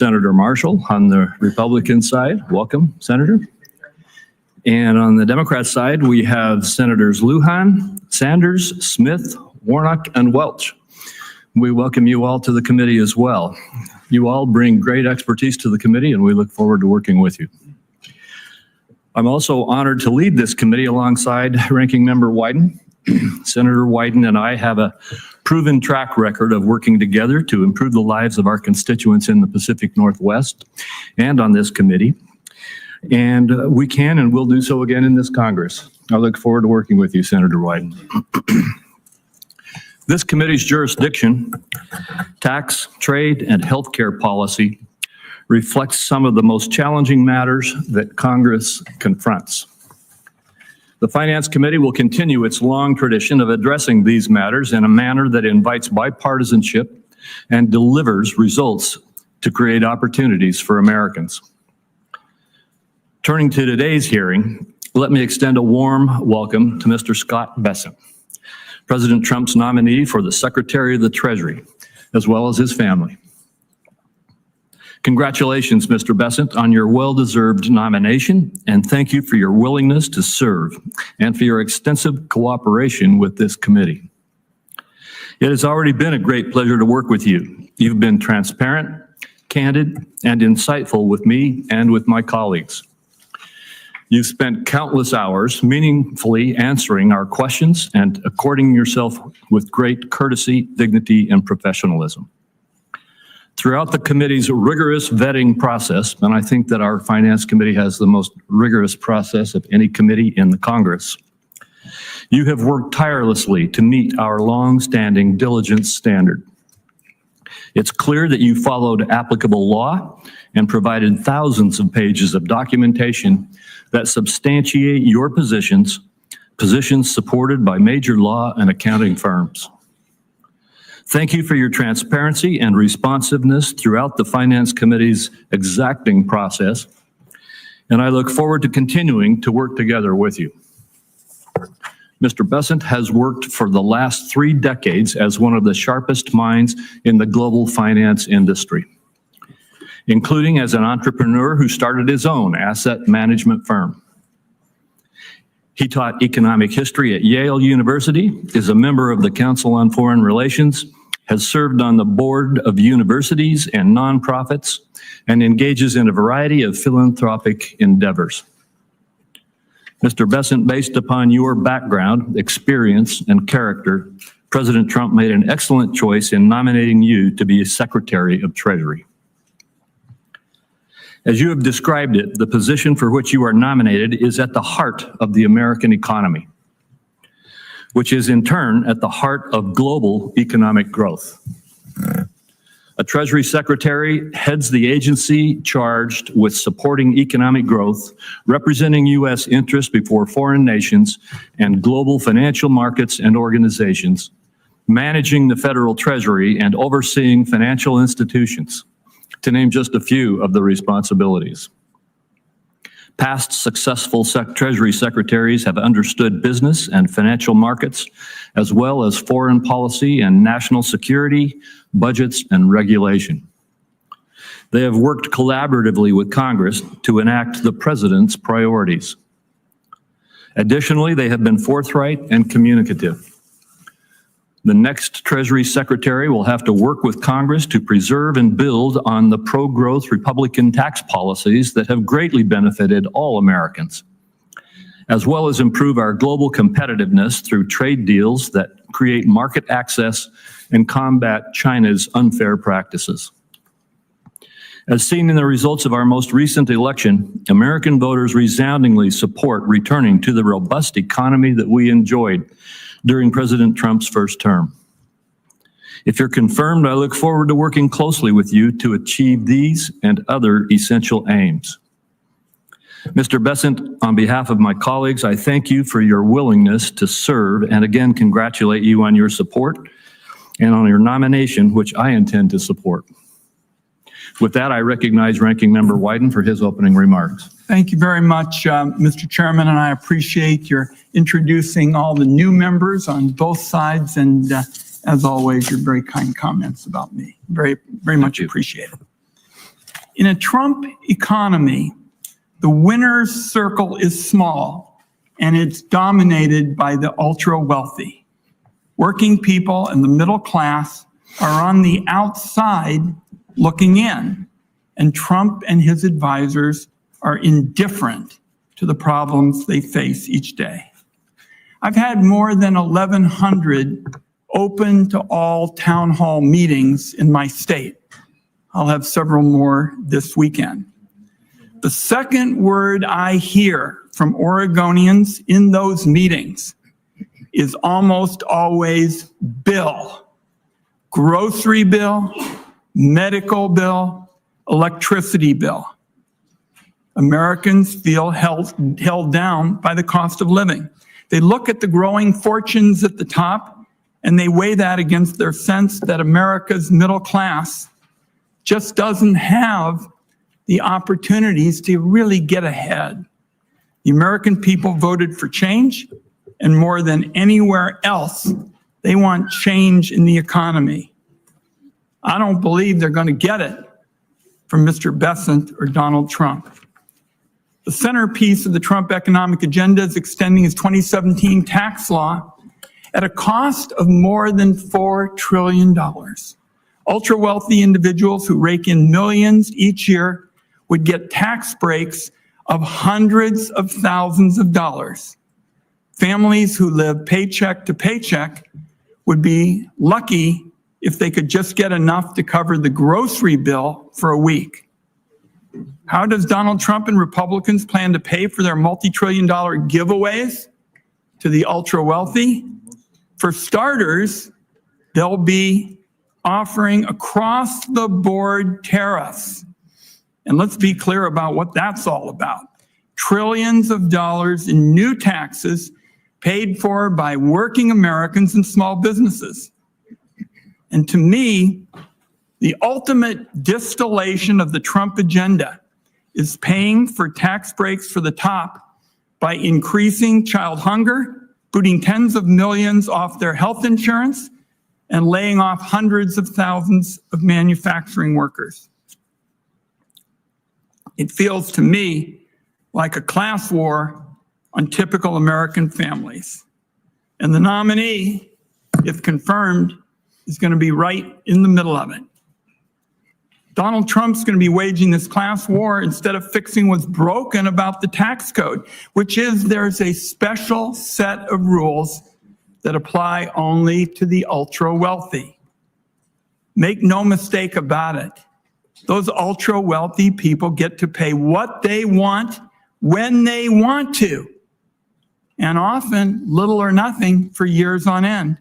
Senator Marshall on the Republican side. Welcome, Senator. And on the Democrat side, we have Senators Lujan, Sanders, Smith, Warnock, and Welch. We welcome you all to the committee as well. You all bring great expertise to the committee, and we look forward to working with you. I'm also honored to lead this committee alongside Ranking Member Wyden. Senator Wyden and I have a proven track record of working together to improve the lives of our constituents in the Pacific Northwest and on this committee. And we can and will do so again in this Congress. I look forward to working with you, Senator Wyden. This committee's jurisdiction, tax, trade, and healthcare policy reflects some of the most challenging matters that Congress confronts. The Finance Committee will continue its long tradition of addressing these matters in a manner that invites bipartisanship and delivers results to create opportunities for Americans. Turning to today's hearing, let me extend a warm welcome to Mr. Scott Bessent, President Trump's nominee for the Secretary of the Treasury, as well as his family. Congratulations, Mr. Bessent, on your well-deserved nomination, and thank you for your willingness to serve and for your extensive cooperation with this committee. It has already been a great pleasure to work with you. You've been transparent, candid, and insightful with me and with my colleagues. You've spent countless hours meaningfully answering our questions and according yourself with great courtesy, dignity, and professionalism. Throughout the committee's rigorous vetting process, and I think that our Finance Committee has the most rigorous process of any committee in the Congress, you have worked tirelessly to meet our long-standing diligence standard. It's clear that you followed applicable law and provided thousands of pages of documentation that substantiate your positions supported by major law and accounting firms. Thank you for your transparency and responsiveness throughout the Finance Committee's exacting process, and I look forward to continuing to work together with you. Mr. Bessent has worked for the last 3 decades as one of the sharpest minds in the global finance industry, including as an entrepreneur who started his own asset management firm. He taught economic history at Yale University, is a member of the Council on Foreign Relations, has served on the board of universities and nonprofits, and engages in a variety of philanthropic endeavors. Mr. Bessent, based upon your background, experience, and character, President Trump made an excellent choice in nominating you to be Secretary of Treasury. As you have described it, the position for which you are nominated is at the heart of the American economy, which is in turn at the heart of global economic growth. A Treasury Secretary heads the agency charged with supporting economic growth, representing U.S. interests before foreign nations and global financial markets and organizations, managing the federal treasury and overseeing financial institutions, to name just a few of the responsibilities. Past successful Treasury secretaries have understood business and financial markets, as well as foreign policy and national security, budgets, and regulation. They have worked collaboratively with Congress to enact the President's priorities. Additionally, they have been forthright and communicative. The next Treasury Secretary will have to work with Congress to preserve and build on the pro-growth Republican tax policies that have greatly benefited all Americans, as well as improve our global competitiveness through trade deals that create market access and combat China's unfair practices. As seen in the results of our most recent election, American voters resoundingly support returning to the robust economy that we enjoyed during President Trump's first term. If you're confirmed, I look forward to working closely with you to achieve these and other essential aims. Mr. Bessent, on behalf of my colleagues, I thank you for your willingness to serve and again congratulate you on your support and on your nomination, which I intend to support. With that, I recognize Ranking Member Wyden for his opening remarks. Thank you very much, Mr. Chairman, and I appreciate your introducing all the new members on both sides, and as always, your very kind comments about me. Very much appreciated. In a Trump economy, the winner's circle is small, and it's dominated by the ultra-wealthy. Working people and the middle class are on the outside looking in, and Trump and his advisors are indifferent to the problems they face each day. I've had more than 1,100 open to all town hall meetings in my state. I'll have several more this weekend. The second word I hear from Oregonians in those meetings is almost always bill. Grocery bill, medical bill, electricity bill. Americans feel held down by the cost of living. They look at the growing fortunes at the top and they weigh that against their sense that America's middle class just doesn't have the opportunities to really get ahead. The American people voted for change, and more than anywhere else, they want change in the economy. I don't believe they're going to get it from Mr. Bessent or Donald Trump. The centerpiece of the Trump economic agenda is extending his 2017 tax law at a cost of more than $4 trillion. Ultra-wealthy individuals who rake in millions each year would get tax breaks of hundreds of thousands of dollars. Families who live paycheck to paycheck would be lucky if they could just get enough to cover the grocery bill for a week. How does Donald Trump and Republicans plan to pay for their multi-trillion-dollar giveaways to the ultra-wealthy? For starters, they'll be offering across-the-board tariffs. And let's be clear about what that's all about. Trillions of dollars in new taxes paid for by working Americans and small businesses. And to me, the ultimate distillation of the Trump agenda is paying for tax breaks for the top by increasing child hunger, booting tens of millions off their health insurance, and laying off hundreds of thousands of manufacturing workers. It feels to me like a class war on typical American families. And the nominee, if confirmed, is going to be right in the middle of it. Donald Trump's going to be waging this class war instead of fixing what's broken about the tax code, which is there's a special set of rules that apply only to the ultra-wealthy. Make no mistake about it. Those ultra-wealthy people get to pay what they want when they want to, and often little or nothing for years on end.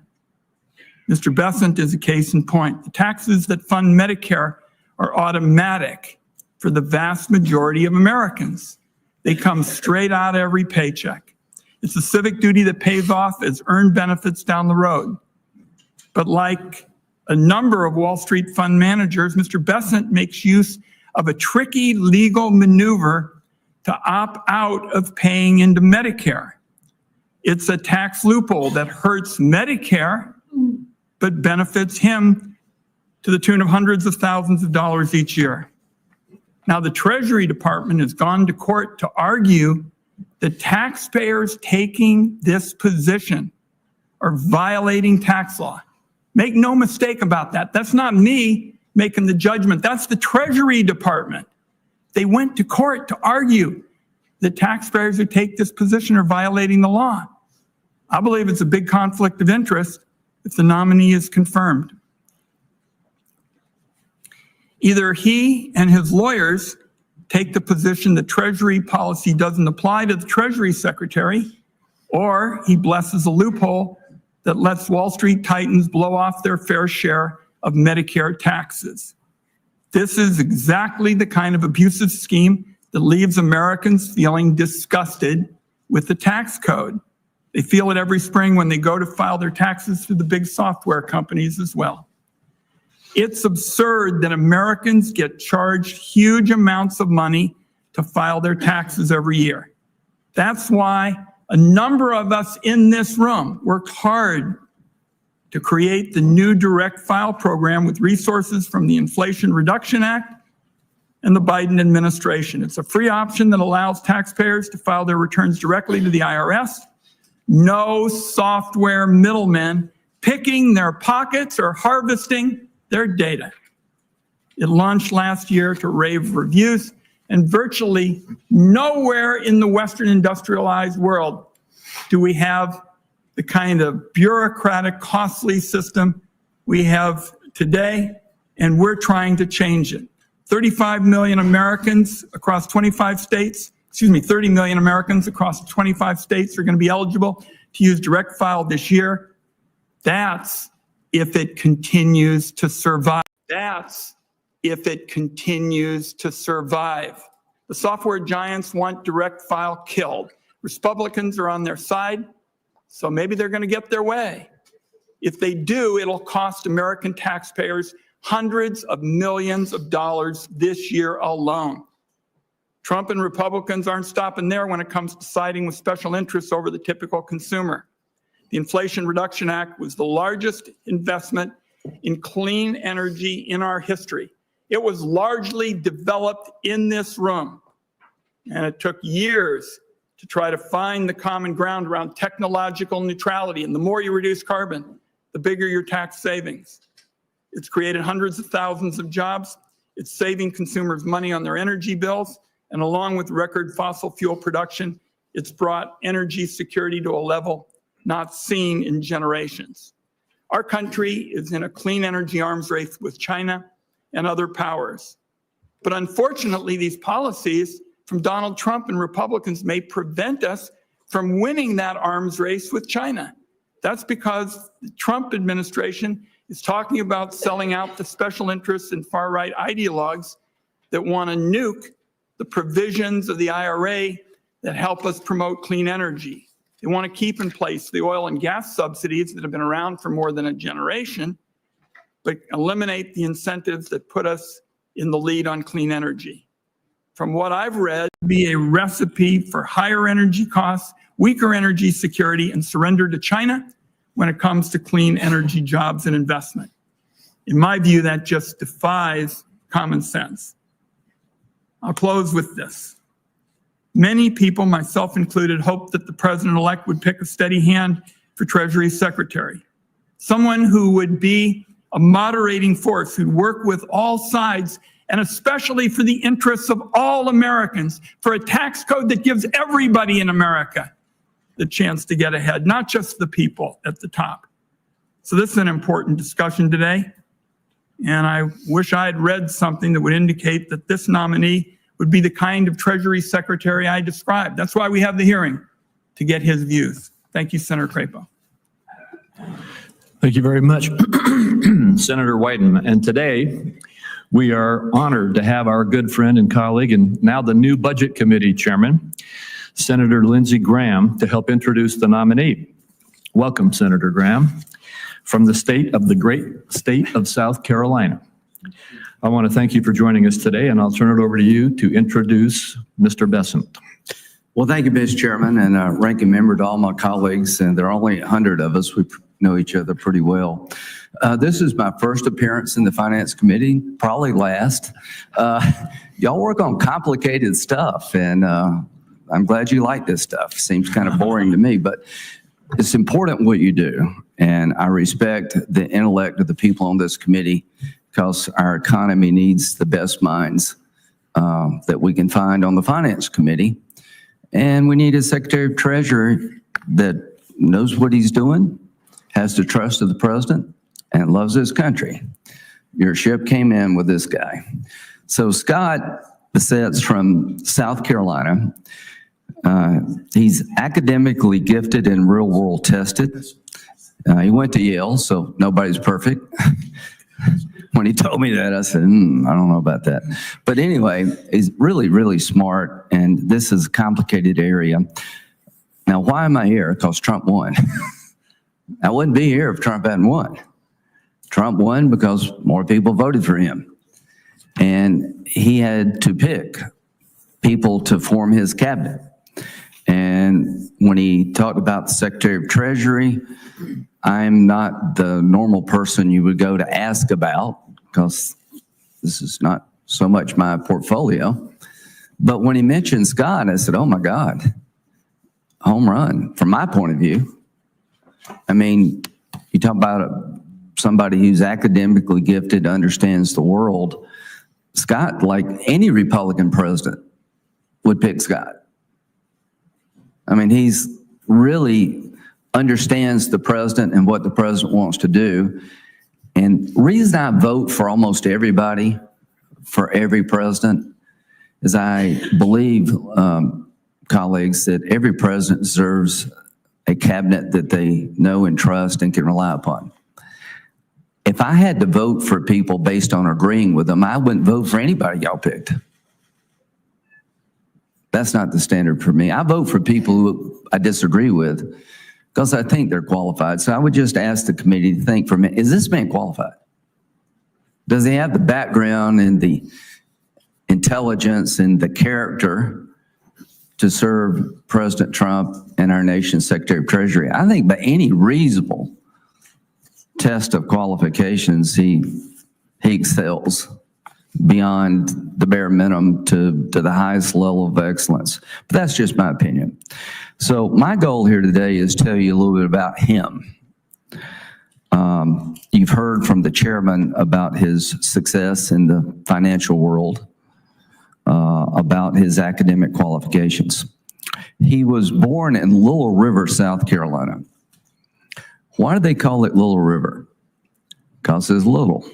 Mr. Bessent is a case in point. The taxes that fund Medicare are automatic for the vast majority of Americans. They come straight out of every paycheck. It's a civic duty that pays off as earned benefits down the road. But like a number of Wall Street fund managers, Mr. Bessent makes use of a tricky legal maneuver to opt out of paying into Medicare. It's a tax loophole that hurts Medicare, but benefits him to the tune of hundreds of thousands of dollars each year. Now, the Treasury Department has gone to court to argue that taxpayers taking this position are violating tax law. Make no mistake about that. That's not me making the judgment. That's the Treasury Department. They went to court to argue that taxpayers who take this position are violating the law. I believe it's a big conflict of interest if the nominee is confirmed. Either he and his lawyers take the position that Treasury policy doesn't apply to the Treasury Secretary, or he blesses a loophole that lets Wall Street titans blow off their fair share of Medicare taxes. This is exactly the kind of abusive scheme that leaves Americans feeling disgusted with the tax code. They feel it every spring when they go to file their taxes through the big software companies as well. It's absurd that Americans get charged huge amounts of money to file their taxes every year. That's why a number of us in this room worked hard to create the new direct file program with resources from the Inflation Reduction Act and the Biden administration. It's a free option that allows taxpayers to file their returns directly to the IRS. No software middlemen picking their pockets or harvesting their data. It launched last year to rave reviews, and virtually nowhere in the Western industrialized world do we have the kind of bureaucratic, costly system we have today, and we're trying to change it. 35 million Americans across 25 states, 30 million Americans across 25 states are going to be eligible to use direct file this year. That's if it continues to survive. That's if it continues to survive. The software giants want direct file killed. Republicans are on their side, so maybe they're going to get their way. If they do, it'll cost American taxpayers hundreds of millions of dollars this year alone. Trump and Republicans aren't stopping there when it comes to siding with special interests over the typical consumer. The Inflation Reduction Act was the largest investment in clean energy in our history. It was largely developed in this room, and it took years to try to find the common ground around technological neutrality. And the more you reduce carbon, the bigger your tax savings. It's created hundreds of thousands of jobs. It's saving consumers money on their energy bills. And along with record fossil fuel production, it's brought energy security to a level not seen in generations. Our country is in a clean energy arms race with China and other powers. But unfortunately, these policies from Donald Trump and Republicans may prevent us from winning that arms race with China. That's because the Trump administration is talking about selling out to special interests and far-right ideologues that want to nuke the provisions of the IRA that help us promote clean energy. They want to keep in place the oil and gas subsidies that have been around for more than a generation, but eliminate the incentives that put us in the lead on clean energy. From what I've read, be a recipe for higher energy costs, weaker energy security, and surrender to China when it comes to clean energy jobs and investment. In my view, that just defies common sense. I'll close with this. Many people, myself included, hoped that the president-elect would pick a steady hand for Treasury Secretary, someone who would be a moderating force, who'd work with all sides, and especially for the interests of all Americans, for a tax code that gives everybody in America the chance to get ahead, not just the people at the top. So this is an important discussion today, and I wish I had read something that would indicate that this nominee would be the kind of Treasury Secretary I described. That's why we have the hearing, to get his views. Thank you, Senator Crapo. Thank you very much, Senator Wyden. And today, we are honored to have our good friend and colleague, and now the new Budget Committee Chairman, Senator Lindsey Graham, to help introduce the nominee. Welcome, Senator Graham, from the great state of South Carolina. I want to thank you for joining us today, and I'll turn it over to you to introduce Mr. Bessent. Well, thank you, Mr. Chairman, and ranking member to all my colleagues, and there are only 100 of us. We know each other pretty well. This is my first appearance in the Finance Committee, probably last. Y'all work on complicated stuff, and I'm glad you like this stuff. Seems kind of boring to me, but it's important what you do, and I respect the intellect of the people on this committee because our economy needs the best minds that we can find on the Finance Committee. And we need a Secretary of Treasury that knows what he's doing, has the trust of the president, and loves his country. Your ship came in with this guy. So Scott Bessent's from South Carolina. He's academically gifted and real world tested. He went to Yale, so nobody's perfect. When he told me that, I said, I don't know about that. But anyway, he's really, really smart, and this is a complicated area. Now, why am I here? Because Trump won. I wouldn't be here if Trump hadn't won. Trump won because more people voted for him. And he had to pick people to form his cabinet. And when he talked about the Secretary of Treasury, I'm not the normal person you would go to ask about because this is not so much my portfolio. But when he mentioned Scott, I said, oh my God, home run from my point of view. I mean, you talk about somebody who's academically gifted, understands the world. Scott, like any Republican president, would pick Scott. I mean, he's really understands the president and what the president wants to do. And the reason I vote for almost everybody, for every president, is I believe, colleagues, that every president deserves a cabinet that they know and trust and can rely upon. If I had to vote for people based on agreeing with them, I wouldn't vote for anybody y'all picked. That's not the standard for me. I vote for people who I disagree with because I think they're qualified. So I would just ask the committee to think for a minute, is this man qualified? Does he have the background and the intelligence and the character to serve President Trump and our nation's Secretary of Treasury? I think by any reasonable test of qualifications, he excels beyond the bare minimum to the highest level of excellence. But that's just my opinion. So my goal here today is to tell you a little bit about him. You've heard from the chairman about his success in the financial world, about his academic qualifications. He was born in Little River, South Carolina. Why do they call it Little River? Because it's little.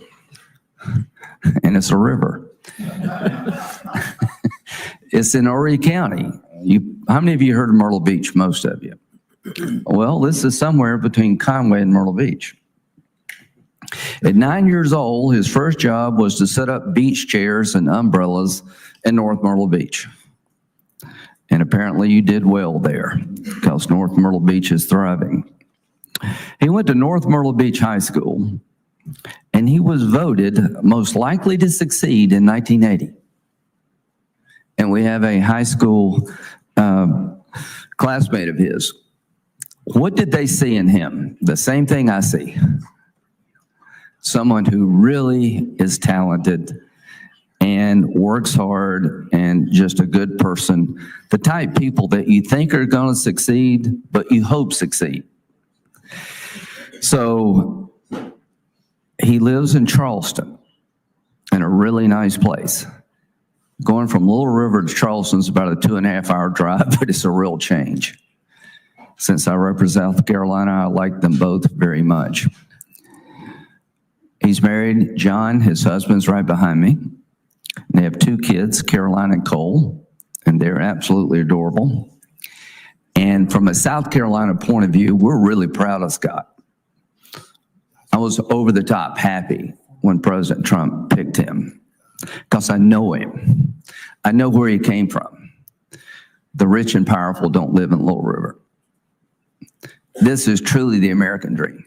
And it's a river. It's in Horry County. How many of you heard of Myrtle Beach? Most of you. Well, this is somewhere between Conway and Myrtle Beach. At 9 years old, his first job was to set up beach chairs and umbrellas in North Myrtle Beach. And apparently you did well there because North Myrtle Beach is thriving. He went to North Myrtle Beach High School, and he was voted most likely to succeed in 1980. And we have a high school classmate of his. What did they see in him? The same thing I see. Someone who really is talented and works hard and just a good person. The type people that you think are going to succeed, but you hope succeed. So he lives in Charleston, in a really nice place. Going from Little River to Charleston is about a 2.5-hour drive, but it's a real change. Since I represent South Carolina, I like them both very much. He's married, John, his husband's right behind me. They have 2 kids, Caroline and Cole, and they're absolutely adorable. And from a South Carolina point of view, we're really proud of Scott. I was over the top happy when President Trump picked him because I know him. I know where he came from. The rich and powerful don't live in Little River. This is truly the American dream.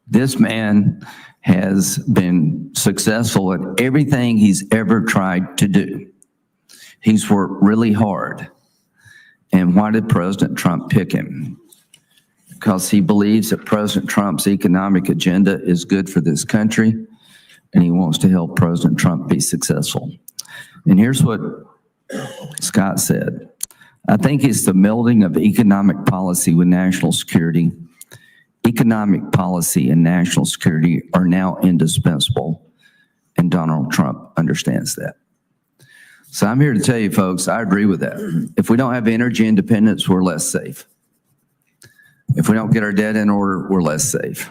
This man has been successful at everything he's ever tried to do. He's worked really hard. And why did President Trump pick him? Because he believes that President Trump's economic agenda is good for this country, and he wants to help President Trump be successful. And here's what Scott said. I think it's the melding of economic policy with national security. Economic policy and national security are now indispensable, and Donald Trump understands that. So I'm here to tell you, folks, I agree with that. If we don't have energy independence, we're less safe. If we don't get our debt in order, we're less safe.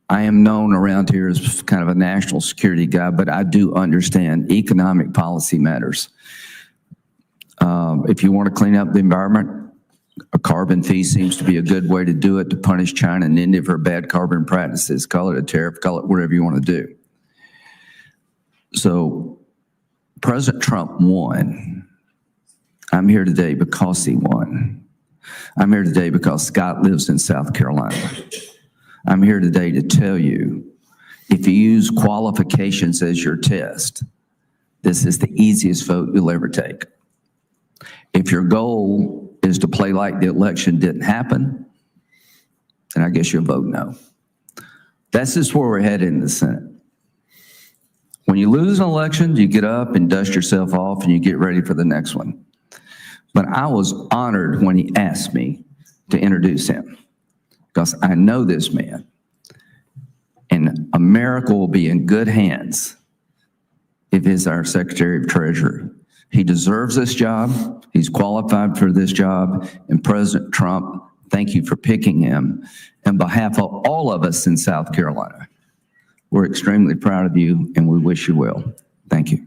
I am known around here as kind of a national security guy, but I do understand economic policy matters. If you want to clean up the environment, a carbon fee seems to be a good way to do it, to punish China and India for bad carbon practices. Call it a tariff, call it whatever you want to do. So President Trump won. I'm here today because he won. I'm here today because Scott lives in South Carolina. I'm here today to tell you, if you use qualifications as your test, this is the easiest vote you'll ever take. If your goal is to play like the election didn't happen, then I guess you'll vote no. That's just where we're headed in the Senate. When you lose an election, you get up and dust yourself off and you get ready for the next one. But I was honored when he asked me to introduce him because I know this man. And America will be in good hands if he's our Secretary of Treasury. He deserves this job. He's qualified for this job. And President Trump, thank you for picking him. On behalf of all of us in South Carolina, we're extremely proud of you and we wish you well. Thank you.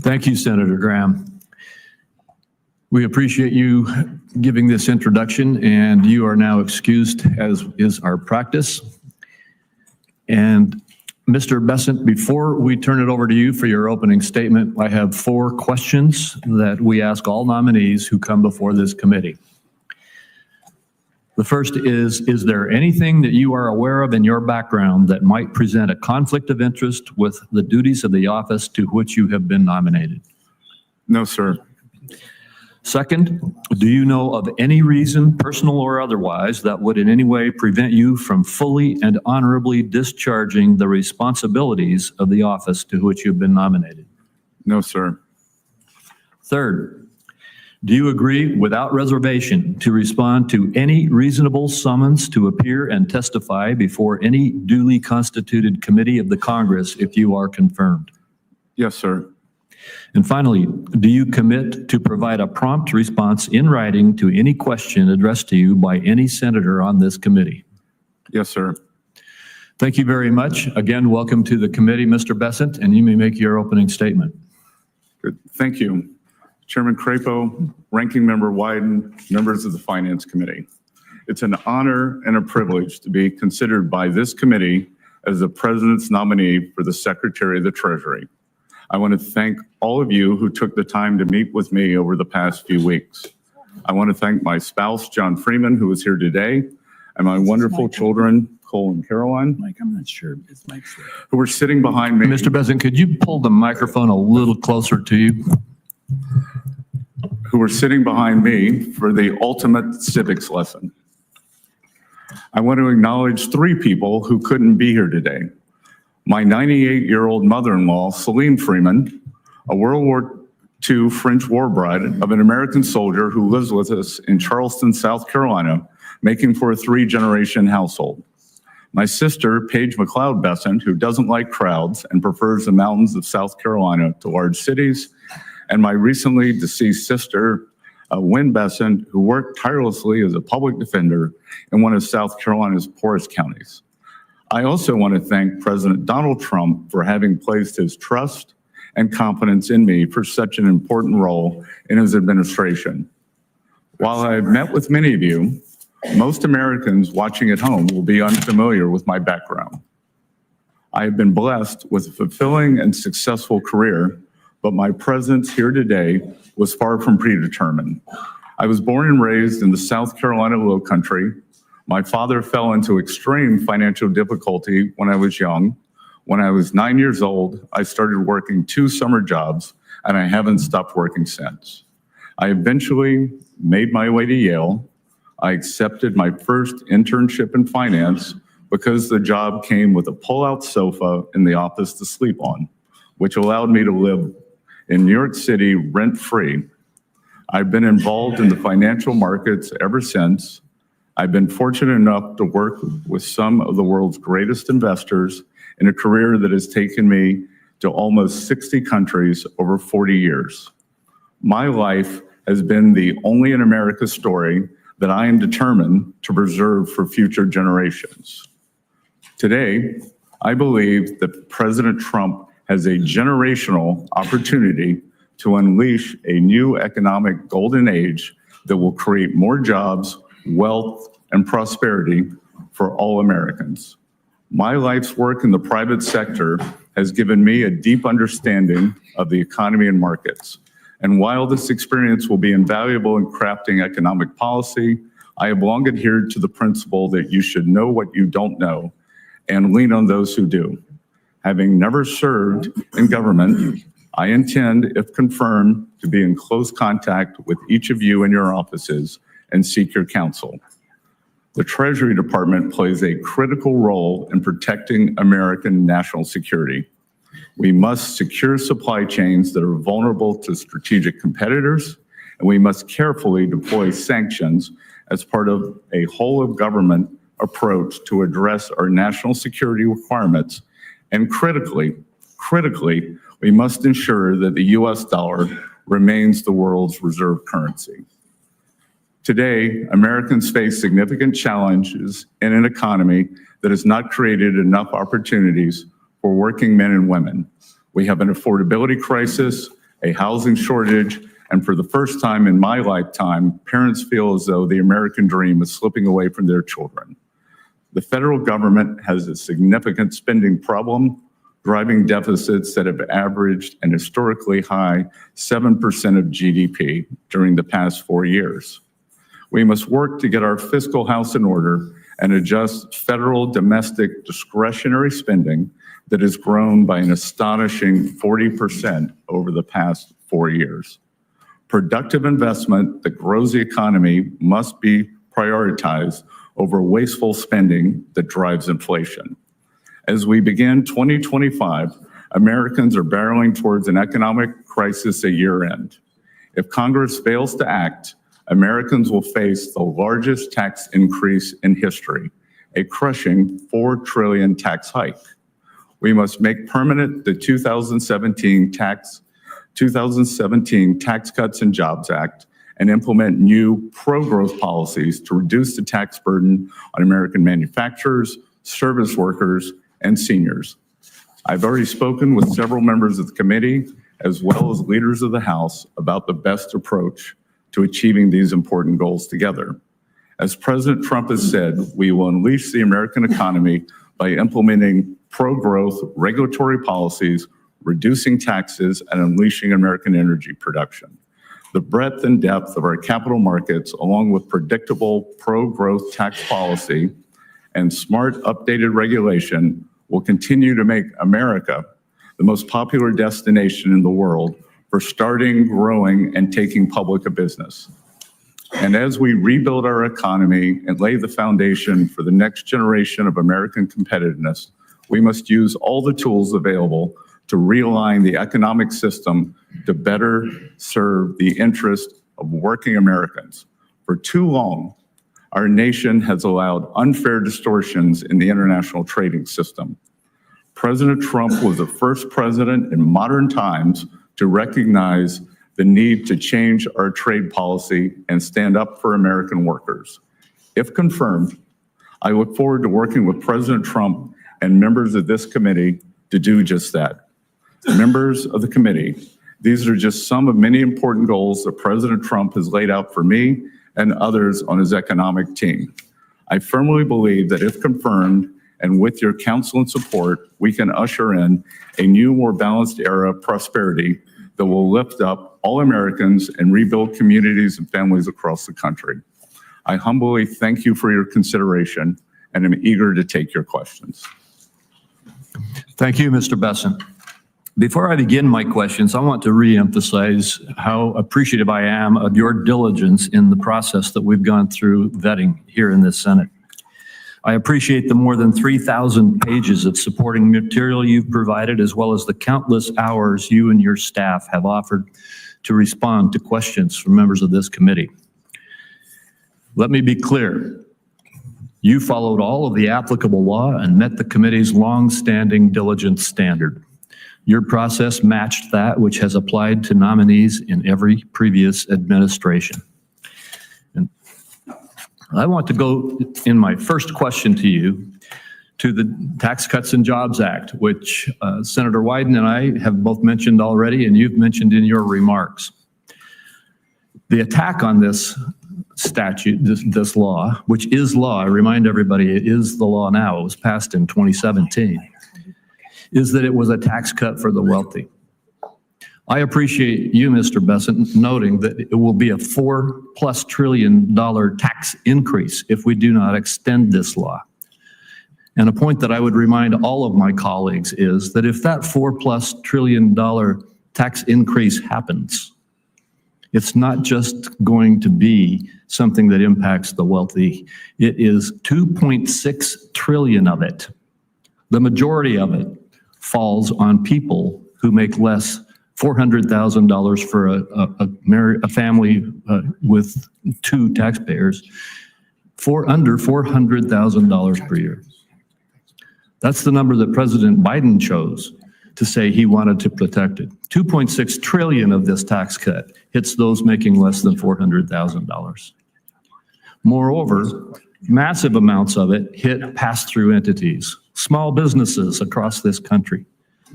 Thank you, Senator Graham. We appreciate you giving this introduction, and you are now excused, as is our practice. And Mr. Bessent, before we turn it over to you for your opening statement, I have 4 questions that we ask all nominees who come before this committee. The first is there anything that you are aware of in your background that might present a conflict of interest with the duties of the office to which you have been nominated? No, sir. Second, do you know of any reason, personal or otherwise, that would in any way prevent you from fully and honorably discharging the responsibilities of the office to which you've been nominated? No, sir. Third, do you agree without reservation to respond to any reasonable summons to appear and testify before any duly constituted committee of the Congress if you are confirmed? Yes, sir. And finally, do you commit to provide a prompt response in writing to any question addressed to you by any senator on this committee? Yes, sir. Thank you very much. Again, welcome to the committee, Mr. Bessent, and you may make your opening statement. Good. Thank you. Chairman Crapo, Ranking Member Wyden, members of the Finance Committee. It's an honor and a privilege to be considered by this committee as the President's nominee for the Secretary of the Treasury. I want to thank all of you who took the time to meet with me over the past few weeks. I want to thank my spouse, John Freeman, who is here today, and my wonderful children, Cole and Caroline, Mike, I'm not sure if Mike's there. who are sitting behind me. Mr. Bessent, could you pull the microphone a little closer to you? Who are sitting behind me for the ultimate civics lesson. I want to acknowledge 3 people who couldn't be here today. My 98-year-old mother-in-law, Celine Freeman, a World War II French war bride of an American soldier who lives with us in Charleston, South Carolina, making for a 3-generation household. My sister, Paige McLeod Bessent, who doesn't like crowds and prefers the mountains of South Carolina to large cities, and my recently deceased sister, Wynn Bessent, who worked tirelessly as a public defender in one of South Carolina's poorest counties. I also want to thank President Donald Trump for having placed his trust and confidence in me for such an important role in his administration. While I've met with many of you, most Americans watching at home will be unfamiliar with my background. I have been blessed with a fulfilling and successful career, but my presence here today was far from predetermined. I was born and raised in the South Carolina Lowcountry. My father fell into extreme financial difficulty when I was young. When I was 9 years old, I started working 2 summer jobs, and I haven't stopped working since. I eventually made my way to Yale. I accepted my first internship in finance because the job came with a pull-out sofa in the office to sleep on, which allowed me to live in New York City rent-free. I've been involved in the financial markets ever since. I've been fortunate enough to work with some of the world's greatest investors in a career that has taken me to almost 60 countries over 40 years. My life has been the only in America story that I am determined to preserve for future generations. Today, I believe that President Trump has a generational opportunity to unleash a new economic golden age that will create more jobs, wealth, and prosperity for all Americans. My life's work in the private sector has given me a deep understanding of the economy and markets. And while this experience will be invaluable in crafting economic policy, I have long adhered to the principle that you should know what you don't know and lean on those who do. Having never served in government, I intend, if confirmed, to be in close contact with each of you in your offices and seek your counsel. The Treasury Department plays a critical role in protecting American national security. We must secure supply chains that are vulnerable to strategic competitors, and we must carefully deploy sanctions as part of a whole-of-government approach to address our national security requirements. And critically, we must ensure that the U.S. dollar remains the world's reserve currency. Today, Americans face significant challenges in an economy that has not created enough opportunities for working men and women. We have an affordability crisis, a housing shortage, and for the first time in my lifetime, parents feel as though the American dream is slipping away from their children. The federal government has a significant spending problem, driving deficits that have averaged an historically high 7% of GDP during the past 4 years. We must work to get our fiscal house in order and adjust federal domestic discretionary spending that has grown by an astonishing 40% over the past 4 years. Productive investment that grows the economy must be prioritized over wasteful spending that drives inflation. As we begin 2025, Americans are barreling towards an economic crisis at year-end. If Congress fails to act, Americans will face the largest tax increase in history, a crushing $4 trillion tax hike. We must make permanent the 2017 Tax Cuts and Jobs Act and implement new pro-growth policies to reduce the tax burden on American manufacturers, service workers, and seniors. I've already spoken with several members of the committee, as well as leaders of the House, about the best approach to achieving these important goals together. As President Trump has said, we will unleash the American economy by implementing pro-growth regulatory policies, reducing taxes, and unleashing American energy production. The breadth and depth of our capital markets, along with predictable pro-growth tax policy and smart updated regulation, will continue to make America the most popular destination in the world for starting, growing, and taking public a business. And as we rebuild our economy and lay the foundation for the next generation of American competitiveness, we must use all the tools available to realign the economic system to better serve the interest of working Americans. For too long, our nation has allowed unfair distortions in the international trading system. President Trump was the first president in modern times to recognize the need to change our trade policy and stand up for American workers. If confirmed, I look forward to working with President Trump and members of this committee to do just that. Members of the committee, these are just some of many important goals that President Trump has laid out for me and others on his economic team. I firmly believe that if confirmed, and with your counsel and support, we can usher in a new, more balanced era of prosperity that will lift up all Americans and rebuild communities and families across the country. I humbly thank you for your consideration and am eager to take your questions. Thank you, Mr. Bessent. Before I begin my questions, I want to reemphasize how appreciative I am of your diligence in the process that we've gone through vetting here in this Senate. I appreciate the more than 3,000 pages of supporting material you've provided, as well as the countless hours you and your staff have offered to respond to questions from members of this committee. Let me be clear. You followed all of the applicable law and met the committee's long-standing diligence standard. Your process matched that which has applied to nominees in every previous administration. And I want to go in my first question to you to the Tax Cuts and Jobs Act, which Senator Wyden and I have both mentioned already, and you've mentioned in your remarks. The attack on this statute, this law, which is law, I remind everybody it is the law now, it was passed in 2017, is that it was a tax cut for the wealthy. I appreciate you, Mr. Bessent, noting that it will be a $4+ trillion tax increase if we do not extend this law. And a point that I would remind all of my colleagues is that if that $4+ trillion tax increase happens, it's not just going to be something that impacts the wealthy. It is 2.6 trillion of it, the majority of it, falls on people who make less $400,000 for a family with two taxpayers, for under $400,000 per year. That's the number that President Biden chose to say he wanted to protect it. 2.6 trillion of this tax cut hits those making less than $400,000. Moreover, massive amounts of it hit pass-through entities, small businesses across this country.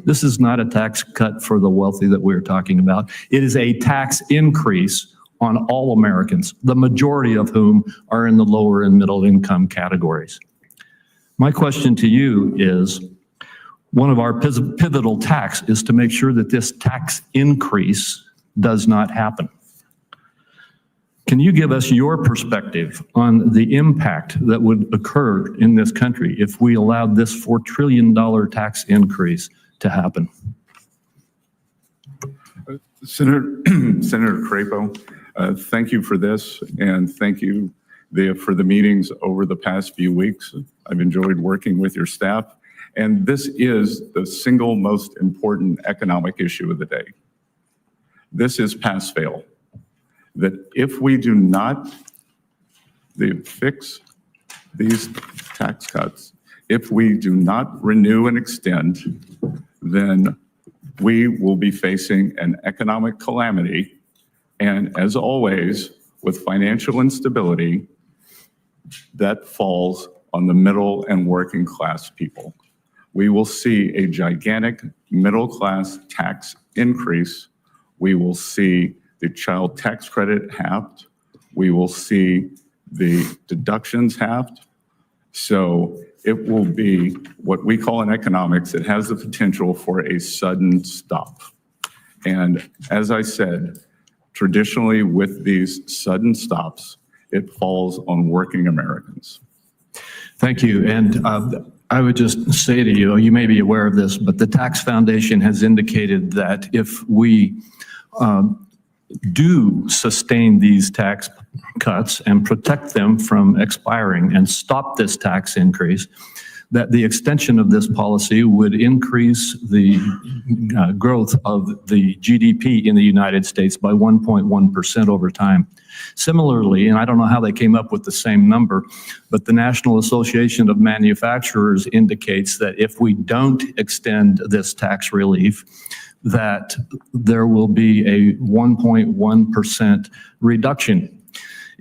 This is not a tax cut for the wealthy that we're talking about. It is a tax increase on all Americans, the majority of whom are in the lower and middle income categories. My question to you is, one of our pivotal tasks is to make sure that this tax increase does not happen. Can you give us your perspective on the impact that would occur in this country if we allowed this $4 trillion tax increase to happen? Senator Crapo, thank you for this, and thank you for the meetings over the past few weeks. I've enjoyed working with your staff, and this is the single most important economic issue of the day. This is pass-fail. That if we do not fix these tax cuts, if we do not renew and extend, then we will be facing an economic calamity. And as always, with financial instability, that falls on the middle and working class people. We will see a gigantic middle class tax increase. We will see the child tax credit halved. We will see the deductions halved. So it will be what we call in economics, it has the potential for a sudden stop. And as I said, traditionally with these sudden stops, it falls on working Americans. Thank you. And I would just say to you, you may be aware of this, but the Tax Foundation has indicated that if we do sustain these tax cuts and protect them from expiring and stop this tax increase, that the extension of this policy would increase the growth of the GDP in the United States by 1.1% over time. Similarly, and I don't know how they came up with the same number, but the National Association of Manufacturers indicates that if we don't extend this tax relief, that there will be a 1.1% reduction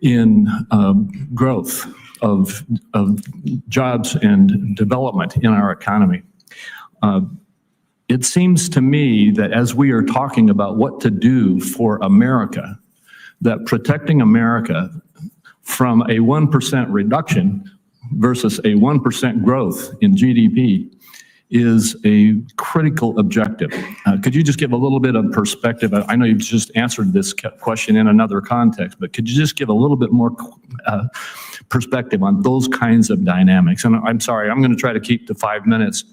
in growth of jobs and development in our economy. It seems to me that as we are talking about what to do for America, that protecting America from a 1% reduction versus a 1% growth in GDP is a critical objective. Could you just give a little bit of perspective? I know you've just answered this question in another context, but could you just give a little bit more perspective on those kinds of dynamics? And I'm sorry, I'm going to try to keep to 5 minutes,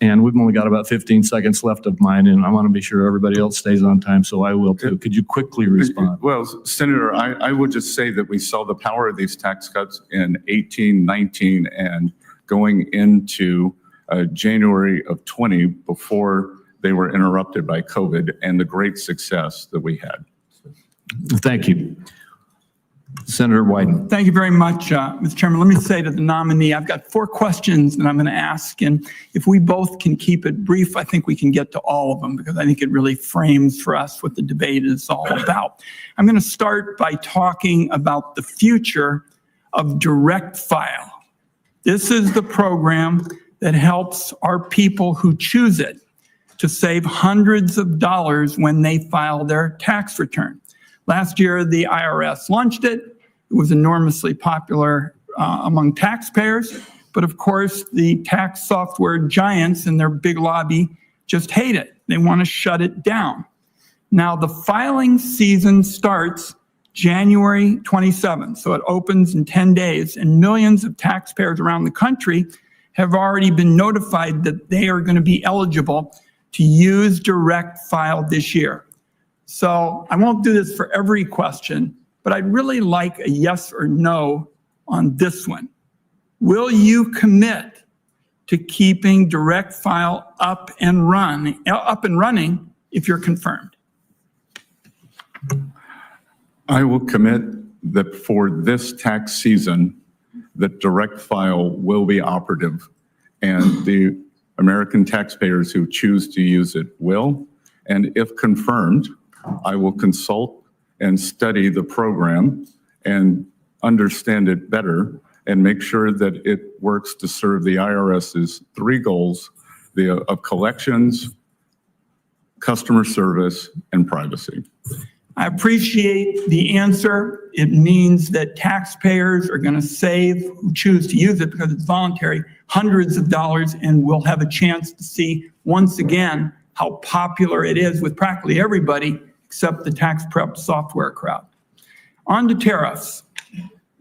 and we've only got about 15 seconds left of mine, and I want to be sure everybody else stays on time, so I will too. Could you quickly respond? Well, Senator, I would just say that we saw the power of these tax cuts in 18, 19, and going into January of 20 before they were interrupted by COVID, and the great success that we had. Thank you. Senator Wyden. Thank you very much, Mr. Chairman. Let me say to the nominee, I've got 4 questions that I'm going to ask, and if we both can keep it brief, I think we can get to all of them, because I think it really frames for us what the debate is all about. I'm going to start by talking about the future of direct file. This is the program that helps our people who choose it to save hundreds of dollars when they file their tax return. Last year, the IRS launched it. It was enormously popular among taxpayers, but of course, the tax software giants and their big lobby just hate it. They want to shut it down. Now, the filing season starts January 27th, so it opens in 10 days, and millions of taxpayers around the country have already been notified that they are going to be eligible to use direct file this year. So I won't do this for every question, but I'd really like a yes or no on this one. Will you commit to keeping direct file up and running if you're confirmed? I will commit that for this tax season, that direct file will be operative, and the American taxpayers who choose to use it will. And if confirmed, I will consult and study the program and understand it better and make sure that it works to serve the IRS's three goals of collections, customer service, and privacy. I appreciate the answer. It means that taxpayers are going to save, who choose to use it because it's voluntary, hundreds of dollars, and we'll have a chance to see once again how popular it is with practically everybody except the tax prep software crowd. On to tariffs.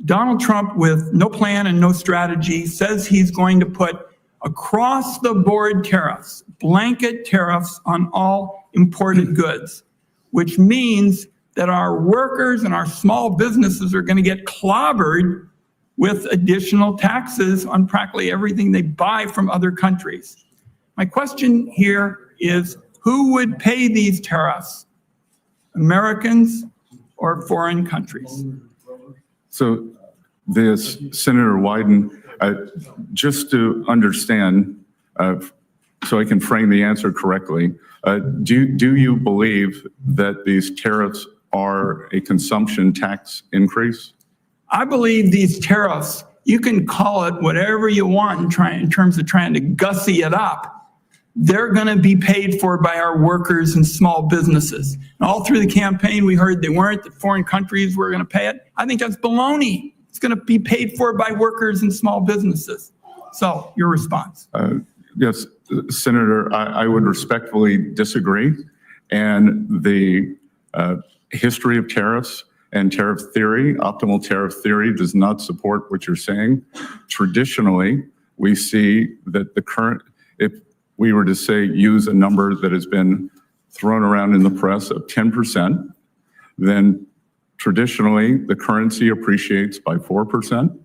Donald Trump, with no plan and no strategy, says he's going to put across-the-board tariffs, blanket tariffs on all imported goods, which means that our workers and our small businesses are going to get clobbered with additional taxes on practically everything they buy from other countries. My question here is, who would pay these tariffs? Americans or foreign countries? So this, Senator Wyden, just to understand, so I can frame the answer correctly, do you believe that these tariffs are a consumption tax increase? I believe these tariffs, you can call it whatever you want in terms of trying to gussy it up. They're going to be paid for by our workers and small businesses. And all through the campaign, we heard they weren't, that foreign countries were going to pay it. I think that's baloney. It's going to be paid for by workers and small businesses. So, your response? Yes, Senator, I would respectfully disagree. And the history of tariffs and tariff theory, optimal tariff theory, does not support what you're saying. Traditionally, we see that the current, if we were to say use a number that has been thrown around in the press of 10%, then traditionally the currency appreciates by 4%.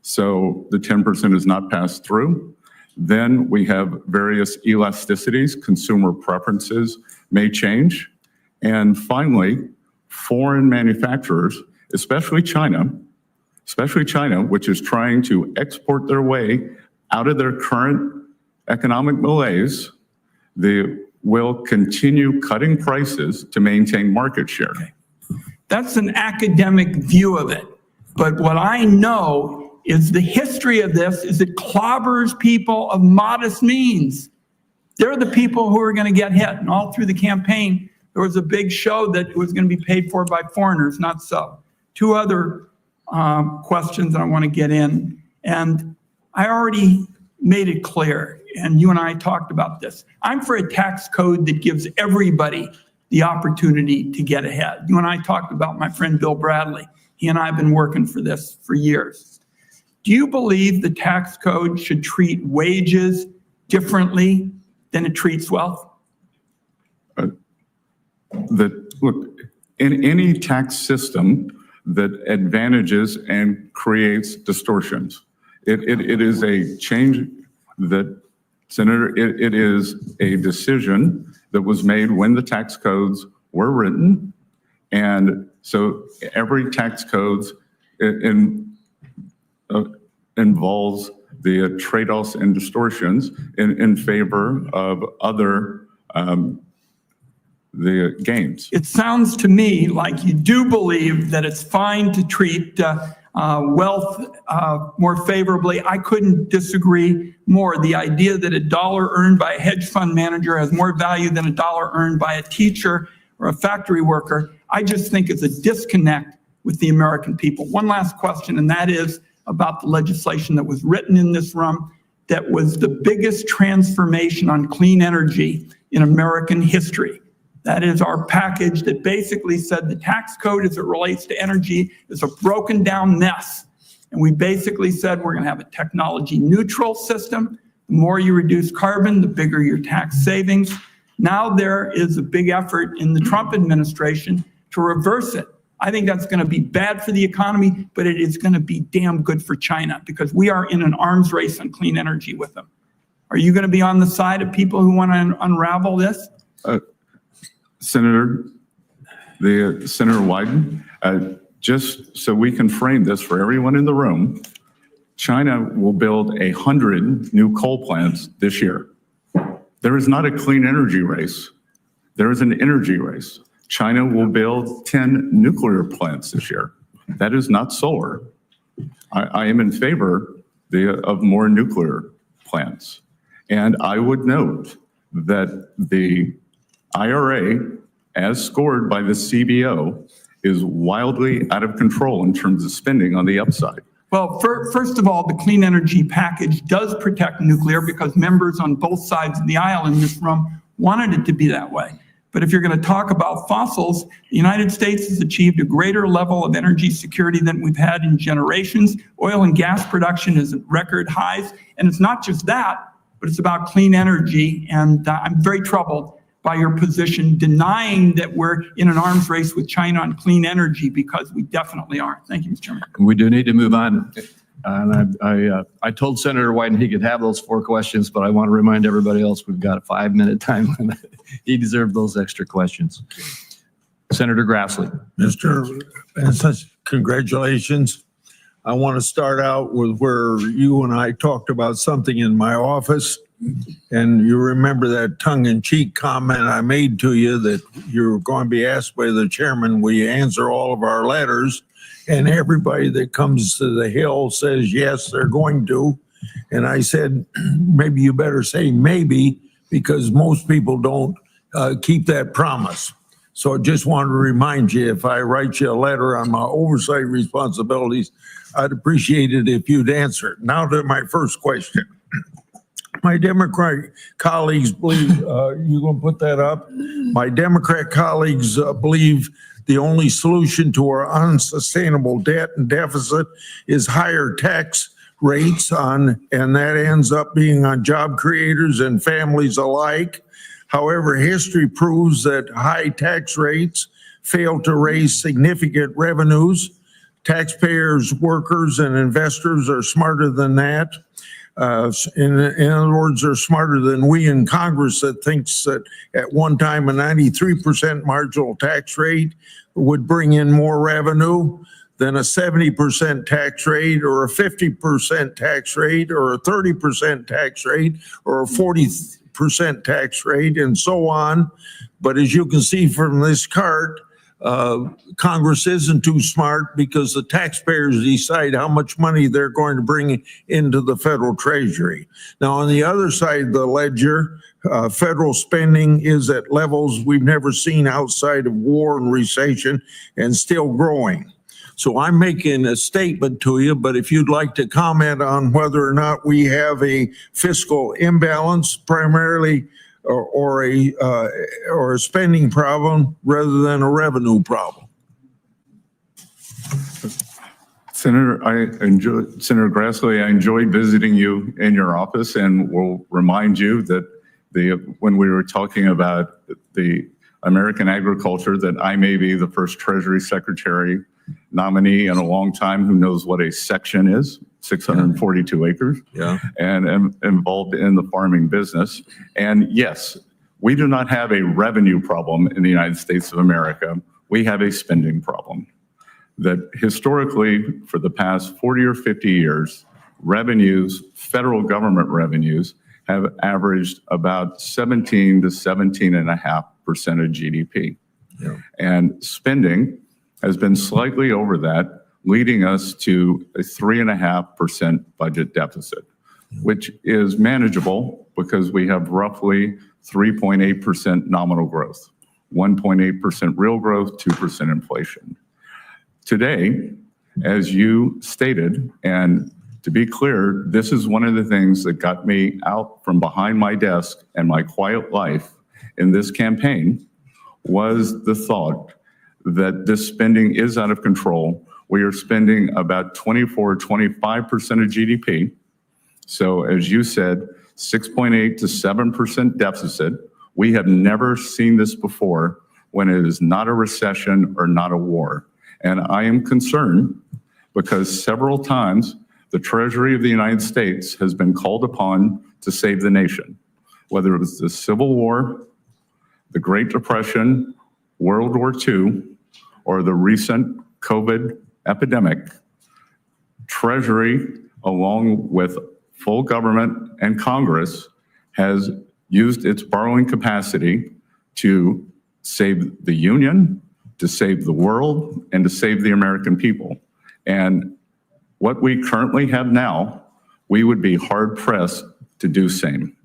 So the 10% is not passed through. Then we have various elasticities, consumer preferences may change. And finally, foreign manufacturers, especially China, which is trying to export their way out of their current economic malaise, they will continue cutting prices to maintain market share. Okay. That's an academic view of it. But what I know is the history of this is it clobbers people of modest means. They're the people who are going to get hit. And all through the campaign, there was a big show that it was going to be paid for by foreigners, not so. Two other questions that I want to get in. And I already made it clear, and you and I talked about this. I'm for a tax code that gives everybody the opportunity to get ahead. You and I talked about my friend Bill Bradley. He and I have been working for this for years. Do you believe the tax code should treat wages differently than it treats wealth? Look, in any tax system that advantages and creates distortions, it is a change that, Senator, it is a decision that was made when the tax codes were written. And so every tax code involves the trade-offs and distortions in favor of other the gains. It sounds to me like you do believe that it's fine to treat wealth more favorably. I couldn't disagree more. The idea that a dollar earned by a hedge fund manager has more value than a dollar earned by a teacher or a factory worker, I just think it's a disconnect with the American people. One last question, and that is about the legislation that was written in this room that was the biggest transformation on clean energy in American history. That is our package that basically said the tax code as it relates to energy is a broken down mess. And we basically said we're going to have a technology neutral system. The more you reduce carbon, the bigger your tax savings. Now there is a big effort in the Trump administration to reverse it. I think that's going to be bad for the economy, but it is going to be damn good for China because we are in an arms race on clean energy with them. Are you going to be on the side of people who want to unravel this? Senator Wyden, just so we can frame this for everyone in the room, China will build 100 new coal plants this year. There is not a clean energy race. There is an energy race. China will build 10 nuclear plants this year. That is not solar. I am in favor of more nuclear plants. And I would note that the IRA, as scored by the CBO, is wildly out of control in terms of spending on the upside. Well, first of all, the clean energy package does protect nuclear because members on both sides of the aisle in this room wanted it to be that way. But if you're going to talk about fossils, the United States has achieved a greater level of energy security than we've had in generations. Oil and gas production is at record highs. And it's not just that, but it's about clean energy. And I'm very troubled by your position denying that we're in an arms race with China on clean energy, because we definitely are. Thank you, Mr. Chairman. We do need to move on. And I told Senator Wyden he could have those 4 questions, but I want to remind everybody else we've got a 5-minute time limit. He deserved those extra questions. Senator Grassley. Mr. Bessent, congratulations. I want to start out with where you and I talked about something in my office. And you remember that tongue-in-cheek comment I made to you that you're going to be asked by the chairman, will you answer all of our letters? And everybody that comes to the Hill says, yes, they're going to. And I said, maybe you better say maybe, because most people don't keep that promise. So I just wanted to remind you, if I write you a letter on my oversight responsibilities, I'd appreciate it if you'd answer it. Now to my first question. My Democrat colleagues believe, you gonna put that up? My Democrat colleagues believe the only solution to our unsustainable debt and deficit is higher tax rates and that ends up being on job creators and families alike. However, history proves that high tax rates fail to raise significant revenues. Taxpayers, workers, and investors are smarter than that. In other words, they're smarter than we in Congress that thinks that at one time a 93% marginal tax rate would bring in more revenue than a 70% tax rate or a 50% tax rate or a 30% tax rate or a 40% tax rate and so on. But as you can see from this chart, Congress isn't too smart because the taxpayers decide how much money they're going to bring into the federal treasury. Now, on the other side of the ledger, federal spending is at levels we've never seen outside of war and recession and still growing. So I'm making a statement to you, but if you'd like to comment on whether or not we have a fiscal imbalance primarily or a spending problem rather than a revenue problem. Senator Grassley, I enjoyed visiting you in your office, and will remind you that when we were talking about the American agriculture, that I may be the first Treasury Secretary nominee in a long time who knows what a section is. 642 acres, and am involved in the farming business. And yes, we do not have a revenue problem in the United States of America. We have a spending problem. That historically, for the past 40 or 50 years, revenues, federal government revenues, have averaged about 17 to 17.5% of GDP. And spending has been slightly over that, leading us to a 3.5% budget deficit, which is manageable because we have roughly 3.8% nominal growth, 1.8% real growth, 2% inflation. Today, as you stated, and to be clear, this is one of the things that got me out from behind my desk and my quiet life in this campaign, was the thought that this spending is out of control. We are spending about 24, 25% of GDP. So as you said, 6.8 to 7% deficit. We have never seen this before when it is not a recession or not a war. And I am concerned because several times the Treasury of the United States has been called upon to save the nation. Whether it was the Civil War, the Great Depression, World War II, or the recent COVID epidemic, Treasury, along with full government and Congress, has used its borrowing capacity to save the Union, to save the world, and to save the American people. And what we currently have now, we would be hard-pressed to do same.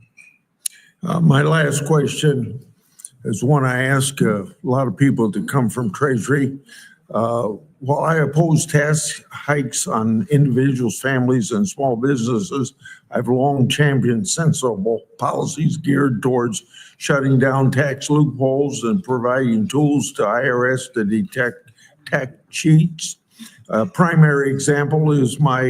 My last question is one I ask a lot of people to come from Treasury. While I oppose tax hikes on individuals, families, and small businesses, I've long championed sensible policies geared towards shutting down tax loopholes and providing tools to IRS to detect tax cheats. A primary example is my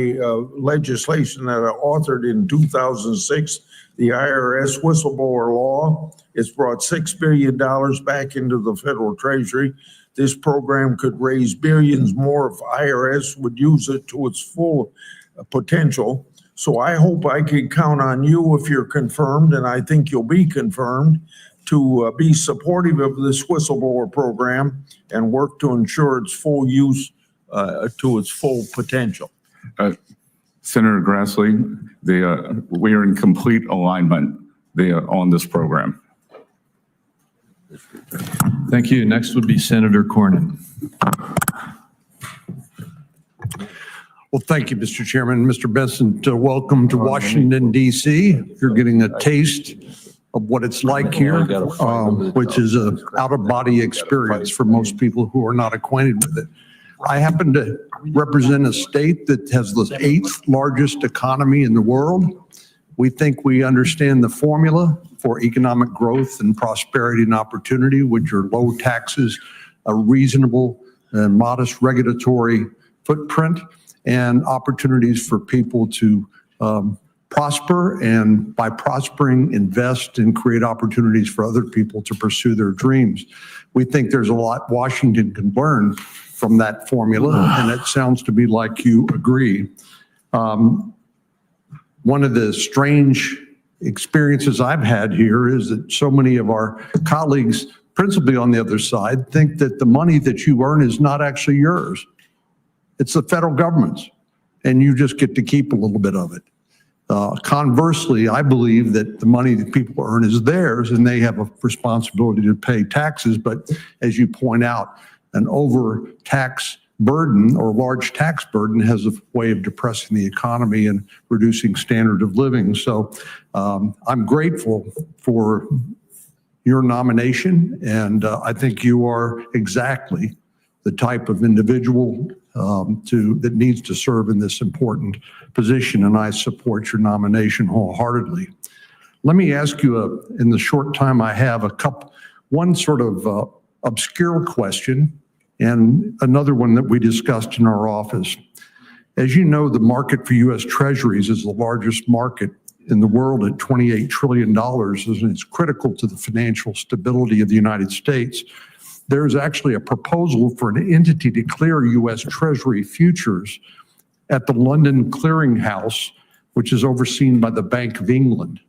legislation that I authored in 2006, the IRS whistleblower law. It's brought $6 billion back into the federal treasury. This program could raise billions more if IRS would use it to its full potential. So I hope I can count on you if you're confirmed, and I think you'll be confirmed, to be supportive of this whistleblower program and work to ensure its full use to its full potential. Senator Grassley, we are in complete alignment on this program. Thank you. Next would be Senator Cornyn. Well, thank you, Mr. Chairman. Mr. Bessent, welcome to Washington, D.C. You're getting a taste of what it's like here, which is an out-of-body experience for most people who are not acquainted with it. I happen to represent a state that has the 8th largest economy in the world. We think we understand the formula for economic growth and prosperity and opportunity, which are low taxes, a reasonable and modest regulatory footprint, and opportunities for people to prosper, and by prospering, invest and create opportunities for other people to pursue their dreams. We think there's a lot Washington can learn from that formula, and it sounds to me like you agree. One of the strange experiences I've had here is that so many of our colleagues, principally on the other side, think that the money that you earn is not actually yours. It's the federal government's, and you just get to keep a little bit of it. Conversely, I believe that the money that people earn is theirs, and they have a responsibility to pay taxes. But as you point out, an over-tax burden or large tax burden has a way of depressing the economy and reducing standard of living. So I'm grateful for your nomination, and I think you are exactly the type of individual that needs to serve in this important position, and I support your nomination wholeheartedly. Let me ask you, in the short time I have, one sort of obscure question and another one that we discussed in our office. As you know, the market for U.S. Treasuries is the largest market in the world at $28 trillion, and it's critical to the financial stability of the United States. There's actually a proposal for an entity to clear U.S. Treasury futures at the London Clearing House, which is overseen by the Bank of England.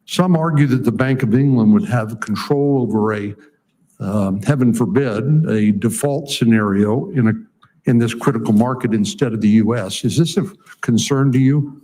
Some argue that the Bank of England would have control over heaven forbid, a default scenario in this critical market instead of the U.S. Is this a concern to you?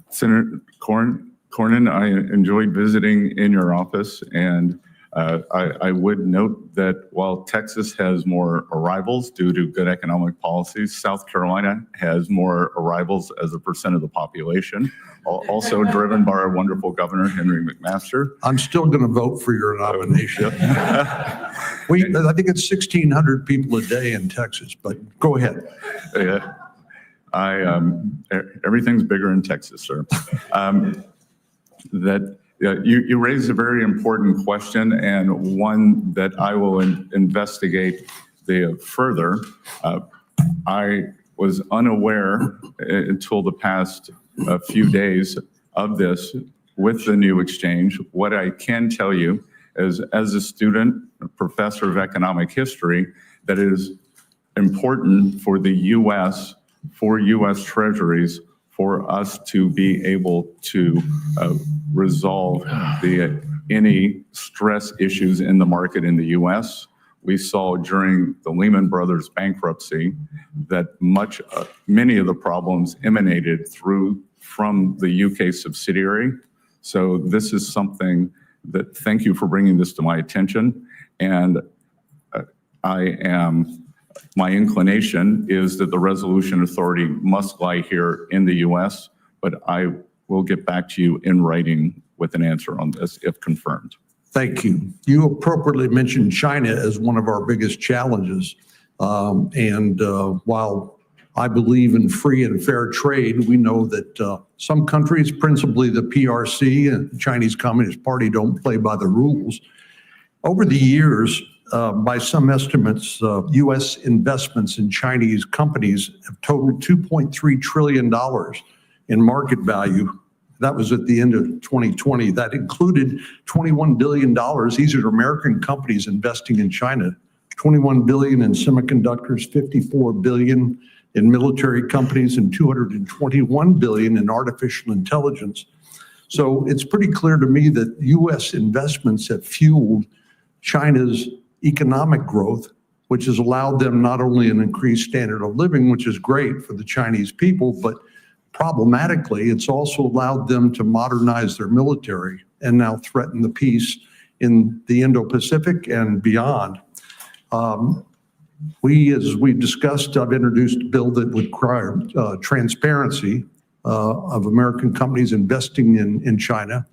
Senator Cornyn, I enjoyed visiting in your office, and I would note that while Texas has more arrivals due to good economic policies, South Carolina has more arrivals as a percent of the population, also driven by our wonderful governor, Henry McMaster. I'm still going to vote for your nomination. I think it's 1,600 people a day in Texas, but go ahead. Yeah. Everything's bigger in Texas, sir. You raised a very important question, and one that I will investigate further. I was unaware until the past few days of this with the new exchange. What I can tell you is, as a student, a professor of economic history, that it is important for the U.S., for U.S. Treasuries, for us to be able to resolve any stress issues in the market in the U.S. We saw during the Lehman Brothers bankruptcy that many of the problems emanated from the UK subsidiary. So this is something that, thank you for bringing this to my attention. And my inclination is that the resolution authority must lie here in the US, but I will get back to you in writing with an answer on this if confirmed. Thank you. You appropriately mentioned China as one of our biggest challenges. While I believe in free and fair trade, we know that some countries, principally the PRC and the Chinese Communist Party, don't play by the rules. Over the years, by some estimates, U.S. investments in Chinese companies have totaled $2.3 trillion in market value. That was at the end of 2020. That included $21 billion. These are American companies investing in China. $21 billion in semiconductors, $54 billion in military companies, and $221 billion in artificial intelligence. So it's pretty clear to me that U.S. investments have fueled China's economic growth, which has allowed them not only an increased standard of living, which is great for the Chinese people, but problematically, it's also allowed them to modernize their military and now threaten the peace in the Indo-Pacific and beyond. As we've discussed, I've introduced a bill that would require transparency of American companies investing in China.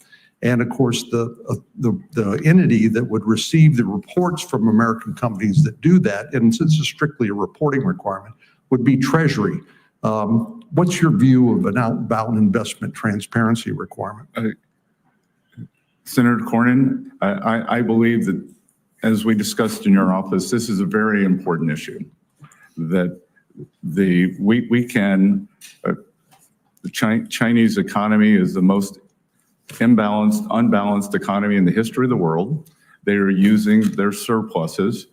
And of course, the entity that would receive the reports from American companies that do that, and since it's strictly a reporting requirement, would be Treasury. What's your view of an outbound investment transparency requirement? Senator Cornyn, I believe that, as we discussed in your office, this is a very important issue. That the Chinese economy is the most unbalanced economy in the history of the world. They are using their surpluses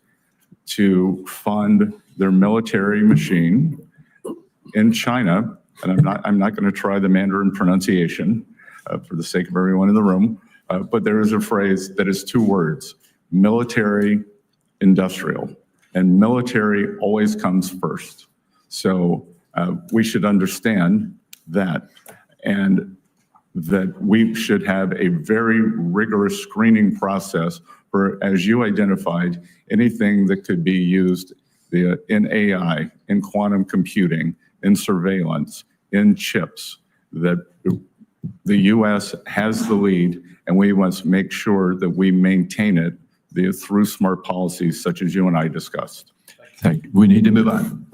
to fund their military machine in China, and I'm not going to try the Mandarin pronunciation for the sake of everyone in the room, but there is a phrase that is 2 words: military industrial, and military always comes first. So we should understand that, and that we should have a very rigorous screening process for, as you identified, anything that could be used in AI, in quantum computing, in surveillance, in chips, that the U.S. has the lead, and we must make sure that we maintain it through smart policies such as you and I discussed. Thank you. We need to move on.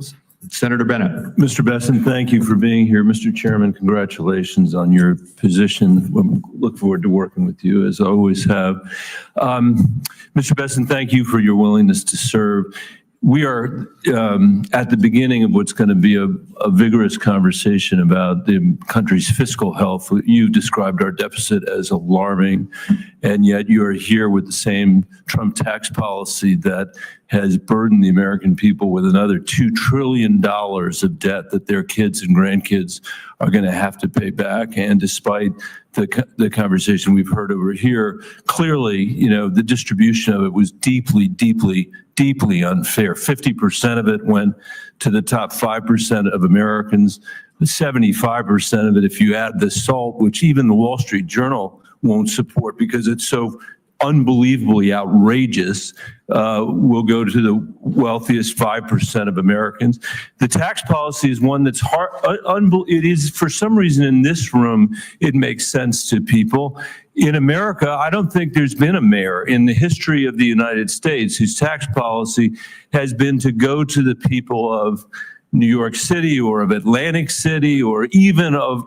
Senator Bennett. Mr. Bessent, thank you for being here. Mr. Chairman, congratulations on your position. We look forward to working with you, as I always have. Mr. Bessent, thank you for your willingness to serve. We are at the beginning of what's going to be a vigorous conversation about the country's fiscal health. You described our deficit as alarming, and yet you are here with the same Trump tax policy that has burdened the American people with another $2 trillion of debt that their kids and grandkids are going to have to pay back. And despite the conversation we've heard over here, clearly, the distribution of it was deeply unfair. 50% of it went to the top 5% of Americans, 75% of it, if you add the SALT, which even the Wall Street Journal won't support because it's so unbelievably outrageous, will go to the wealthiest 5% of Americans. The tax policy is one that's hard. It is, for some reason in this room, it makes sense to people. In America, I don't think there's been a mayor in the history of the United States whose tax policy has been to go to the people of New York City or of Atlantic City or even of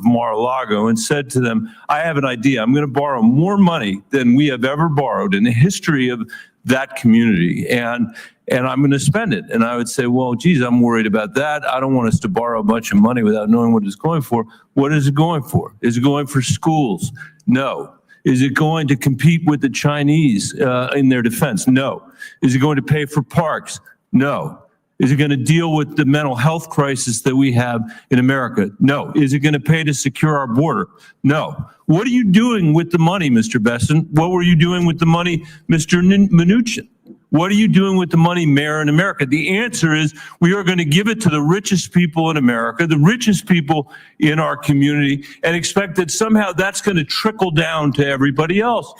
Mar-a-Lago and said to them, I have an idea. I'm going to borrow more money than we have ever borrowed in the history of that community. And I'm going to spend it. And I would say, well, geez, I'm worried about that. I don't want us to borrow a bunch of money without knowing what it's going for. What is it going for? Is it going for schools? No. Is it going to compete with the Chinese in their defense? No. Is it going to pay for parks? No. Is it going to deal with the mental health crisis that we have in America? No. Is it going to pay to secure our border? No. What are you doing with the money, Mr. Bessent? What were you doing with the money, Mr. Mnuchin? What are you doing with the money, Mayor, in America? The answer is we are going to give it to the richest people in America, the richest people in our community, and expect that somehow that's going to trickle down to everybody else.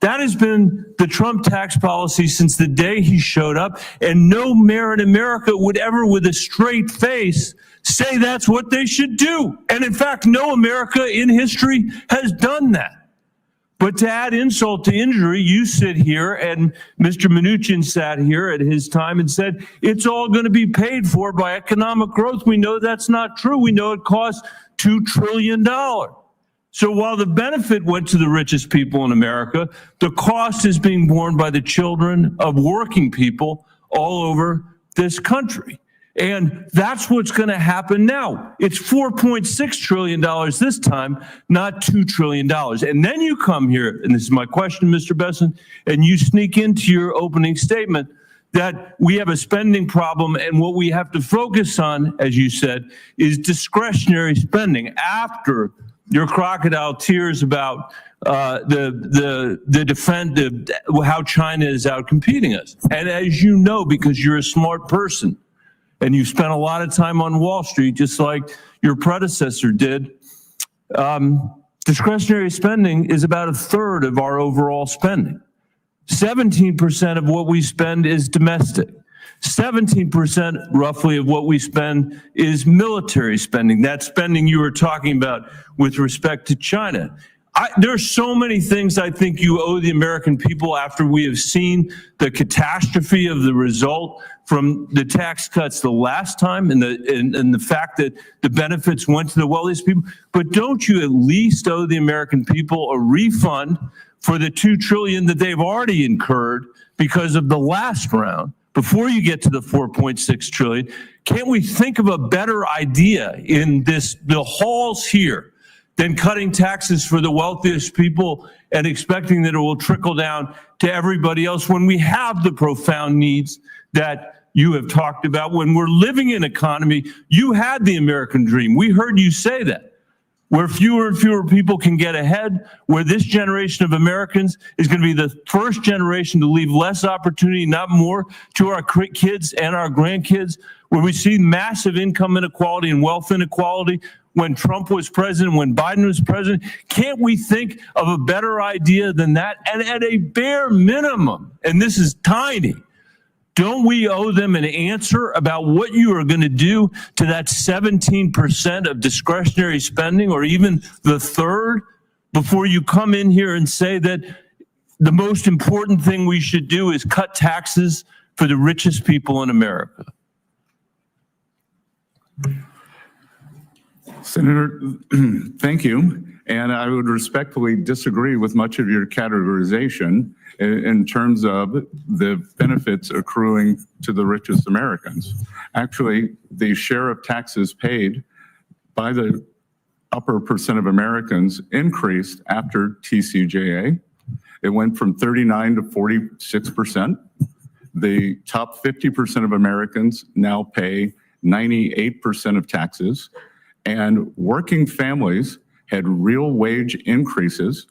That has been the Trump tax policy since the day he showed up, and no mayor in America would ever, with a straight face, say that's what they should do. And in fact, no America in history has done that. But to add insult to injury, you sit here, and Mr. Mnuchin sat here at his time and said, it's all going to be paid for by economic growth. We know that's not true. We know it costs $2 trillion. So while the benefit went to the richest people in America, the cost is being borne by the children of working people all over this country. And that's what's going to happen now. It's $4.6 trillion this time, not $2 trillion. And then you come here, and this is my question, Mr. Bessent, and you sneak into your opening statement that we have a spending problem, and what we have to focus on, as you said, is discretionary spending after your crocodile tears about how China is out competing us. And as you know, because you're a smart person, and you spent a lot of time on Wall Street, just like your predecessor did, discretionary spending is about a third of our overall spending. 17% of what we spend is domestic. 17% roughly of what we spend is military spending. That spending you were talking about with respect to China. There are so many things I think you owe the American people after we have seen the catastrophe of the result from the tax cuts the last time and the fact that the benefits went to the wealthiest people. But don't you at least owe the American people a refund for the $2 trillion that they've already incurred because of the last round before you get to the $4.6 trillion? Can't we think of a better idea in the halls here than cutting taxes for the wealthiest people and expecting that it will trickle down to everybody else when we have the profound needs that you have talked about? When we're living in an economy, you had the American dream. We heard you say that, where fewer and fewer people can get ahead, where this generation of Americans is going to be the first generation to leave less opportunity, not more, to our kids and our grandkids, where we see massive income inequality and wealth inequality when Trump was president, when Biden was president. Can't we think of a better idea than that? And at a bare minimum, and this is tiny, don't we owe them an answer about what you are going to do to that 17% of discretionary spending, or even the third, before you come in here and say that the most important thing we should do is cut taxes for the richest people in America? Senator, thank you. And I would respectfully disagree with much of your categorization in terms of the benefits accruing to the richest Americans. Actually, the share of taxes paid by the upper percent of Americans increased after TCJA. It went from 39 to 46%. The top 50% of Americans now pay 98% of taxes. And working families had real wage increases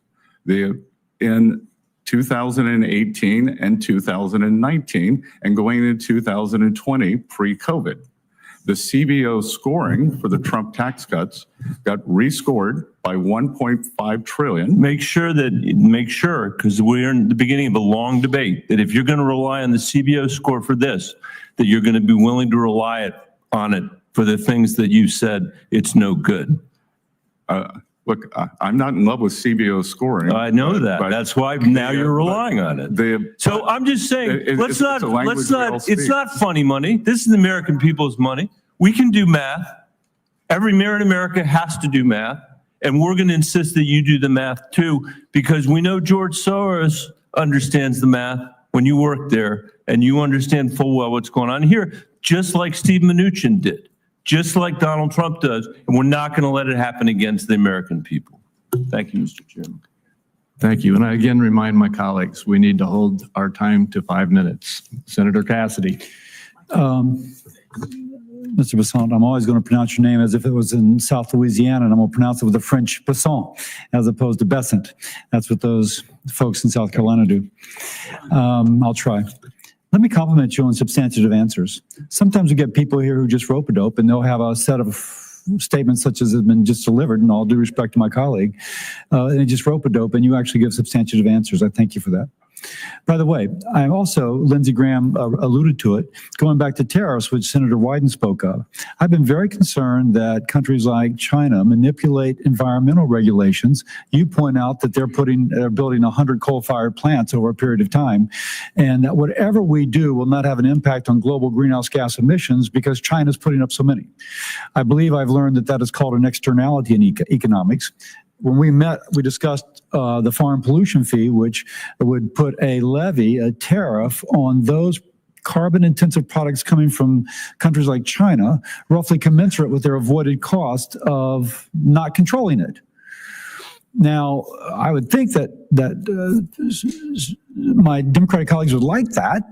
in 2018 and 2019, and going into 2020 pre-COVID. The CBO scoring for the Trump tax cuts got rescored by 1.5 trillion. Make sure, because we're in the beginning of a long debate, that if you're going to rely on the CBO score for this, that you're going to be willing to rely on it for the things that you said it's no good. Look, I'm not in love with CBO scoring. I know that. That's why now you're relying on it. So I'm just saying, it's not funny money. This is the American people's money. We can do math. Every mayor in America has to do math. And we're going to insist that you do the math too, because we know George Soros understands the math when you work there, and you understand full well what's going on here, just like Steve Mnuchin did, just like Donald Trump does, and we're not going to let it happen against the American people. Thank you, Mr. Chairman. Thank you. And I again remind my colleagues, we need to hold our time to 5 minutes. Senator Cassidy. Mr. Bessent, I'm always going to pronounce your name as if it was in South Louisiana, and I'm going to pronounce it with a French Bessent as opposed to Bessent. That's what those folks in South Carolina do. I'll try. Let me compliment you on substantive answers. Sometimes we get people here who just rope-a-dope, and they'll have a set of statements such as have been just delivered, and all due respect to my colleague, and they just rope-a-dope, and you actually give substantive answers. I thank you for that. By the way, I also, Lindsey Graham alluded to it, going back to tariffs, which Senator Wyden spoke of. I've been very concerned that countries like China manipulate environmental regulations. You point out that they're building 100 coal-fired plants over a period of time, and that whatever we do will not have an impact on global greenhouse gas emissions because China's putting up so many. I believe I've learned that that is called an externality in economics. When we met, we discussed the foreign pollution fee, which would put a levy, a tariff on those carbon-intensive products coming from countries like China, roughly commensurate with their avoided cost of not controlling it. Now, I would think that my Democratic colleagues would like that,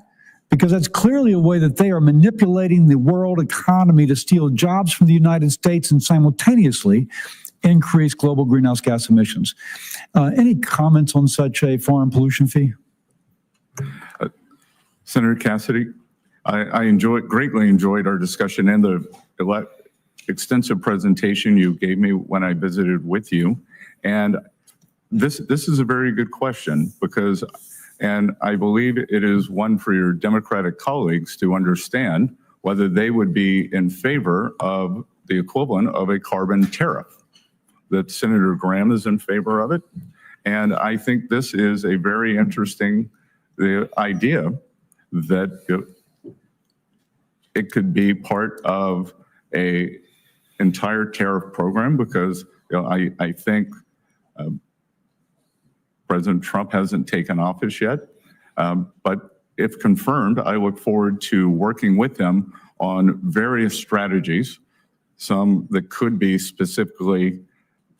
because that's clearly a way that they are manipulating the world economy to steal jobs from the United States and simultaneously increase global greenhouse gas emissions. Any comments on such a foreign pollution fee? Senator Cassidy, I greatly enjoyed our discussion and the extensive presentation you gave me when I visited with you. And this is a very good question because, and I believe it is one for your Democratic colleagues to understand whether they would be in favor of the equivalent of a carbon tariff. That Senator Graham is in favor of it. And I think this is a very interesting idea that it could be part of a entire tariff program because I think President Trump hasn't taken office yet. But if confirmed, I look forward to working with him on various strategies, some that could be specifically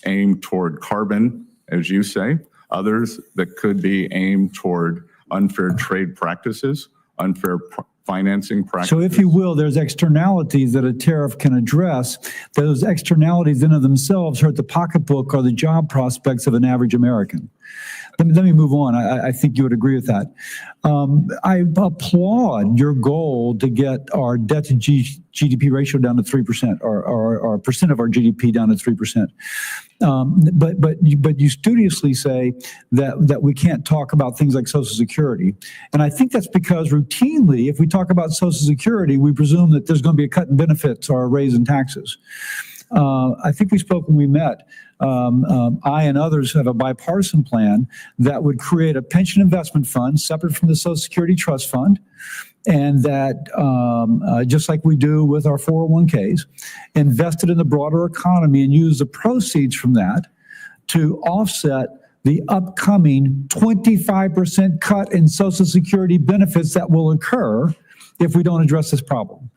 aimed toward carbon, as you say, others that could be aimed toward unfair trade practices, unfair financing practices. So if you will, there's externalities that a tariff can address. Those externalities in and of themselves hurt the pocketbook or the job prospects of an average American. Let me move on. I think you would agree with that. I applaud your goal to get our debt to GDP ratio down to 3%, or percent of our GDP down to 3%. But you studiously say that we can't talk about things like Social Security. And I think that's because routinely, if we talk about Social Security, we presume that there's going to be a cut in benefits or a raise in taxes. I think we spoke when we met. I and others have a bipartisan plan that would create a pension investment fund separate from the Social Security Trust Fund, and that, just like we do with our 401ks, invested in the broader economy and use the proceeds from that to offset the upcoming 25% cut in Social Security benefits that will occur if we don't address this problem.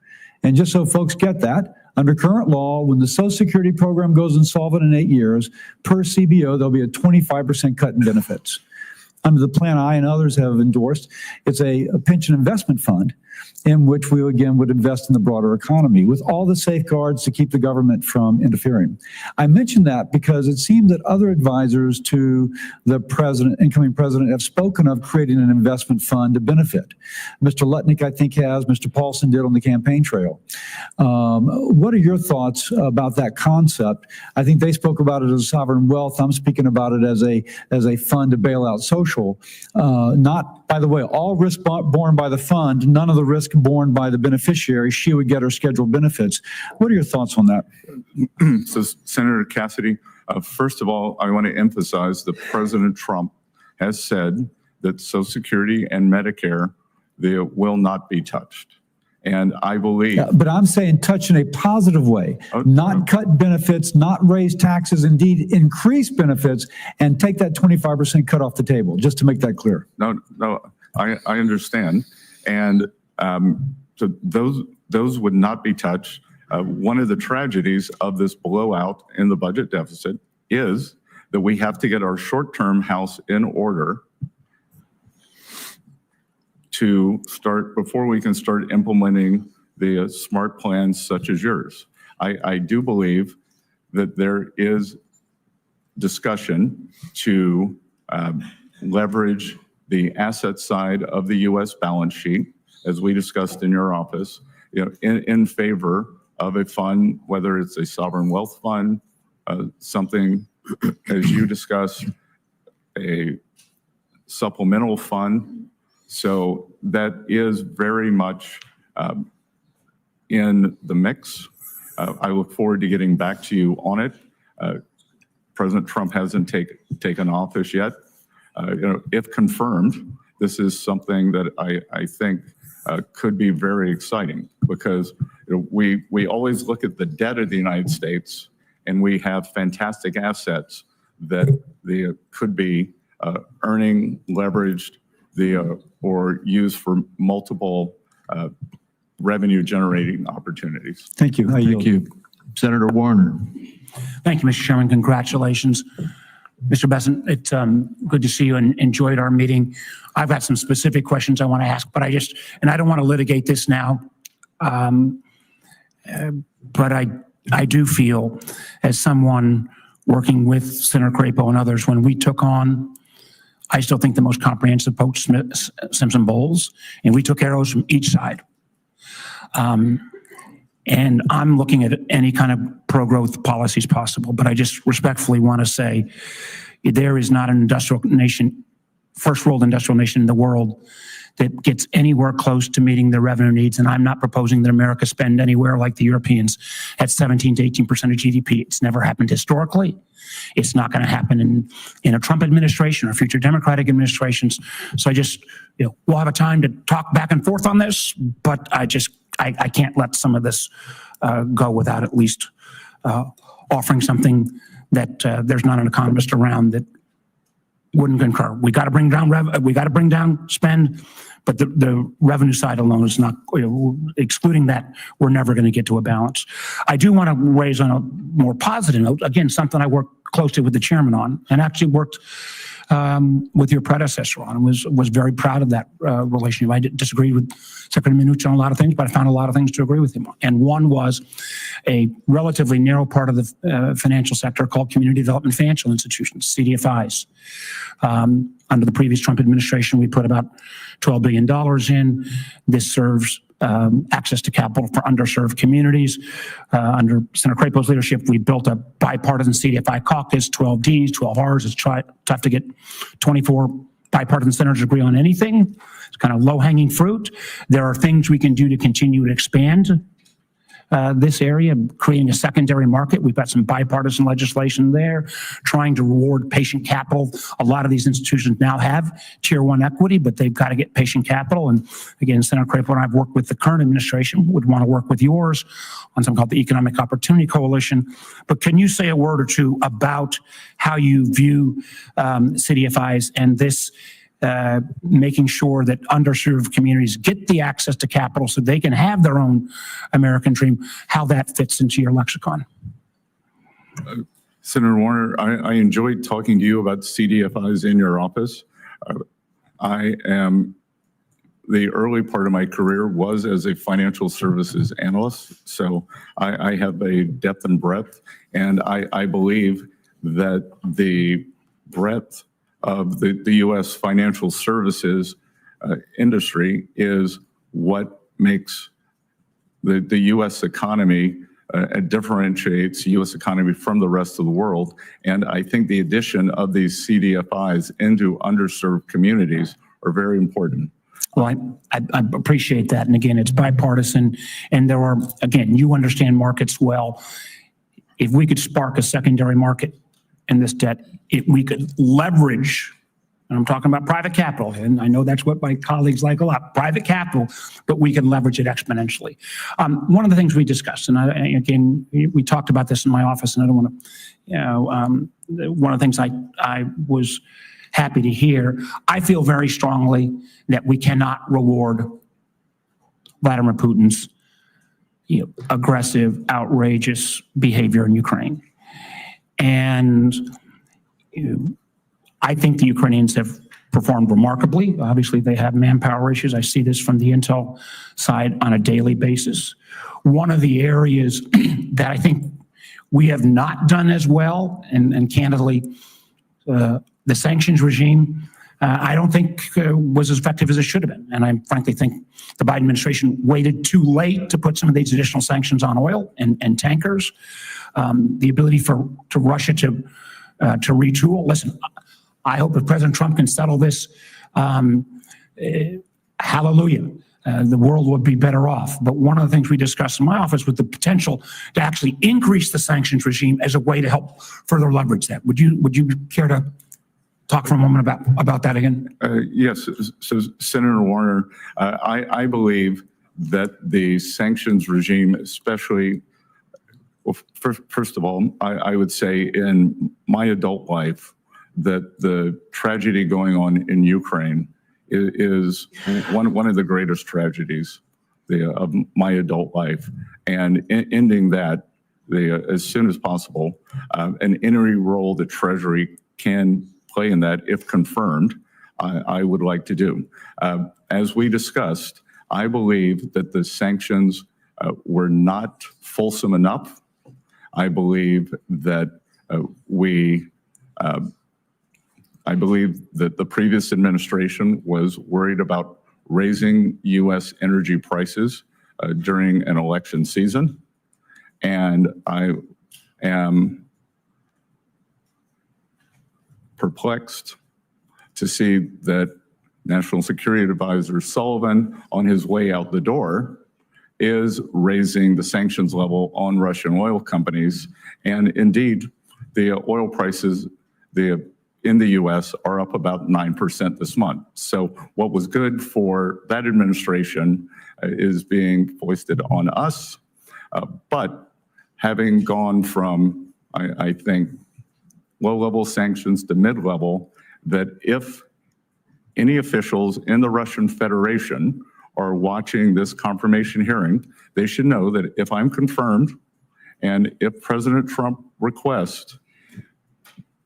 And just so folks get that, under current law, when the Social Security program goes insolvent in 8 years, per CBO, there'll be a 25% cut in benefits. Under the plan I and others have endorsed, it's a pension investment fund in which we, again, would invest in the broader economy with all the safeguards to keep the government from interfering. I mention that because it seems that other advisors to the president, incoming president, have spoken of creating an investment fund to benefit. Mr. Lutnick, I think, has. Mr. Paulson did on the campaign trail. What are your thoughts about that concept? I think they spoke about it as sovereign wealth. I'm speaking about it as a fund to bail out social. Not, by the way, all risk borne by the fund, none of the risk borne by the beneficiary. She would get her scheduled benefits. What are your thoughts on that? So, Senator Cassidy, first of all, I want to emphasize that President Trump has said that Social Security and Medicare, they will not be touched. And I believe... Yeah, but I'm saying touch in a positive way, not cut benefits, not raise taxes, indeed increase benefits, and take that 25% cut off the table, just to make that clear. No, I understand. And so those would not be touched. One of the tragedies of this blowout in the budget deficit is that we have to get our short-term house in order to start, before we can start implementing the smart plans such as yours. I do believe that there is discussion to leverage the asset side of the U.S. balance sheet, as we discussed in your office, in favor of a fund, whether it's a sovereign wealth fund, something, as you discussed, a supplemental fund. So that is very much in the mix. I look forward to getting back to you on it. President Trump hasn't taken office yet. If confirmed, this is something that I think could be very exciting, because we always look at the debt of the United States, and we have fantastic assets that could be earning, leveraged, or used for multiple revenue generating opportunities. Thank you. Thank you. Senator Warner. Thank you, Mr. Chairman. Congratulations. Mr. Bessent, it's good to see you and enjoyed our meeting. I've got some specific questions I want to ask, but I don't want to litigate this now. But I do feel, as someone working with Senator Crapo and others, when we took on, I still think, the most comprehensive post-Simpson-Bowles, and we took arrows from each side. And I'm looking at any kind of pro-growth policies possible, but I just respectfully want to say there is not an industrial nation, first world industrial nation in the world, that gets anywhere close to meeting their revenue needs. And I'm not proposing that America spend anywhere like the Europeans at 17 to 18% of GDP. It's never happened historically. It's not going to happen in a Trump administration or future Democratic administrations. So I just, we'll have a time to talk back and forth on this, but I can't let some of this go without at least offering something that there's not an economist around that wouldn't concur. We got to bring down spend, but the revenue side alone is not, excluding that, we're never going to get to a balance. I do want to raise on a more positive note, again, something I worked closely with the chairman on, and actually worked with your predecessor on, and was very proud of that relationship. I disagreed with Secretary Mnuchin on a lot of things, but I found a lot of things to agree with him on. And one was a relatively narrow part of the financial sector called Community Development Financial Institutions, CDFIs. Under the previous Trump administration, we put about $12 billion in. This serves access to capital for underserved communities. Under Senator Crapo's leadership, we built a bipartisan CDFI caucus, 12 Ds, 12 Rs. It's tough to get 24 bipartisan senators to agree on anything. It's kind of low-hanging fruit. There are things we can do to continue to expand this area, creating a secondary market. We've got some bipartisan legislation there, trying to reward patient capital. A lot of these institutions now have tier one equity, but they've got to get patient capital. And again, Senator Crapo and I have worked with the current administration, would want to work with yours on something called the Economic Opportunity Coalition. But can you say a word or two about how you view CDFIs and this making sure that underserved communities get the access to capital so they can have their own American dream, how that fits into your lexicon? Senator Warner, I enjoyed talking to you about CDFIs in your office. The early part of my career was as a financial services analyst, so I have a depth and breadth, and I believe that the breadth of the U.S. financial services industry is what makes the U.S. economy, differentiates the U.S. economy from the rest of the world. And I think the addition of these CDFIs into underserved communities are very important. Well, I appreciate that. And again, it's bipartisan. And there are, again, you understand markets well. If we could spark a secondary market in this debt, we could leverage, and I'm talking about private capital, and I know that's what my colleagues like a lot, private capital, but we can leverage it exponentially. One of the things we discussed, and again, we talked about this in my office, and I don't want to, one of the things I was happy to hear, I feel very strongly that we cannot reward Vladimir Putin's aggressive, outrageous behavior in Ukraine. And I think the Ukrainians have performed remarkably. Obviously, they have manpower issues. I see this from the Intel side on a daily basis. One of the areas that I think we have not done as well, and candidly, the sanctions regime, I don't think was as effective as it should have been. And I frankly think the Biden administration waited too late to put some of these additional sanctions on oil and tankers. The ability to Russia to retool. Listen, I hope if President Trump can settle this, hallelujah. The world would be better off. But one of the things we discussed in my office was the potential to actually increase the sanctions regime as a way to help further leverage that. Would you care to talk for a moment about that again? Yes. So, Senator Warner, I believe that the sanctions regime, especially, well, first of all, I would say in my adult life that the tragedy going on in Ukraine is one of the greatest tragedies of my adult life, and ending that as soon as possible, and any role the Treasury can play in that, if confirmed, I would like to do. As we discussed, I believe that the sanctions were not fulsome enough. I believe that I believe that the previous administration was worried about raising U.S. energy prices during an election season. And I am perplexed to see that National Security Advisor Sullivan, on his way out the door, is raising the sanctions level on Russian oil companies. And indeed, the oil prices in the U.S. are up about 9% this month. So what was good for that administration is being foisted on us. But having gone from, I think, low-level sanctions to mid-level, that if any officials in the Russian Federation are watching this confirmation hearing, they should know that if I'm confirmed and if President Trump requests,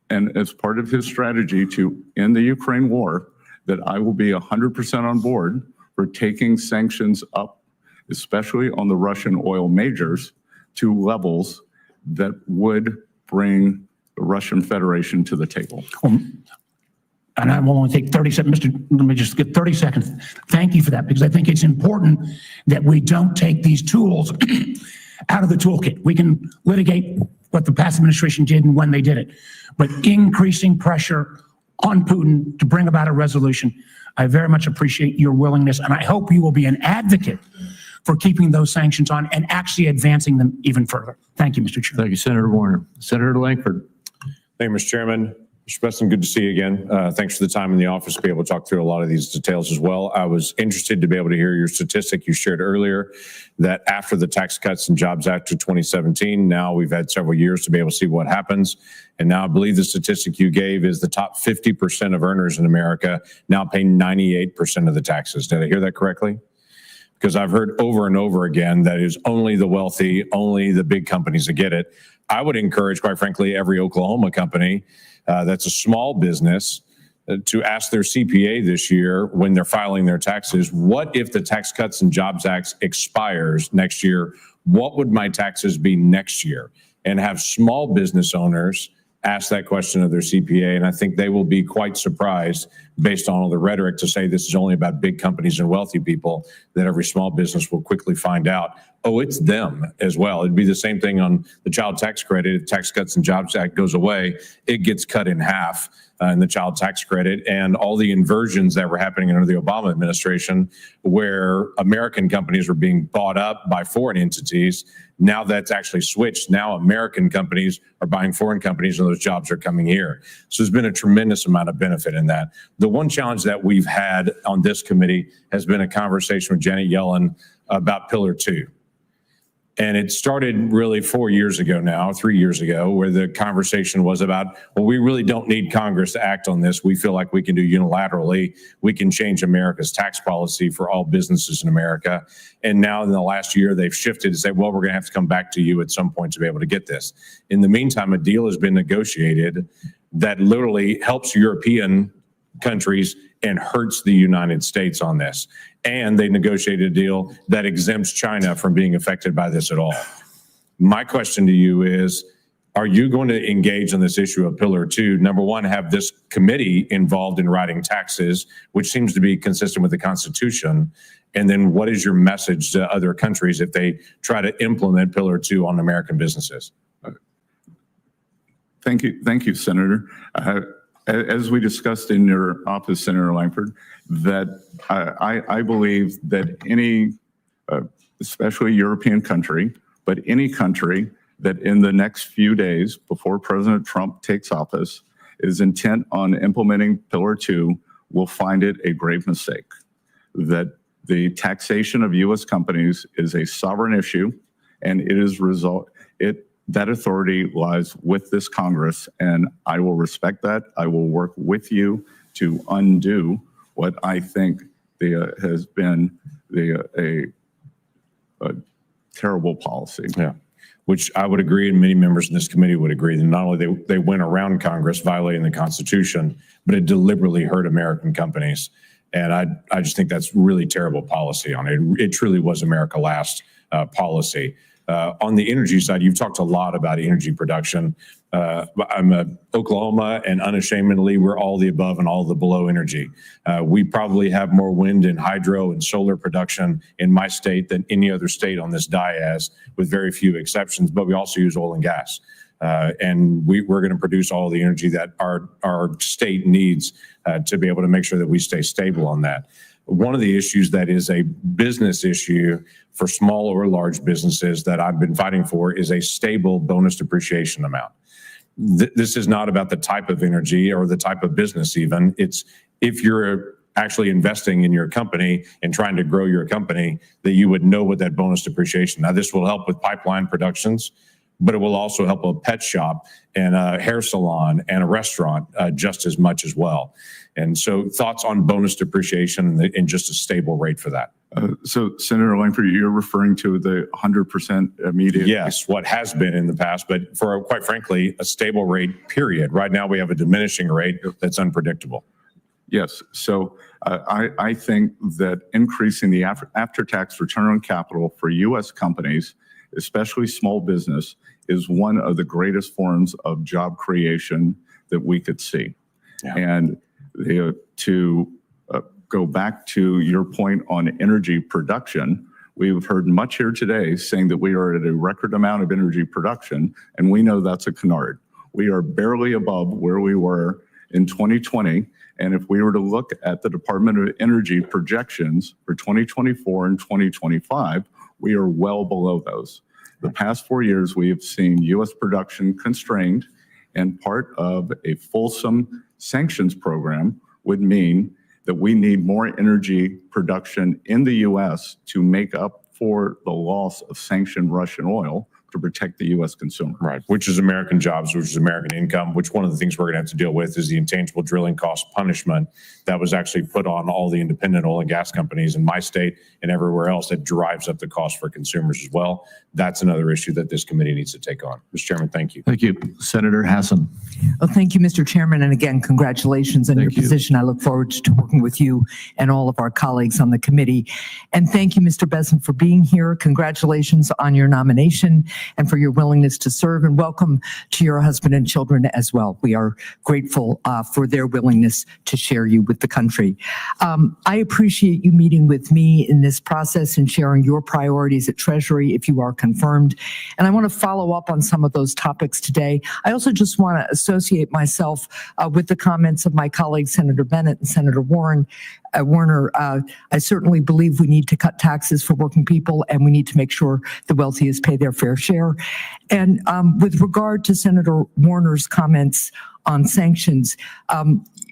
and as part of his strategy to end the Ukraine war, that I will be 100% on board for taking sanctions up, especially on the Russian oil majors, to levels that would bring the Russian Federation to the table. And I will only take 30 seconds. Let me just get 30 seconds. Thank you for that, because I think it's important that we don't take these tools out of the toolkit. We can litigate what the past administration did and when they did it, but increasing pressure on Putin to bring about a resolution, I very much appreciate your willingness, and I hope you will be an advocate for keeping those sanctions on and actually advancing them even further. Thank you, Mr. Chair. Thank you, Senator Warner. Senator Langford. Thank you, Mr. Chairman. Mr. Bessent, good to see you again. Thanks for the time in the office to be able to talk through a lot of these details as well. I was interested to be able to hear your statistic you shared earlier that after the Tax Cuts and Jobs Act of 2017, now we've had several years to be able to see what happens. And now I believe the statistic you gave is the top 50% of earners in America now pay 98% of the taxes. Did I hear that correctly? Because I've heard over and over again that is only the wealthy, only the big companies that get it. I would encourage, quite frankly, every Oklahoma company that's a small business to ask their CPA this year when they're filing their taxes, what if the Tax Cuts and Jobs Act expires next year? What would my taxes be next year? And have small business owners ask that question of their CPA. And I think they will be quite surprised based on all the rhetoric to say this is only about big companies and wealthy people, that every small business will quickly find out, oh, it's them as well. It'd be the same thing on the child tax credit. If Tax Cuts and Jobs Act goes away, it gets cut in half in the child tax credit, and all the inversions that were happening under the Obama administration where American companies were being bought up by foreign entities. Now that's actually switched. Now American companies are buying foreign companies and those jobs are coming here. So there's been a tremendous amount of benefit in that. The one challenge that we've had on this committee has been a conversation with Janet Yellen about Pillar 2. And it started really 4 years ago now, 3 years ago, where the conversation was about, well, we really don't need Congress to act on this. We feel like we can do unilaterally. We can change America's tax policy for all businesses in America. And now in the last year, they've shifted to say, well, we're going to have to come back to you at some point to be able to get this. In the meantime, a deal has been negotiated that literally helps European countries and hurts the United States on this. And they negotiated a deal that exempts China from being affected by this at all. My question to you is, are you going to engage on this issue of Pillar 2? Number one, have this committee involved in writing taxes, which seems to be consistent with the Constitution. And then what is your message to other countries if they try to implement Pillar 2 on American businesses? Thank you, Senator. As we discussed in your office, Senator Langford, that I believe that any, especially European country, but any country that in the next few days before President Trump takes office is intent on implementing Pillar 2 will find it a grave mistake. That the taxation of U.S. companies is a sovereign issue, and that authority lies with this Congress, and I will respect that. I will work with you to undo what I think has been a terrible policy. Yeah, which I would agree, and many members in this committee would agree, that not only they went around Congress violating the Constitution, but it deliberately hurt American companies. And I just think that's really terrible policy on it. It truly was America Last policy. On the energy side, you've talked a lot about energy production. I'm Oklahoma, and unashamedly, we're all the above and all the below energy. We probably have more wind and hydro and solar production in my state than any other state on this dais, with very few exceptions, but we also use oil and gas. And we're going to produce all the energy that our state needs to be able to make sure that we stay stable on that. One of the issues that is a business issue for small or large businesses that I've been fighting for is a stable bonus depreciation amount. This is not about the type of energy or the type of business even. It's if you're actually investing in your company and trying to grow your company, that you would know what that bonus depreciation. Now, this will help with pipeline productions, but it will also help a pet shop and a hair salon and a restaurant just as much as well. And so thoughts on bonus depreciation and just a stable rate for that? So Senator Langford, you're referring to the 100% immediate? Yes, what has been in the past, but for quite frankly, a stable rate, period. Right now we have a diminishing rate that's unpredictable. Yes. So I think that increasing the after-tax return on capital for U.S. companies, especially small business, is one of the greatest forms of job creation that we could see. Yeah. And to go back to your point on energy production, we've heard much here today saying that we are at a record amount of energy production, and we know that's a canard. We are barely above where we were in 2020. And if we were to look at the Department of Energy projections for 2024 and 2025, we are well below those. The past 4 years, we have seen U.S. production constrained, and part of a fulsome sanctions program would mean that we need more energy production in the U.S. to make up for the loss of sanctioned Russian oil to protect the U.S. consumer. Right, which is American jobs, which is American income, which one of the things we're going to have to deal with is the intangible drilling cost punishment that was actually put on all the independent oil and gas companies in my state and everywhere else that drives up the cost for consumers as well. That's another issue that this committee needs to take on. Mr. Chairman, thank you. Thank you. Senator Hassan. Well, thank you, Mr. Chairman. And again, congratulations on your position. I look forward to working with you and all of our colleagues on the committee. And thank you, Mr. Bessent, for being here. Congratulations on your nomination and for your willingness to serve, and welcome to your husband and children as well. We are grateful for their willingness to share you with the country. I appreciate you meeting with me in this process and sharing your priorities at Treasury if you are confirmed. And I want to follow up on some of those topics today. I also just want to associate myself with the comments of my colleagues, Senator Bennett and Senator Warner. I certainly believe we need to cut taxes for working people, and we need to make sure the wealthiest pay their fair share. And with regard to Senator Warner's comments on sanctions,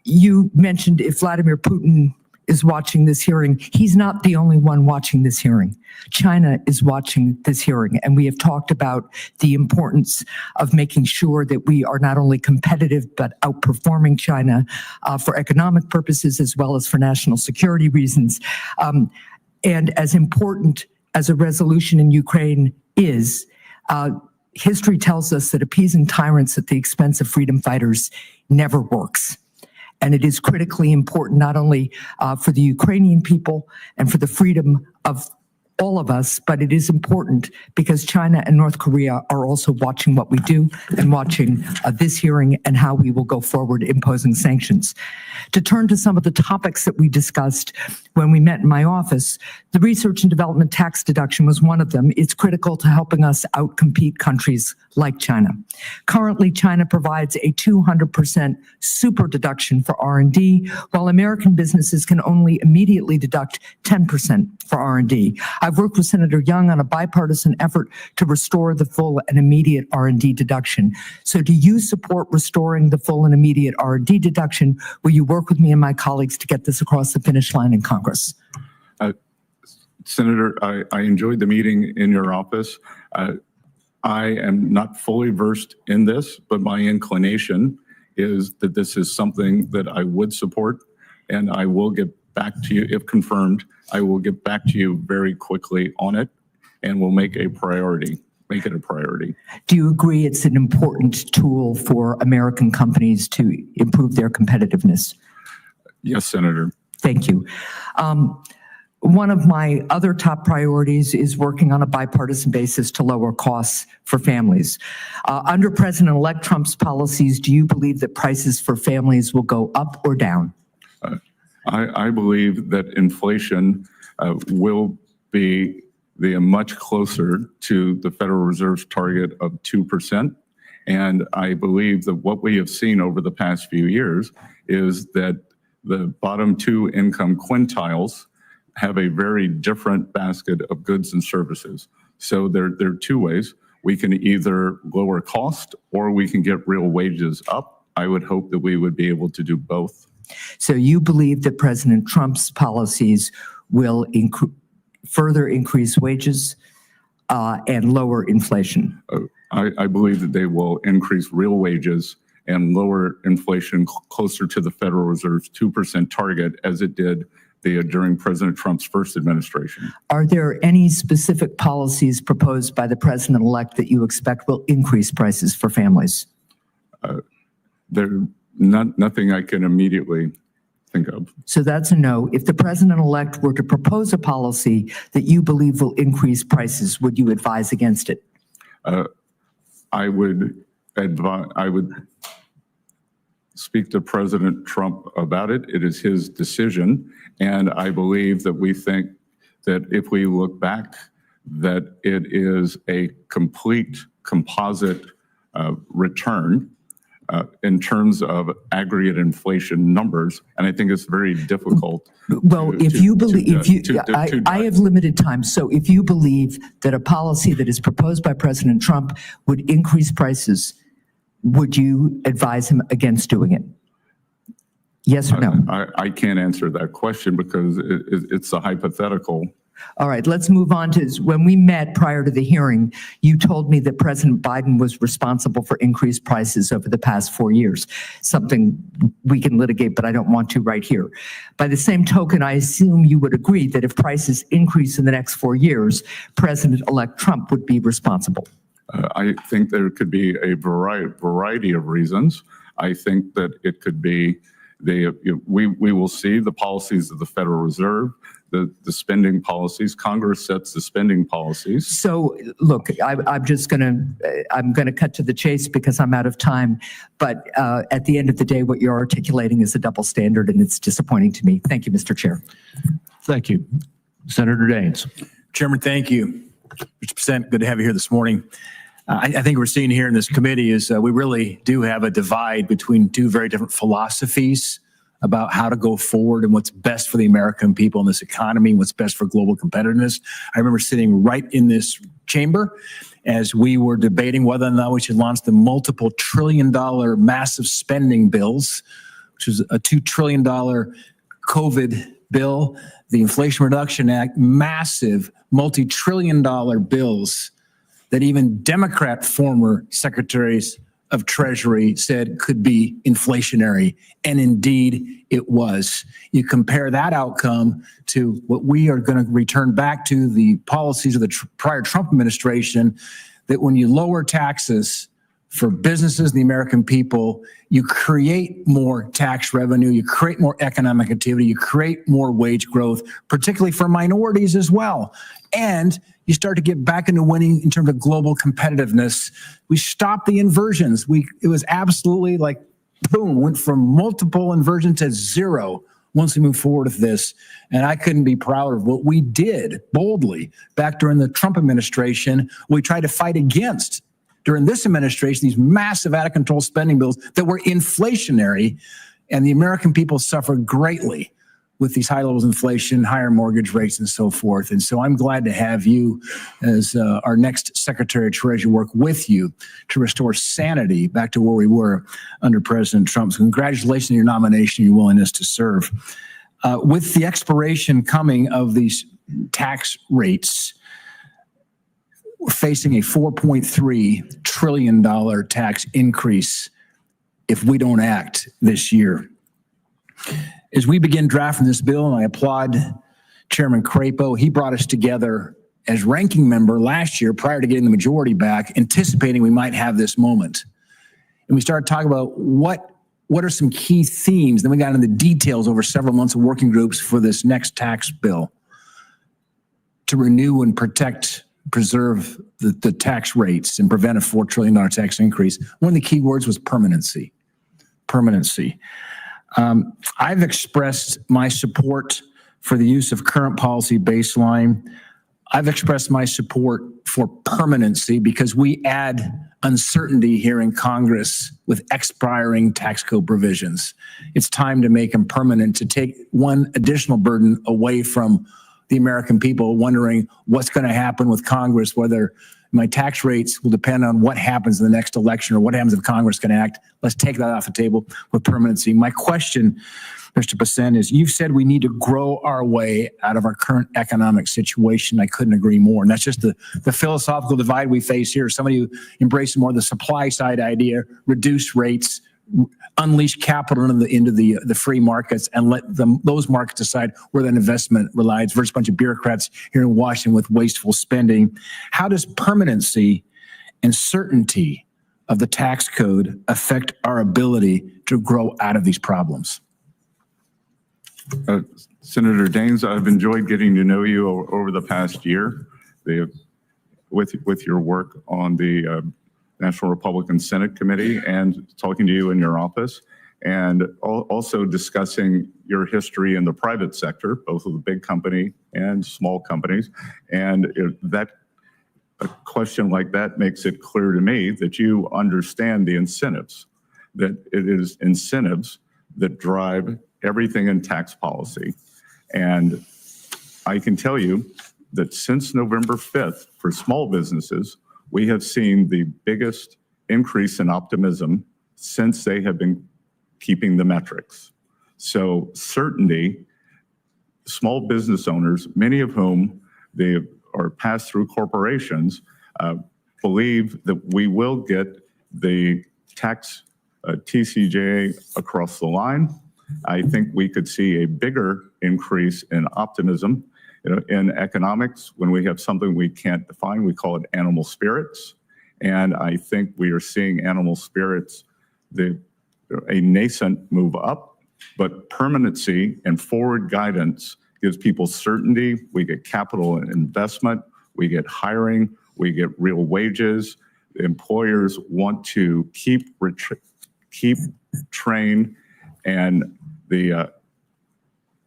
you mentioned if Vladimir Putin is watching this hearing, he's not the only one watching this hearing. China is watching this hearing, and we have talked about the importance of making sure that we are not only competitive but outperforming China for economic purposes as well as for national security reasons. And as important as a resolution in Ukraine is, history tells us that appeasing tyrants at the expense of freedom fighters never works. And it is critically important, not only for the Ukrainian people and for the freedom of all of us, but it is important because China and North Korea are also watching what we do and watching this hearing and how we will go forward imposing sanctions. To turn to some of the topics that we discussed when we met in my office, the research and development tax deduction was one of them. It's critical to helping us outcompete countries like China. Currently, China provides a 200% super deduction for R&D, while American businesses can only immediately deduct 10% for R&D. I've worked with Senator Young on a bipartisan effort to restore the full and immediate R&D deduction. So do you support restoring the full and immediate R&D deduction? Will you work with me and my colleagues to get this across the finish line in Congress? Senator, I enjoyed the meeting in your office. I am not fully versed in this, but my inclination is that this is something that I would support, and I will get back to you, if confirmed, I will get back to you very quickly on it, and we'll make it a priority. Do you agree it's an important tool for American companies to improve their competitiveness? Yes, Senator. Thank you. One of my other top priorities is working on a bipartisan basis to lower costs for families. Under President-elect Trump's policies, do you believe that prices for families will go up or down? I believe that inflation will be much closer to the Federal Reserve's target of 2%. And I believe that what we have seen over the past few years is that the bottom two income quintiles have a very different basket of goods and services. So there are two ways. We can either lower cost or we can get real wages up. I would hope that we would be able to do both. So you believe that President Trump's policies will further increase wages and lower inflation? I believe that they will increase real wages and lower inflation closer to the Federal Reserve's 2% target as it did during President Trump's first administration. Are there any specific policies proposed by the president-elect that you expect will increase prices for families? There's nothing I can immediately think of. So that's a no. If the president-elect were to propose a policy that you believe will increase prices, would you advise against it? I would speak to President Trump about it. It is his decision. And I believe that we think that if we look back, that it is a complete composite return in terms of aggregate inflation numbers. And I think it's very difficult. Well, I have limited time. So if you believe that a policy that is proposed by President Trump would increase prices, would you advise him against doing it? Yes or no? I can't answer that question because it's a hypothetical. All right, let's move on to when we met prior to the hearing, you told me that President Biden was responsible for increased prices over the past 4 years, something we can litigate, but I don't want to right here. By the same token, I assume you would agree that if prices increase in the next 4 years, President-elect Trump would be responsible. I think there could be a variety of reasons. I think that it could be we will see the policies of the Federal Reserve, the spending policies. Congress sets the spending policies. So look, I'm going to cut to the chase because I'm out of time. But at the end of the day, what you're articulating is a double standard, and it's disappointing to me. Thank you, Mr. Chair. Thank you. Senator Daines. Chairman, thank you. Mr. Bessent, good to have you here this morning. I think we're seeing here in this committee is we really do have a divide between two very different philosophies about how to go forward and what's best for the American people in this economy, what's best for global competitiveness. I remember sitting right in this chamber as we were debating whether or not we should launch the multiple trillion-dollar massive spending bills, which is a $2 trillion COVID bill, the Inflation Reduction Act, massive multi-trillion-dollar bills that even Democrat former secretaries of Treasury said could be inflationary. And indeed, it was. You compare that outcome to what we are going to return back to the policies of the prior Trump administration, that when you lower taxes for businesses and the American people, you create more tax revenue, you create more economic activity, you create more wage growth, particularly for minorities as well. And you start to get back into winning in terms of global competitiveness. We stopped the inversions. It was absolutely like, boom, went from multiple inversions to zero once we move forward with this. And I couldn't be prouder of what we did boldly back during the Trump administration. We tried to fight against during this administration, these massive out of control spending bills that were inflationary, and the American people suffered greatly with these high levels of inflation, higher mortgage rates, and so forth. And so I'm glad to have you as our next Secretary of Treasury work with you to restore sanity back to where we were under President Trump. So congratulations on your nomination and your willingness to serve. With the expiration coming of these tax rates, we're facing a $4.3 trillion tax increase if we don't act this year. As we begin drafting this bill, and I applaud Chairman Crapo, he brought us together as ranking member last year prior to getting the majority back, anticipating we might have this moment. And we started talking about what are some key themes. Then we got into the details over several months of working groups for this next tax bill to renew and preserve the tax rates and prevent a $4 trillion tax increase. One of the key words was permanency. Permanency. I've expressed my support for the use of current policy baseline. I've expressed my support for permanency because we add uncertainty here in Congress with expiring tax code provisions. It's time to make them permanent, to take one additional burden away from the American people wondering what's going to happen with Congress, whether my tax rates will depend on what happens in the next election or what happens if Congress can act. Let's take that off the table with permanency. My question, Mr. Bessent, is you've said we need to grow our way out of our current economic situation. I couldn't agree more. And that's just the philosophical divide we face here. Somebody who embraces more the supply side idea, reduce rates, unleash capital into the free markets and let those markets decide where that investment relies versus a bunch of bureaucrats here in Washington with wasteful spending. How does permanency and certainty of the tax code affect our ability to grow out of these problems? Senator Daines, I've enjoyed getting to know you over the past year with your work on the National Republican Senate Committee and talking to you in your office, and also discussing your history in the private sector, both with the big company and small companies. And a question like that makes it clear to me that you understand the incentives, that it is incentives that drive everything in tax policy. And I can tell you that since November 5th, for small businesses, we have seen the biggest increase in optimism since they have been keeping the metrics. So certainty, small business owners, many of whom they are pass-through corporations, believe that we will get the tax TCJA across the line. I think we could see a bigger increase in optimism. In economics, when we have something we can't define, we call it animal spirits. And I think we are seeing animal spirits, a nascent move up, but permanency and forward guidance gives people certainty. We get capital and investment, we get hiring, we get real wages. Employers want to keep train and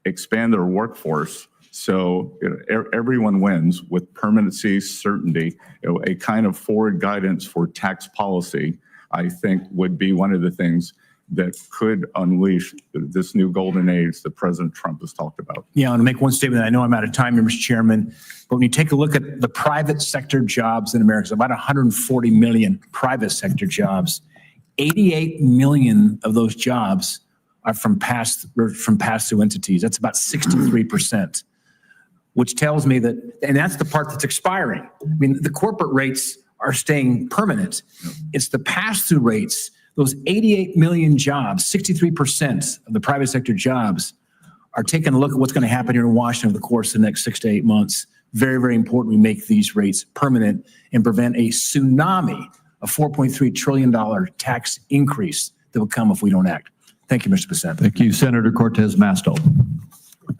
expand their workforce. So everyone wins with permanency, certainty. A kind of forward guidance for tax policy, I think, would be one of the things that could unleash this new golden age that President Trump has talked about. Yeah, I want to make one statement. I know I'm out of time here, Mr. Chairman, but when you take a look at the private sector jobs in America, it's about 140 million private sector jobs. 88 million of those jobs are from pass-through entities. That's about 63%. Which tells me that, and that's the part that's expiring. I mean, the corporate rates are staying permanent. It's the pass-through rates, those 88 million jobs, 63% of the private sector jobs are taking a look at what's going to happen here in Washington over the course of the next 6 to 8 months. Very, very important we make these rates permanent and prevent a tsunami a $4.3 trillion tax increase that would come if we don't act. Thank you, Mr. Bessent. Thank you, Senator Cortez Masto.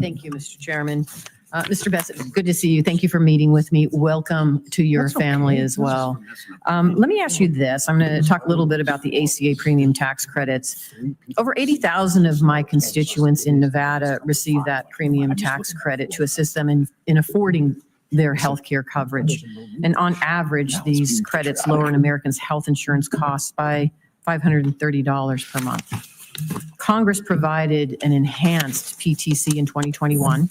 Thank you, Mr. Chairman. Mr. Bessent, good to see you. Thank you for meeting with me. Welcome to your family as well. Let me ask you this. I'm going to talk a little bit about the ACA premium tax credits. Over 80,000 of my constituents in Nevada receive that premium tax credit to assist them in affording their health care coverage. And on average, these credits lower an American's health insurance costs by $530 per month. Congress provided an enhanced PTC in 2021.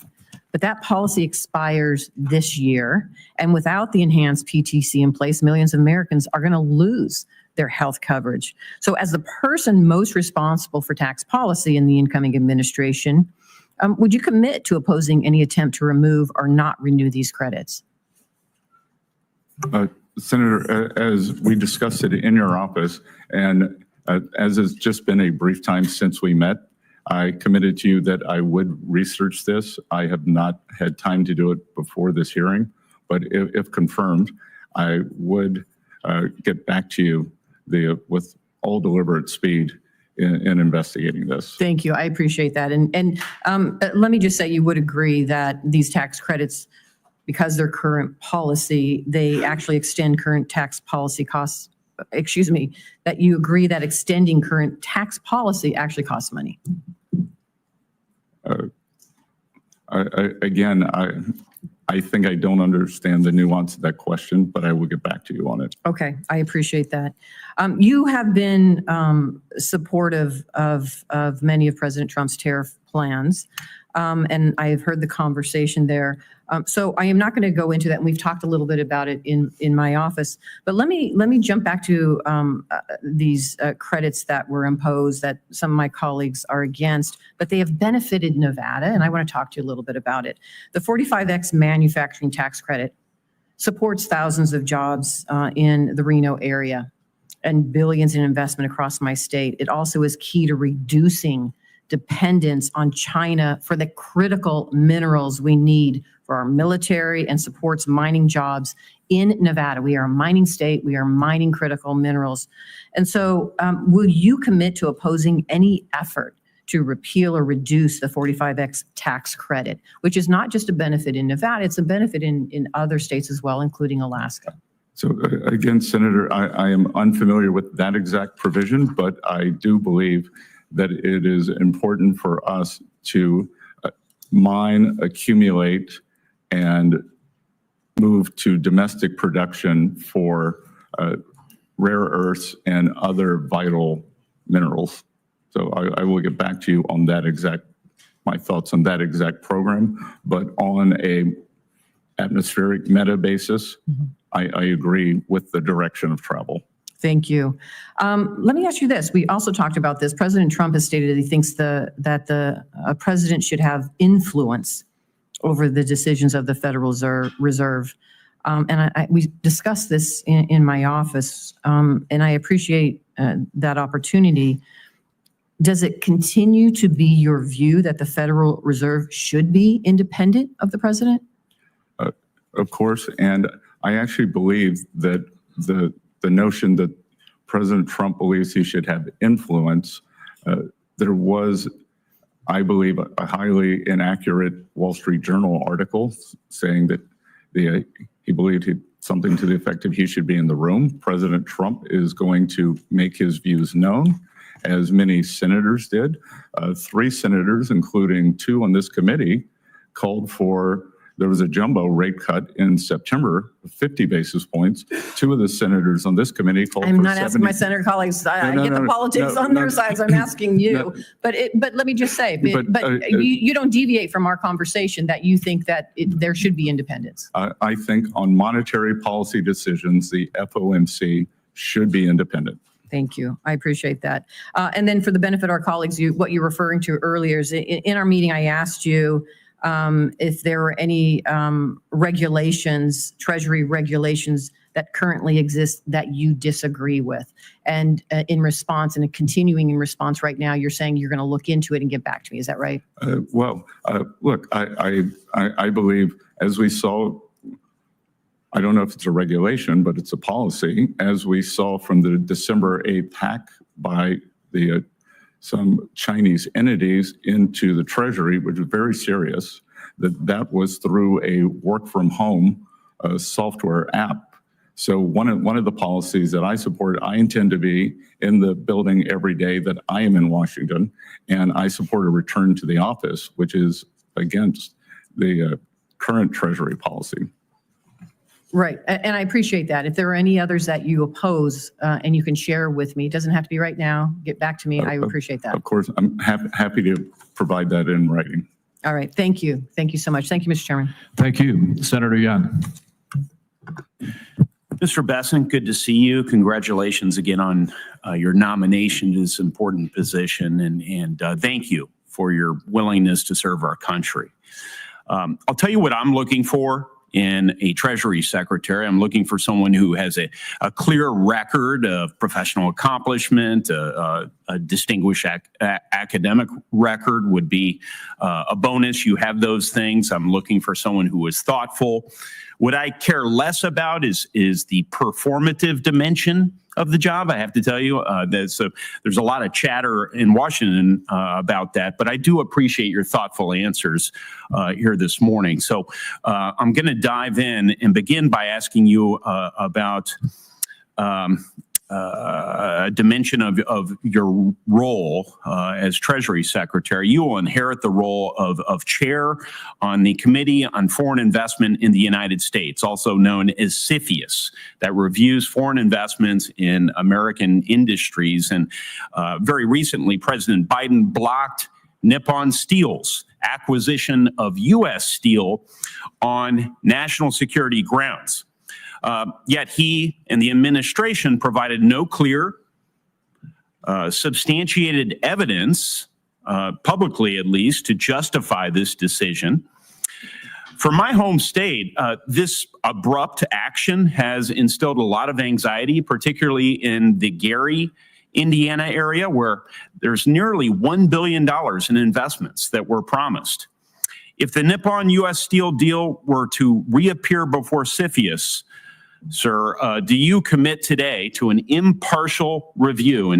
But that policy expires this year. And without the enhanced PTC in place, millions of Americans are going to lose their health coverage. So as the person most responsible for tax policy in the incoming administration, would you commit to opposing any attempt to remove or not renew these credits? Senator, as we discussed it in your office, and as it's just been a brief time since we met, I committed to you that I would research this. I have not had time to do it before this hearing, but if confirmed, I would get back to you with all deliberate speed in investigating this. Thank you. I appreciate that. And let me just say you would agree that these tax credits, because they're current policy, they actually extend current tax policy costs. Excuse me, that you agree that extending current tax policy actually costs money. I think I don't understand the nuance of that question, but I will get back to you on it. Okay, I appreciate that. You have been supportive of many of President Trump's tariff plans, and I have heard the conversation there. So I am not going to go into that, and we've talked a little bit about it in my office. But let me jump back to these credits that were imposed that some of my colleagues are against, but they have benefited Nevada, and I want to talk to you a little bit about it. The 45X manufacturing tax credit supports thousands of jobs in the Reno area and billions in investment across my state. It also is key to reducing dependence on China for the critical minerals we need for our military and supports mining jobs in Nevada. We are a mining state. We are mining critical minerals. And so will you commit to opposing any effort to repeal or reduce the 45X tax credit, which is not just a benefit in Nevada, it's a benefit in other states as well, including Alaska? So again, Senator, I am unfamiliar with that exact provision, but I do believe that it is important for us to mine, accumulate, and move to domestic production for rare earths and other vital minerals. So I will get back to you on that my thoughts on that exact program, but on a atmospheric meta basis, I agree with the direction of travel. Thank you. Let me ask you this. We also talked about this. President Trump has stated that he thinks that the president should have influence over the decisions of the Federal Reserve. And we discussed this in my office, and I appreciate that opportunity. Does it continue to be your view that the Federal Reserve should be independent of the president? Of course, and I actually believe that the notion that President Trump believes he should have influence, there was, I believe, a highly inaccurate Wall Street Journal article saying that he believed something to the effect of he should be in the room. President Trump is going to make his views known, as many senators did. 3 senators, including 2 on this committee, called for, there was a jumbo rate cut in September of 50 basis points. 2 of the senators on this committee called for 70. I'm not asking my senator colleads. I get the politics on their sides. I'm asking you. But let me just say, you don't deviate from our conversation that you think that there should be independence. I think on monetary policy decisions, the FOMC should be independent. Thank you. I appreciate that. And then for the benefit of our colleagues, what you're referring to earlier is in our meeting, I asked you if there were any regulations, Treasury regulations that currently exist that you disagree with. And in response, and continuing in response right now, you're saying you're going to look into it and get back to me. Is that right? Look, I believe, as we saw, I don't know if it's a regulation, but it's a policy, as we saw from the December APAC by the some Chinese entities into the Treasury, which was very serious, that was through a work from home software app. So one of the policies that I support, I intend to be in the building every day that I am in Washington, and I support a return to the office, which is against the current Treasury policy. Right, and I appreciate that. If there are any others that you oppose and you can share with me, it doesn't have to be right now, get back to me, I appreciate that. Of course, I'm happy to provide that in writing. All right, thank you. Thank you so much. Thank you, Mr. Chairman. Thank you. Senator Young. Mr. Bessent, good to see you. Congratulations again on your nomination to this important position, and thank you for your willingness to serve our country. I'll tell you what I'm looking for in a Treasury Secretary. I'm looking for someone who has a clear record of professional accomplishment, a distinguished academic record would be a bonus. You have those things. I'm looking for someone who is thoughtful. What I care less about is the performative dimension of the job. I have to tell you, there's a lot of chatter in Washington about that, but I do appreciate your thoughtful answers here this morning. So I'm going to dive in and begin by asking you about a dimension of your role as Treasury Secretary. You will inherit the role of chair on the Committee on Foreign Investment in the United States, also known as CFIUS, that reviews foreign investments in American industries. And very recently, President Biden blocked Nippon Steel's acquisition of U.S. steel on national security grounds. Yet he and the administration provided no clear, substantiated evidence, publicly at least, to justify this decision. For my home state, this abrupt action has instilled a lot of anxiety, particularly in the Gary, Indiana area, where there's nearly $1 billion in investments that were promised. If the Nippon U.S. Steel deal were to reappear before CFIUS, sir, do you commit today to an impartial review,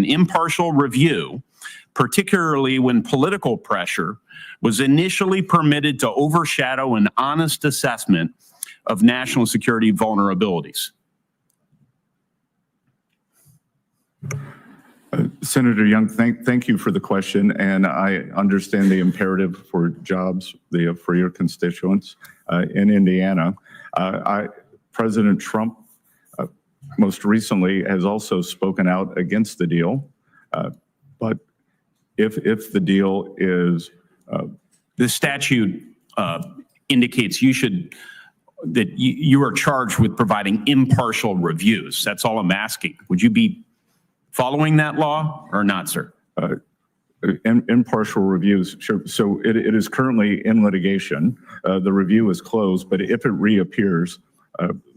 particularly when political pressure was initially permitted to overshadow an honest assessment of national security vulnerabilities? Senator Young, thank you for the question, and I understand the imperative for jobs for your constituents in Indiana. President Trump most recently has also spoken out against the deal, but if the deal is the statute indicates that you are charged with providing impartial reviews. That's all I'm asking. Would you be following that law or not, sir? Impartial reviews, sure. So it is currently in litigation. The review is closed, but if it reappears,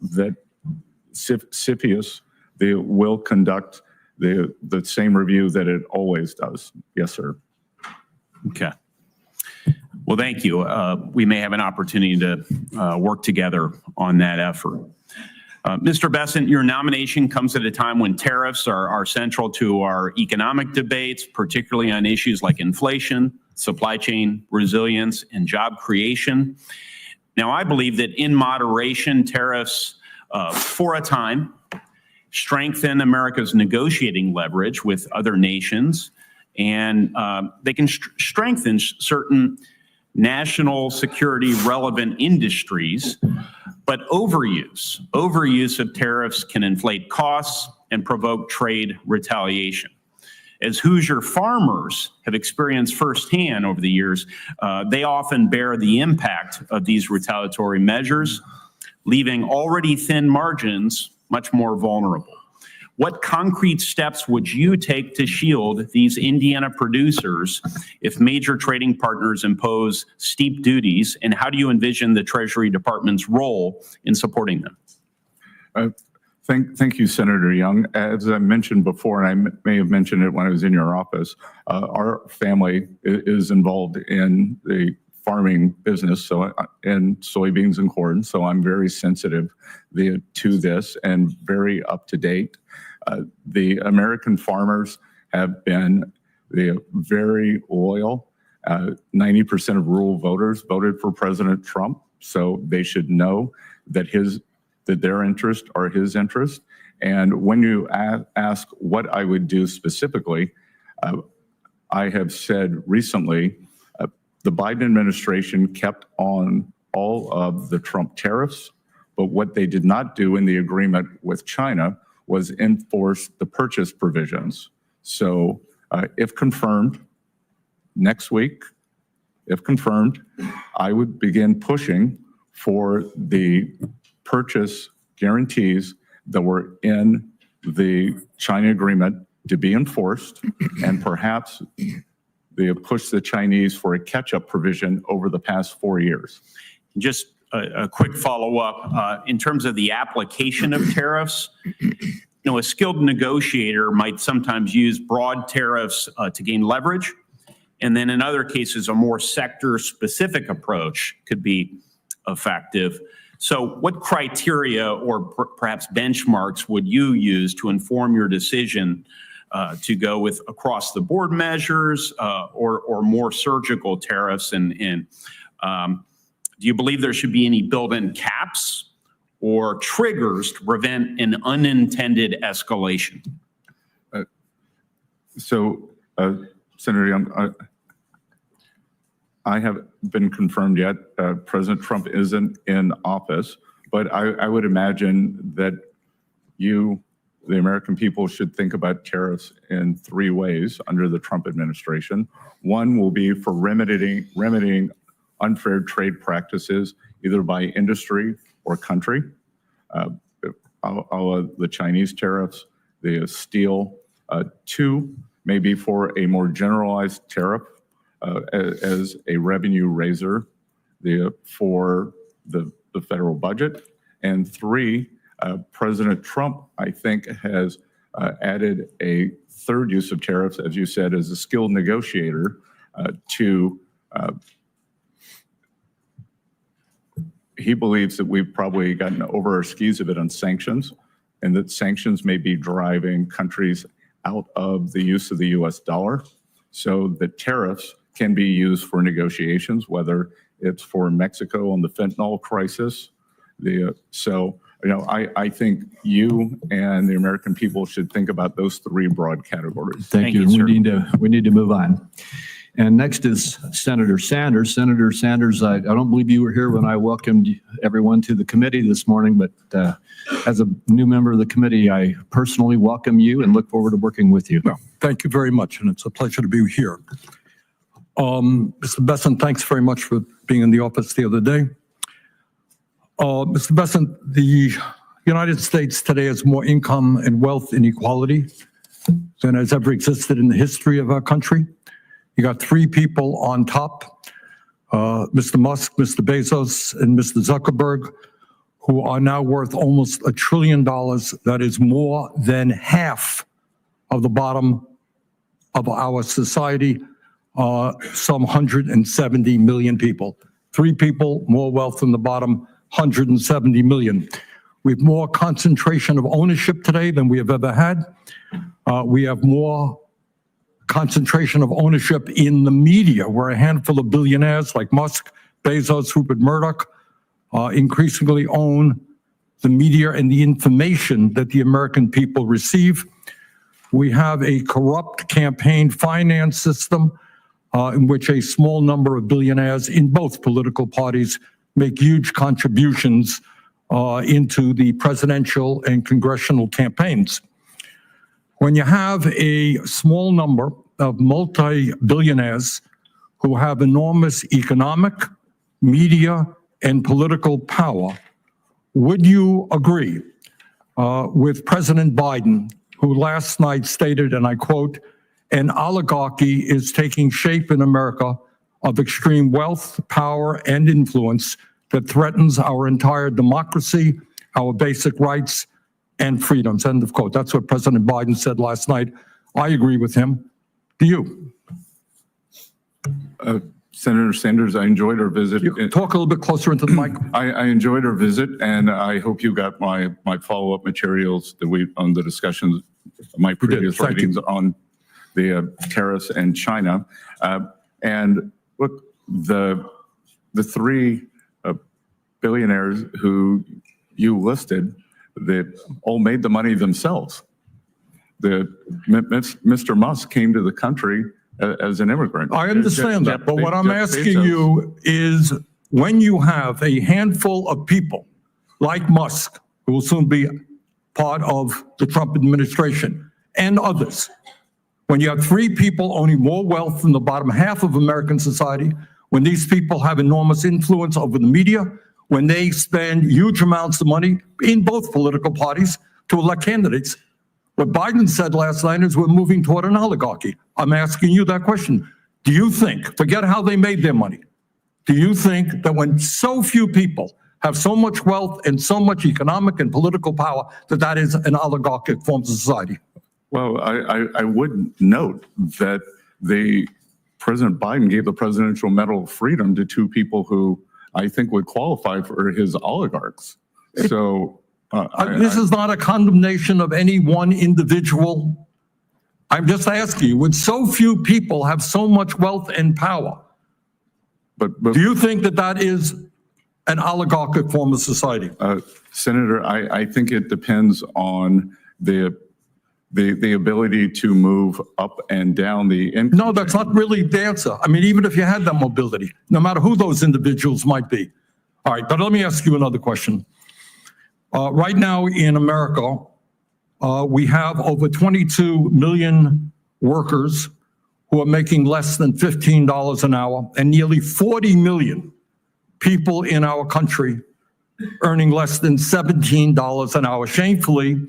that CFIUS will conduct the same review that it always does. Yes, sir. Okay. Well, thank you. We may have an opportunity to work together on that effort. Mr. Bessent, your nomination comes at a time when tariffs are central to our economic debates, particularly on issues like inflation, supply chain resilience, and job creation. Now, I believe that in moderation, tariffs, for a time, strengthen America's negotiating leverage with other nations, and they can strengthen certain national security relevant industries, but overuse of tariffs can inflate costs and provoke trade retaliation. As Hoosier farmers have experienced firsthand over the years, they often bear the impact of these retaliatory measures, leaving already thin margins much more vulnerable. What concrete steps would you take to shield these Indiana producers if major trading partners impose steep duties, and how do you envision the Treasury Department's role in supporting them? Thank you, Senator Young. As I mentioned before, and I may have mentioned it when I was in your office, our family is involved in the farming business, and soybeans and corn, so I'm very sensitive to this and very up to date. The American farmers have been very loyal. 90% of rural voters voted for President Trump, so they should know that their interests are his interests. And when you ask what I would do specifically, I have said recently, the Biden administration kept on all of the Trump tariffs, but what they did not do in the agreement with China was enforce the purchase provisions. So if confirmed, next week, if confirmed, I would begin pushing for the purchase guarantees that were in the China agreement to be enforced, and perhaps they push the Chinese for a catch-up provision over the past 4 years. Just a quick follow-up. In terms of the application of tariffs, a skilled negotiator might sometimes use broad tariffs to gain leverage. And then in other cases, a more sector-specific approach could be effective. So what criteria or perhaps benchmarks would you use to inform your decision to go with across-the-board measures or more surgical tariffs? And do you believe there should be any built-in caps or triggers to prevent an unintended escalation? Senator Young, I haven't been confirmed yet. President Trump isn't in office, but I would imagine that the American people, should think about tariffs in 3 ways under the Trump administration. One will be for remedying unfair trade practices, either by industry or country. The Chinese tariffs, the steel. 2, maybe for a more generalized tariff as a revenue raiser for the federal budget. And 3, President Trump, I think, has added a 3rd use of tariffs, as you said, as a skilled negotiator he believes that we've probably gotten over our skis a bit on sanctions, and that sanctions may be driving countries out of the use of the US dollar. So the tariffs can be used for negotiations, whether it's for Mexico on the fentanyl crisis. I think you and the American people should think about those 3 broad categories. Thank you. We need to move on. And next is Senator Sanders. Senator Sanders, I don't believe you were here when I welcomed everyone to the committee this morning, but as a new member of the committee, I personally welcome you and look forward to working with you. Well, thank you very much, and it's a pleasure to be here. Mr. Bessent, thanks very much for being in the office the other day. Mr. Bessent, the United States today has more income and wealth inequality than has ever existed in the history of our country. You got 3 people on top, Mr. Musk, Mr. Bezos, and Mr. Zuckerberg, who are now worth almost $1 trillion. That is more than half of the bottom of our society, some 170 million people. 3 people, more wealth than the bottom, 170 million. We have more concentration of ownership today than we have ever had. We have more concentration of ownership in the media, where a handful of billionaires like Musk, Bezos, Rupert Murdoch increasingly own the media and the information that the American people receive. We have a corrupt campaign finance system in which a small number of billionaires in both political parties make huge contributions into the presidential and congressional campaigns. When you have a small number of multi-billionaires who have enormous economic, media, and political power, would you agree with President Biden, who last night stated, and I quote, "An oligarchy is taking shape in America of extreme wealth, power, and influence that threatens our entire democracy, our basic rights, and freedoms," end of quote. That's what President Biden said last night. I agree with him. Do you? Senator Sanders, I enjoyed our visit. You talk a little bit closer into the mic. I enjoyed our visit, and I hope you got my follow-up materials on the discussions, my previous Thank you. writings on the tariffs and China. And look, the three billionaires who you listed, they all made the money themselves. Mr. Musk came to the country as an immigrant. I understand that, but what I'm Jeff asking Bezos. you is when you have a handful of people like Musk, who will soon be part of the Trump administration, and others, when you have three people owning more wealth than the bottom half of American society, when these people have enormous influence over the media, when they spend huge amounts of money in both political parties to elect candidates, what Biden said last night is we're moving toward an oligarchy. I'm asking you that question. Do you think, forget how they made their money, do you think that when so few people have so much wealth and so much economic and political power, that is an oligarchic form of society? Well, I would note that President Biden gave the Presidential Medal of Freedom to two people who I think would qualify for his oligarchs. So this is not a condemnation of any one individual. I'm just asking you, would so few people have so much wealth and power? But Do you think that is an oligarchic form of society? Senator, I think it depends on the ability to move up and down the income. No, that's not really the answer. I mean, even if you had that mobility, no matter who those individuals might be. All right, but let me ask you another question. Right now in America, we have over 22 million workers who are making less than $15 an hour, and nearly 40 million people in our country earning less than $17 an hour. Shamefully,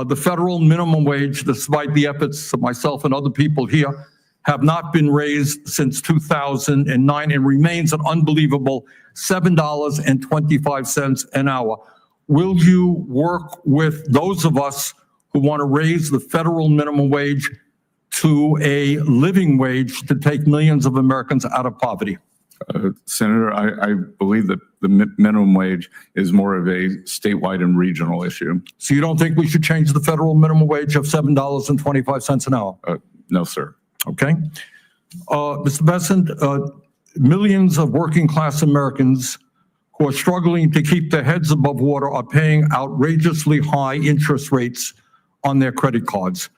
the federal minimum wage, despite the efforts of myself and other people here, have not been raised since 2009 and remains an unbelievable $7.25 an hour. Will you work with those of us who want to raise the federal minimum wage to a living wage to take millions of Americans out of poverty? Senator, I believe that the minimum wage is more of a statewide and regional issue. So you don't think we should change the federal minimum wage of $7.25 an hour? No, sir. Okay. Mr. Bessent, millions of working class Americans who are struggling to keep their heads above water are paying outrageously high interest rates on their credit cards.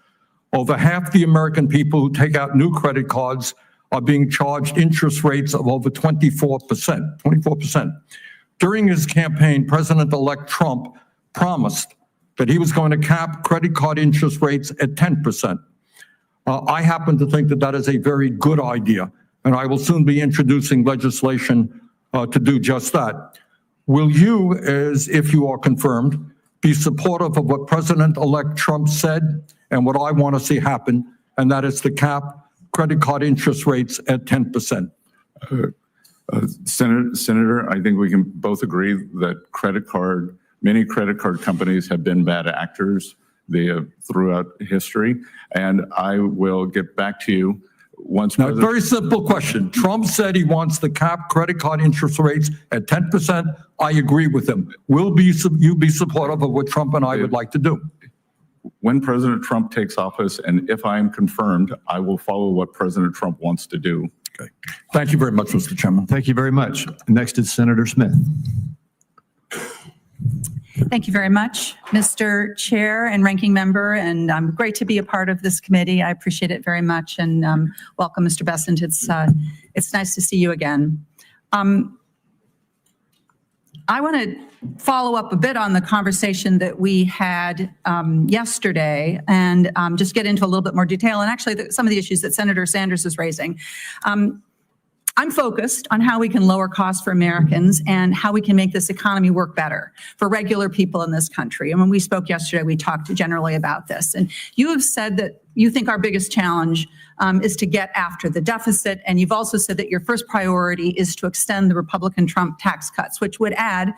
Over half the American people who take out new credit cards are being charged interest rates of over 24%. During his campaign, President-elect Trump promised that he was going to cap credit card interest rates at 10%. I happen to think that is a very good idea, and I will soon be introducing legislation to do just that. Will you, as if you are confirmed, be supportive of what President-elect Trump said and what I want to see happen, and that is to cap credit card interest rates at 10%? Senator, I think we can both agree that many credit card companies have been bad actors throughout history, and I will get back to you once. Now, very simple question. Trump said he wants to cap credit card interest rates at 10%. I agree with him. Will you be supportive of what Trump and I would like to do? When President Trump takes office, and if I am confirmed, I will follow what President Trump wants to do. Okay. Thank you very much, Mr. Chairman. Thank you very much. Next is Senator Smith. Thank you very much, Mr. Chair and Ranking Member, and great to be a part of this committee. I appreciate it very much, and welcome, Mr. Bessent. It's nice to see you again. I want to follow up a bit on the conversation that we had yesterday and just get into a little bit more detail, and actually some of the issues that Senator Sanders is raising. I'm focused on how we can lower costs for Americans and how we can make this economy work better for regular people in this country. And when we spoke yesterday, we talked generally about this. And you have said that you think our biggest challenge is to get after the deficit. And you've also said that your first priority is to extend the Republican Trump tax cuts, which would add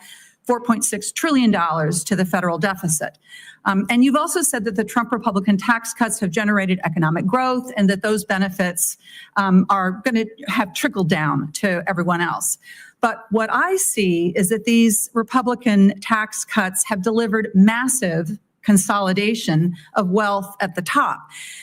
$4.6 trillion to the federal deficit. And you've also said that the Trump Republican tax cuts have generated economic growth and that those benefits are going to have trickled down to everyone else. But what I see is that these Republican tax cuts have delivered massive consolidation of wealth at the top.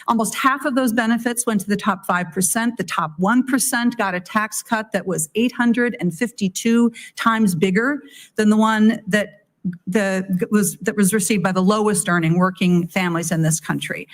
Almost half of those benefits went to the top 5%. The top 1% got a tax cut that was 852 times bigger than the one that was received by the lowest earning working families in this country.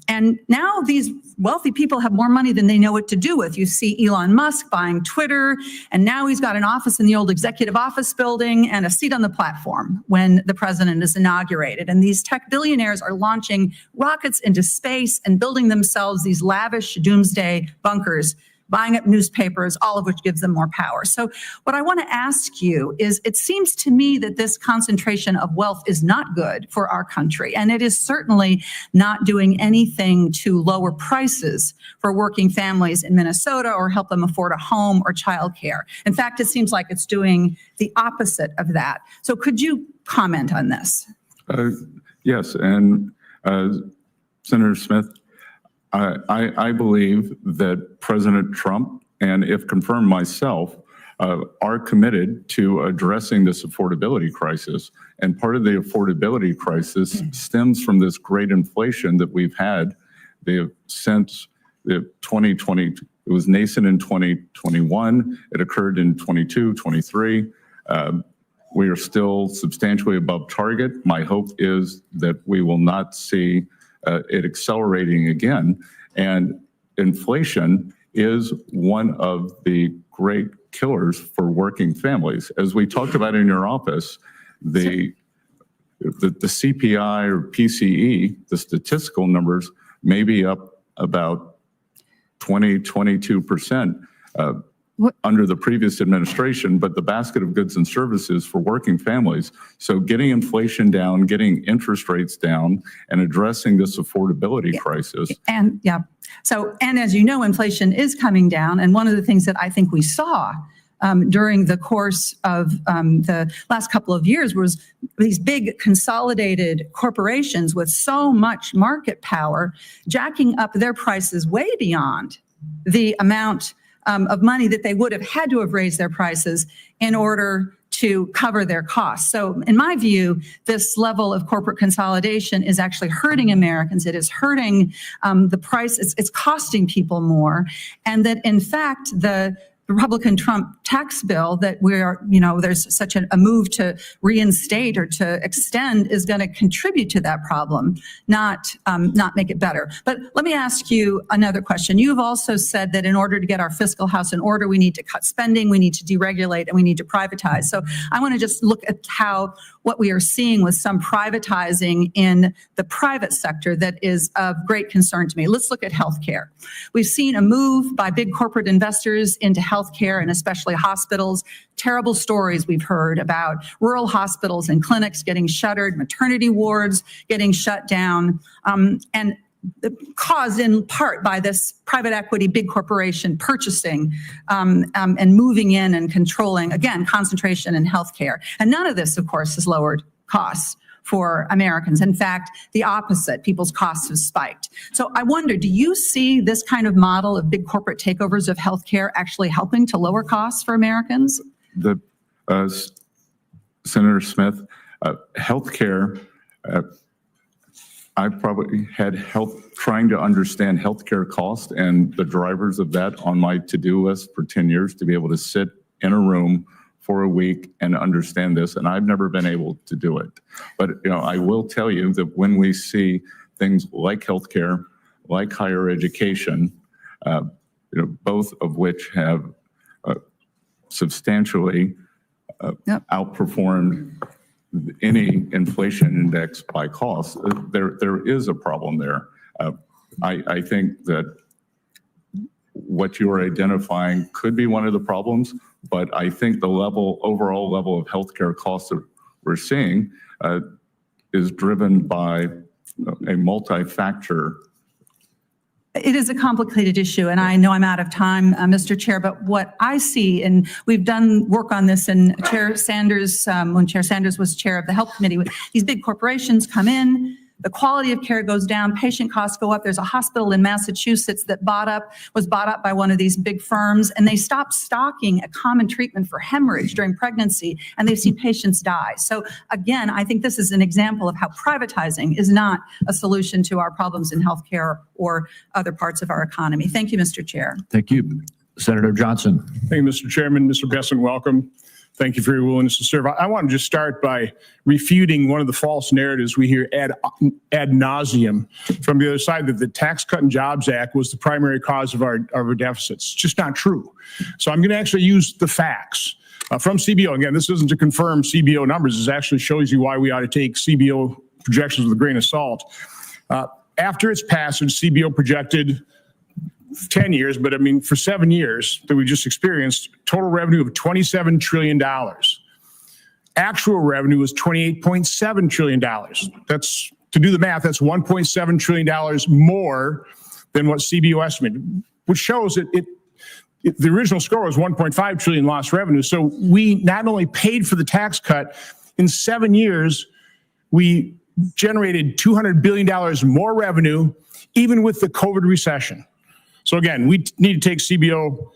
And now these wealthy people have more money than they know what to do with. You see Elon Musk buying Twitter, and now he's got an office in the old executive office building and a seat on the platform when the president is inaugurated. And these tech billionaires are launching rockets into space and building themselves these lavish doomsday bunkers, buying up newspapers, all of which gives them more power. So what I want to ask you is, it seems to me that this concentration of wealth is not good for our country, and it is certainly not doing anything to lower prices for working families in Minnesota or help them afford a home or childcare. In fact, it seems like it's doing the opposite of that. So could you comment on this? Yes, and Senator Smith, I believe that President Trump, and if confirmed myself, are committed to addressing this affordability crisis. And part of the affordability crisis stems from this great inflation that we've had since the 2020. It was nascent in 2021. It occurred in 22, 23. We are still substantially above target. My hope is that we will not see it accelerating again. And inflation is one of the great killers for working families. As we talked about in your office, the CPI or PCE, the statistical numbers, may be up about 22% under the previous administration, but the basket of goods and services for working families. So getting inflation down, getting interest rates down, and addressing this affordability crisis. And and as you know, inflation is coming down. And one of the things that I think we saw during the course of the last couple of years was these big consolidated corporations with so much market power jacking up their prices way beyond the amount of money that they would have had to have raised their prices in order to cover their costs. So in my view, this level of corporate consolidation is actually hurting Americans. It is hurting the price. It's costing people more. And that in fact, the Republican Trump tax bill that there's such a move to reinstate or to extend is going to contribute to that problem, not make it better. But let me ask you another question. You've also said that in order to get our fiscal house in order, we need to cut spending, we need to deregulate, and we need to privatize. So I want to just look at what we are seeing with some privatizing in the private sector that is of great concern to me. Let's look at healthcare. We've seen a move by big corporate investors into healthcare and especially hospitals. Terrible stories we've heard about rural hospitals and clinics getting shuttered, maternity wards getting shut down, and caused in part by this private equity big corporation purchasing and moving in and controlling, again, concentration in healthcare. And none of this, of course, has lowered costs for Americans. In fact, the opposite, people's costs have spiked. So I wonder, do you see this kind of model of big corporate takeovers of healthcare actually helping to lower costs for Americans? Senator Smith, healthcare, I've probably had help trying to understand healthcare costs and the drivers of that on my to-do list for 10 years to be able to sit in a room for a week and understand this, and I've never been able to do it. But I will tell you that when we see things like healthcare, like higher education, both of which have substantially outperformed any inflation index by cost, there is a problem there. I think that what you are identifying could be one of the problems, but I think the overall level of healthcare costs that we're seeing is driven by a multi-factor It is a complicated issue, and I know I'm out of time, Mr. Chair, but what I see, and we've done work on this, and Chair Sanders, when Chair Sanders was chair of the Health Committee, these big corporations come in, the quality of care goes down, patient costs go up. There's a hospital in Massachusetts that was bought up by one of these big firms, and they stopped stocking a common treatment for hemorrhage during pregnancy, and they've seen patients die. So again, I think this is an example of how privatizing is not a solution to our problems in healthcare or other parts of our economy. Thank you, Mr. Chair. Thank you. Senator Johnson. Thank you, Mr. Chairman. Mr. Bessent, welcome. Thank you for your willingness to serve. I want to just start by refuting one of the false narratives we hear ad nauseum from the other side, that the Tax Cut and Jobs Act was the primary cause of our deficits. It's just not true. So I'm going to actually use the facts from CBO. Again, this isn't to confirm CBO numbers. This actually shows you why we ought to take CBO projections with a grain of salt. After its passage, CBO projected 10 years, but I mean, for 7 years that we just experienced, total revenue of $27 trillion. Actual revenue was $28.7 trillion. That's, to do the math, that's $1.7 trillion more than what CBO estimated, which shows that the original score was 1.5 trillion lost revenue. So we not only paid for the tax cut, in 7 years, we generated $200 billion more revenue, even with the COVID recession. So again, we need to take CBO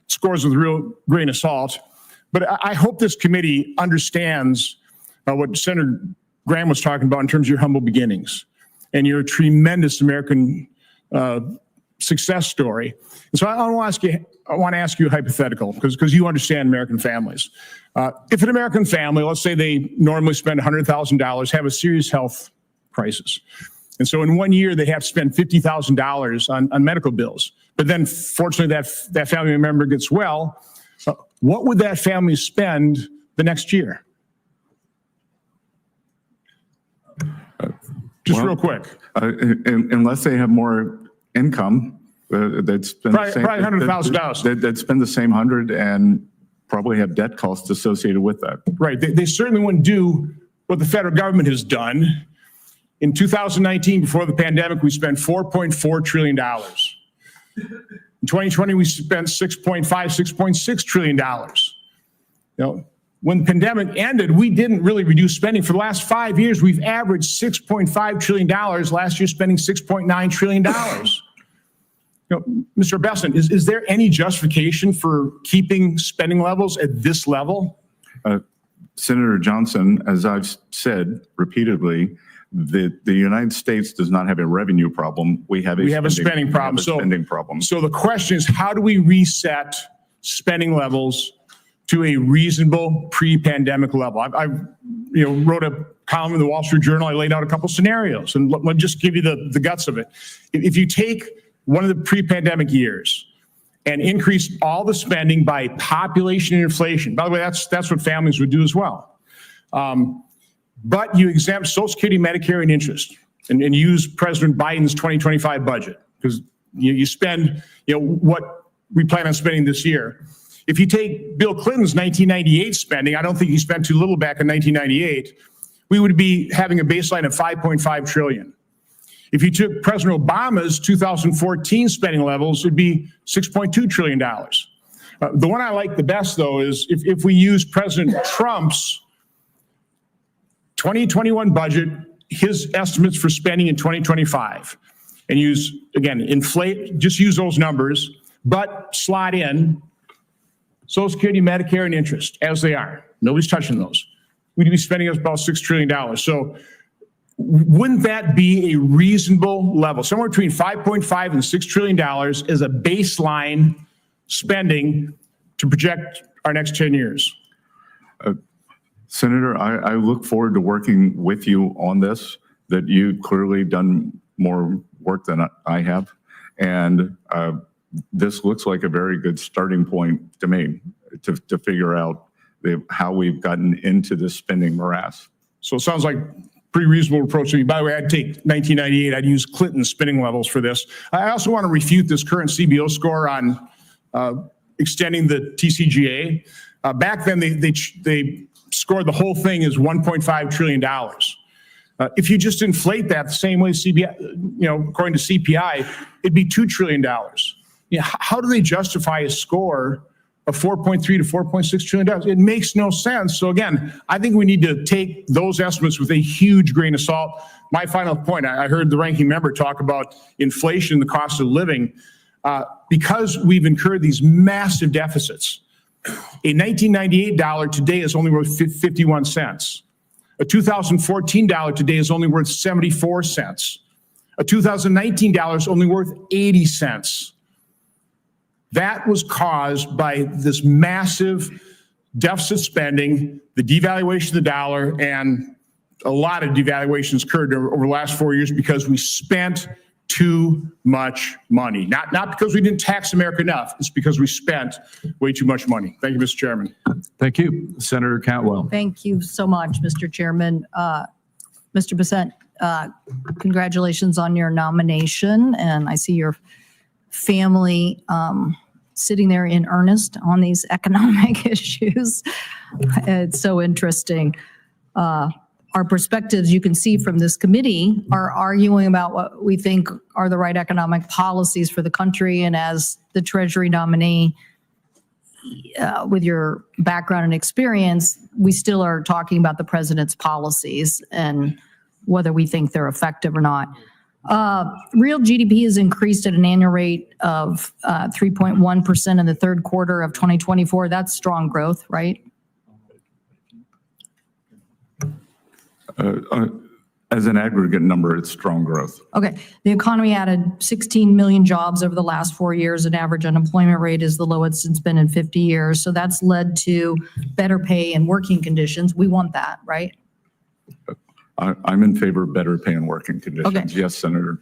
scores with a real grain of salt. But I hope this committee understands what Senator Graham was talking about in terms of your humble beginnings and your tremendous American success story. And so I want to ask you a hypothetical, because you understand American families. If an American family, let's say they normally spend $100,000, have a serious health crisis. And so in 1 year, they have to spend $50,000 on medical bills. But then fortunately, that family member gets well. What would that family spend the next year? Just real quick. Unless they have more income, they'd spend probably $100,000. They'd spend the same 100 and probably have debt costs associated with that. Right. They certainly wouldn't do what the federal government has done. In 2019, before the pandemic, we spent $4.4 trillion. In 2020, we spent $6.6 trillion. When the pandemic ended, we didn't really reduce spending. For the last 5 years, we've averaged $6.5 trillion. Last year, spending $6.9 trillion. Mr. Bessent, is there any justification for keeping spending levels at this level? Senator Johnson, as I've said repeatedly, the United States does not have a revenue problem. We have a spending problem. So the question is, how do we reset spending levels to a reasonable pre-pandemic level? I wrote a column in the Wall Street Journal. I laid out a couple scenarios, and let me just give you the guts of it. If you take one of the pre-pandemic years and increase all the spending by population and inflation, by the way, that's what families would do as well. But you exempt Social Security, Medicare, and interest, and use President Biden's 2025 budget, because you spend what we plan on spending this year. If you take Bill Clinton's 1998 spending, I don't think he spent too little back in 1998, we would be having a baseline of $5.5 trillion. If you took President Obama's 2014 spending levels, it would be $6.2 trillion. The one I like the best, though, is if we use President Trump's 2021 budget, his estimates for spending in 2025, and use, again, just use those numbers, but slot in Social Security, Medicare, and interest as they are. Nobody's touching those. We'd be spending about $6 trillion. So wouldn't that be a reasonable level? Somewhere between $5.5 and $6 trillion as a baseline spending to project our next 10 years. Senator, I look forward to working with you on this, that you've clearly done more work than I have. And this looks like a very good starting point to me to figure out how we've gotten into this spending morass. So it sounds like pretty reasonable approach to me. By the way, I'd take 1998. I'd use Clinton's spending levels for this. I also want to refute this current CBO score on extending the TCJA. Back then, they scored the whole thing as $1.5 trillion. If you just inflate that the same way CPI, according to CPI, it'd be $2 trillion. How do they justify a score of $4.3 to $4.6 trillion? It makes no sense. So again, I think we need to take those estimates with a huge grain of salt. My final point, I heard the ranking member talk about inflation, the cost of living. Because we've incurred these massive deficits, a $1998 today is only worth 51 cents. A $2014 today is only worth 74 cents. A $2019 is only worth 80 cents. That was caused by this massive deficit spending, the devaluation of the dollar, and a lot of devaluations occurred over the last 4 years because we spent too much money. Not because we didn't tax America enough, it's because we spent way too much money. Thank you, Mr. Chairman. Thank you. Senator Cantwell. Thank you so much, Mr. Chairman. Mr. Bessent, congratulations on your nomination, and I see your family sitting there in earnest on these economic issues. It's so interesting. Our perspectives, you can see from this committee, are arguing about what we think are the right economic policies for the country. And as the Treasury nominee, with your background and experience, we still are talking about the president's policies and whether we think they're effective or not. Real GDP has increased at an annual rate of 3.1% in the third quarter of 2024. That's strong growth, right? As an aggregate number, it's strong growth. Okay. The economy added 16 million jobs over the last 4 years. An average unemployment rate is the lowest it's been in 50 years. So that's led to better pay and working conditions. We want that, right? I'm in favor of better pay and working conditions. Okay. Yes, Senator.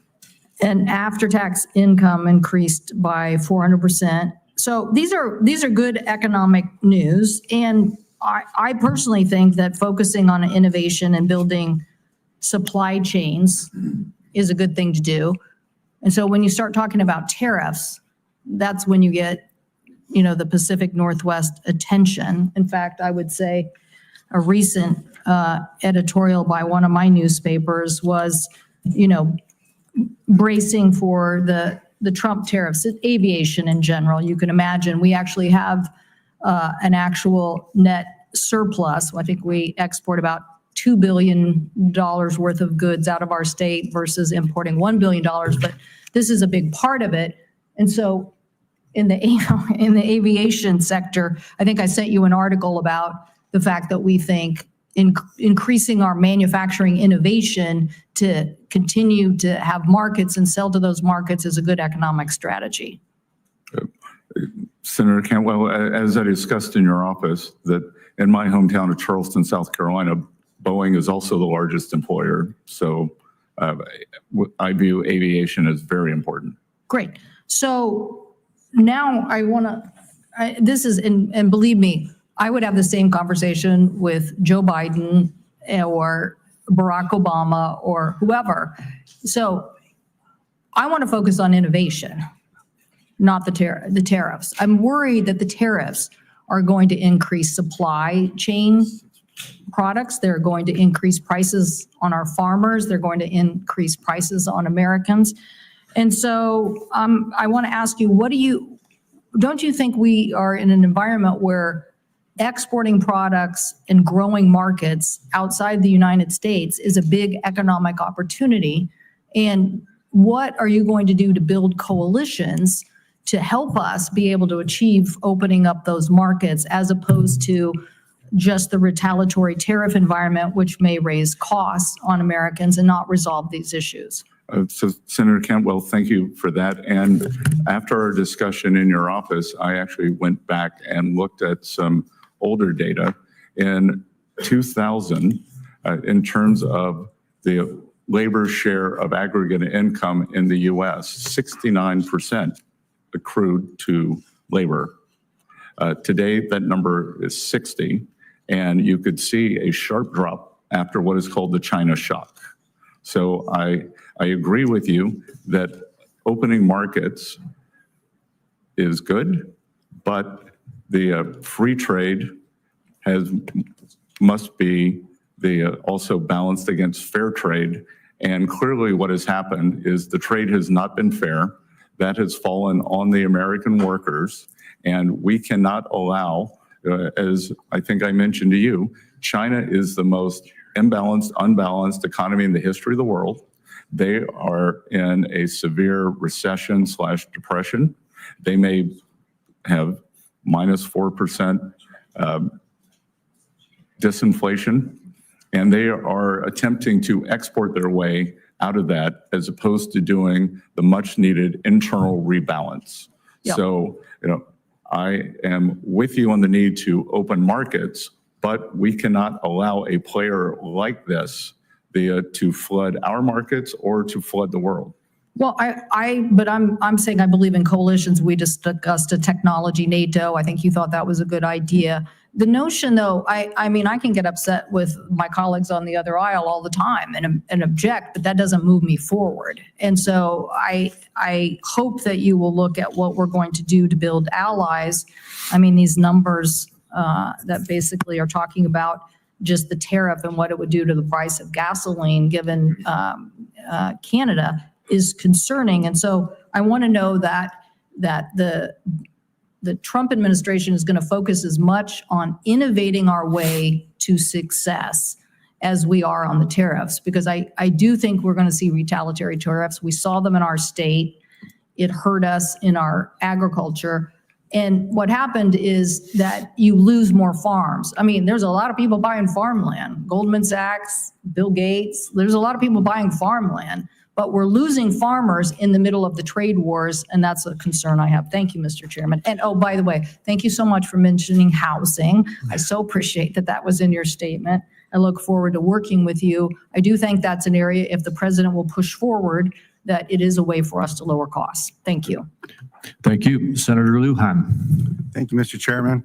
And after-tax income increased by 400%. So these are good economic news. And I personally think that focusing on innovation and building supply chains is a good thing to do. And so when you start talking about tariffs, that's when you get, the Pacific Northwest attention. In fact, I would say a recent editorial by one of my newspapers was, bracing for the Trump tariffs, aviation in general. You can imagine we actually have an actual net surplus. I think we export about $2 billion worth of goods out of our state versus importing $1 billion, but this is a big part of it. And so in the aviation sector, I think I sent you an article about the fact that we think increasing our manufacturing innovation to continue to have markets and sell to those markets is a good economic strategy. Senator Cantwell, as I discussed in your office, that in my hometown of Charleston, South Carolina, Boeing is also the largest employer. So I view aviation as very important. Great. So now I want to, and believe me, I would have the same conversation with Joe Biden or Barack Obama or whoever. So I want to focus on innovation, not the tariffs. I'm worried that the tariffs are going to increase supply chain products. They're going to increase prices on our farmers. They're going to increase prices on Americans. And so I want to ask you, don't you think we are in an environment where exporting products and growing markets outside the United States is a big economic opportunity? And what are you going to do to build coalitions to help us be able to achieve opening up those markets as opposed to just the retaliatory tariff environment, which may raise costs on Americans and not resolve these issues? So Senator Cantwell, thank you for that. And after our discussion in your office, I actually went back and looked at some older data. In 2000, in terms of the labor share of aggregate income in the U.S., 69% accrued to labor. Today, that number is 60, and you could see a sharp drop after what is called the China shock. So I agree with you that opening markets is good, but the free trade must be also balanced against fair trade. And clearly what has happened is the trade has not been fair. That has fallen on the American workers. And we cannot allow, as I think I mentioned to you, China is the most imbalanced, unbalanced economy in the history of the world. They are in a severe recession/depression. They may have -4% disinflation, and they are attempting to export their way out of that as opposed to doing the much needed internal rebalance. Yep. So, I am with you on the need to open markets, but we cannot allow a player like this to flood our markets or to flood the world. Well, but I'm saying I believe in coalitions. We just discussed a technology NATO. I think you thought that was a good idea. The notion, though, I mean, I can get upset with my colleagues on the other aisle all the time and object, but that doesn't move me forward. And so I hope that you will look at what we're going to do to build allies. I mean, these numbers that basically are talking about just the tariff and what it would do to the price of gasoline given Canada is concerning. And so I want to know that the Trump administration is going to focus as much on innovating our way to success as we are on the tariffs, because I do think we're going to see retaliatory tariffs. We saw them in our state. It hurt us in our agriculture. And what happened is that you lose more farms. I mean, there's a lot of people buying farmland. Goldman Sachs, Bill Gates, there's a lot of people buying farmland. But we're losing farmers in the middle of the trade wars, and that's a concern I have. Thank you, Mr. Chairman. And oh, by the way, thank you so much for mentioning housing. I so appreciate that that was in your statement. I look forward to working with you. I do think that's an area, if the president will push forward, that it is a way for us to lower costs. Thank you. Thank you. Senator Lujan. Thank you, Mr. Chairman.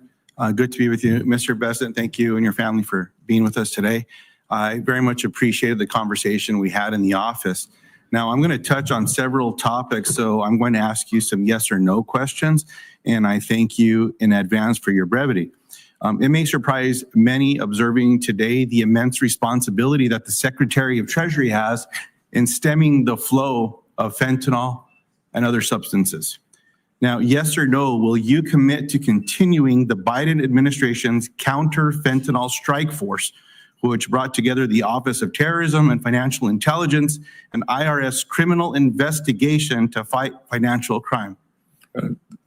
Good to be with you. Mr. Bessent, thank you and your family for being with us today. I very much appreciated the conversation we had in the office. Now, I'm going to touch on several topics, so I'm going to ask you some yes or no questions, and I thank you in advance for your brevity. It may surprise many observing today the immense responsibility that the Secretary of Treasury has in stemming the flow of fentanyl and other substances. Now, yes or no, will you commit to continuing the Biden administration's counter-fentanyl strike force, which brought together the Office of Terrorism and Financial Intelligence and IRS criminal investigation to fight financial crime?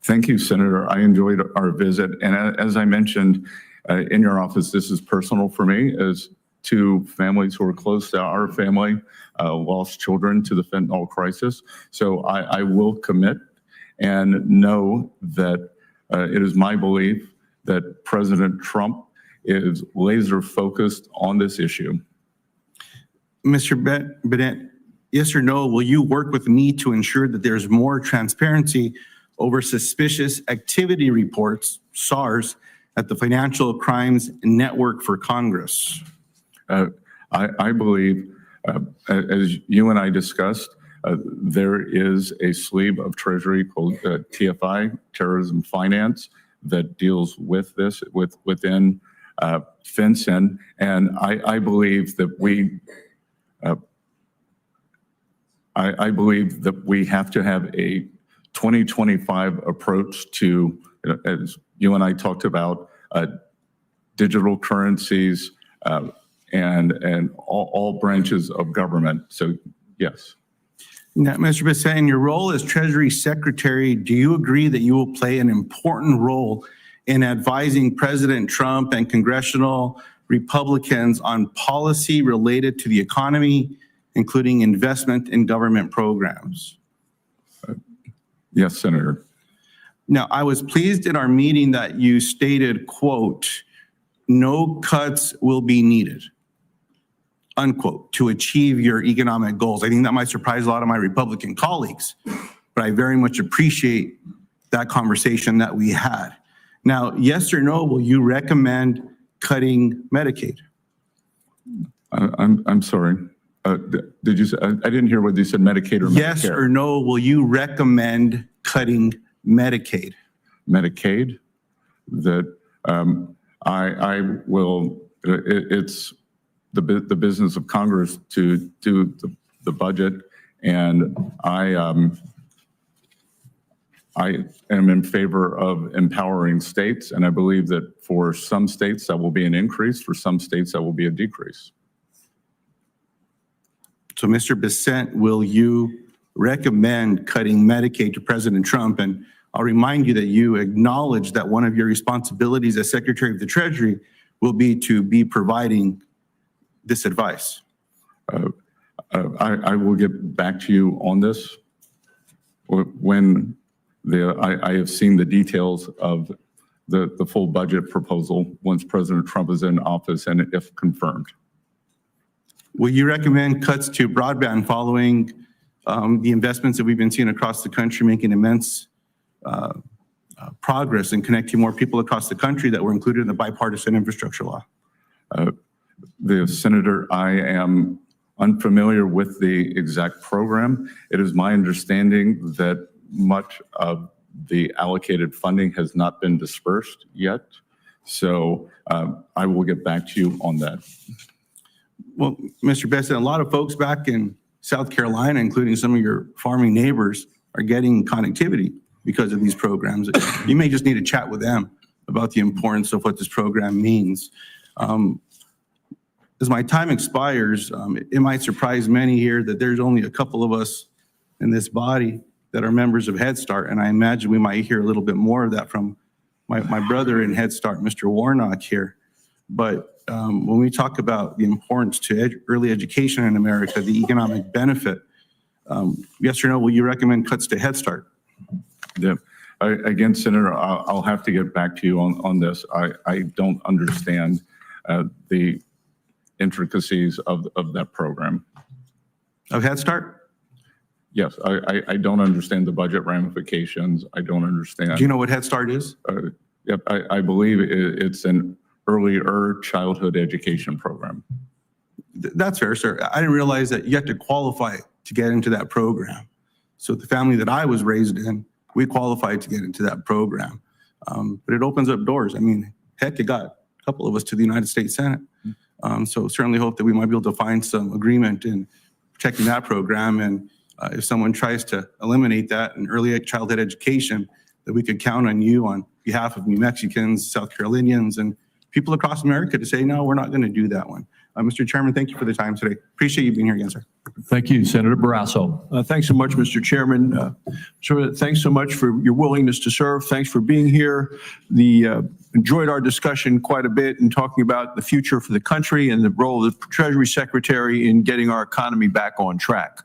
Thank you, Senator. I enjoyed our visit. And as I mentioned in your office, this is personal for me, as two families who are close to our family lost children to the fentanyl crisis. So I will commit and know that it is my belief that President Trump is laser focused on this issue. Mr. Bennett, yes or no, will you work with me to ensure that there's more transparency over suspicious activity reports, SARS, at the Financial Crimes Network for Congress? I believe, as you and I discussed, there is a sleeve of Treasury called TFI, Terrorism Finance, that deals with this within FinCEN, and I believe that I believe that we have to have a 2025 approach to, as you and I talked about, digital currencies and all branches of government. So yes. Now, Mr. Bessent, in your role as Treasury Secretary, do you agree that you will play an important role in advising President Trump and congressional Republicans on policy related to the economy, including investment in government programs? Yes, Senator. Now, I was pleased in our meeting that you stated, quote, "No cuts will be needed," unquote, to achieve your economic goals. I think that might surprise a lot of my Republican colleagues, but I very much appreciate that conversation that we had. Now, yes or no, will you recommend cutting Medicaid? I'm sorry. Did you say, I didn't hear whether you said Medicaid or Medicare. Yes or no, will you recommend cutting Medicaid? Medicaid? That I will, it's the business of Congress to do the budget. And I am in favor of empowering states, and I believe that for some states that will be an increase, for some states that will be a decrease. So, Mr. Bessent, will you recommend cutting Medicaid to President Trump? And I'll remind you that you acknowledge that one of your responsibilities as Secretary of the Treasury will be to be providing this advice. I will get back to you on this when I have seen the details of the full budget proposal once President Trump is in office and if confirmed. Will you recommend cuts to broadband following the investments that we've been seeing across the country, making immense progress in connecting more people across the country that were included in the bipartisan infrastructure law? Senator, I am unfamiliar with the exact program. It is my understanding that much of the allocated funding has not been dispersed yet. So I will get back to you on that. Well, Mr. Bessent, a lot of folks back in South Carolina, including some of your farming neighbors, are getting connectivity because of these programs. You may just need to chat with them about the importance of what this program means. As my time expires, it might surprise many here that there's only a couple of us in this body that are members of Head Start, and I imagine we might hear a little bit more of that from my brother in Head Start, Mr. Warnock here. But when we talk about the importance to early education in America, the economic benefit, yes or no, will you recommend cuts to Head Start? Yeah. Again, Senator, I'll have to get back to you on this. I don't understand the intricacies of that program. Of Head Start? Yes, I don't understand the budget ramifications. I don't understand. Do you know what Head Start is? Yep, I believe it's an earlier childhood education program. That's fair, sir. I didn't realize that you have to qualify to get into that program. So the family that I was raised in, we qualified to get into that program. But it opens up doors. I mean, heck, it got a couple of us to the United States Senate. So certainly hope that we might be able to find some agreement in protecting that program. And if someone tries to eliminate that in early childhood education, that we could count on you on behalf of New Mexicans, South Carolinians, and people across America to say, no, we're not going to do that one. Mr. Chairman, thank you for the time today. Appreciate you being here again, sir. Thank you, Senator Barrasso. Thanks so much, Mr. Chairman. Thanks so much for your willingness to serve. Thanks for being here. Enjoyed our discussion quite a bit and talking about the future for the country and the role of the Treasury Secretary in getting our economy back on track.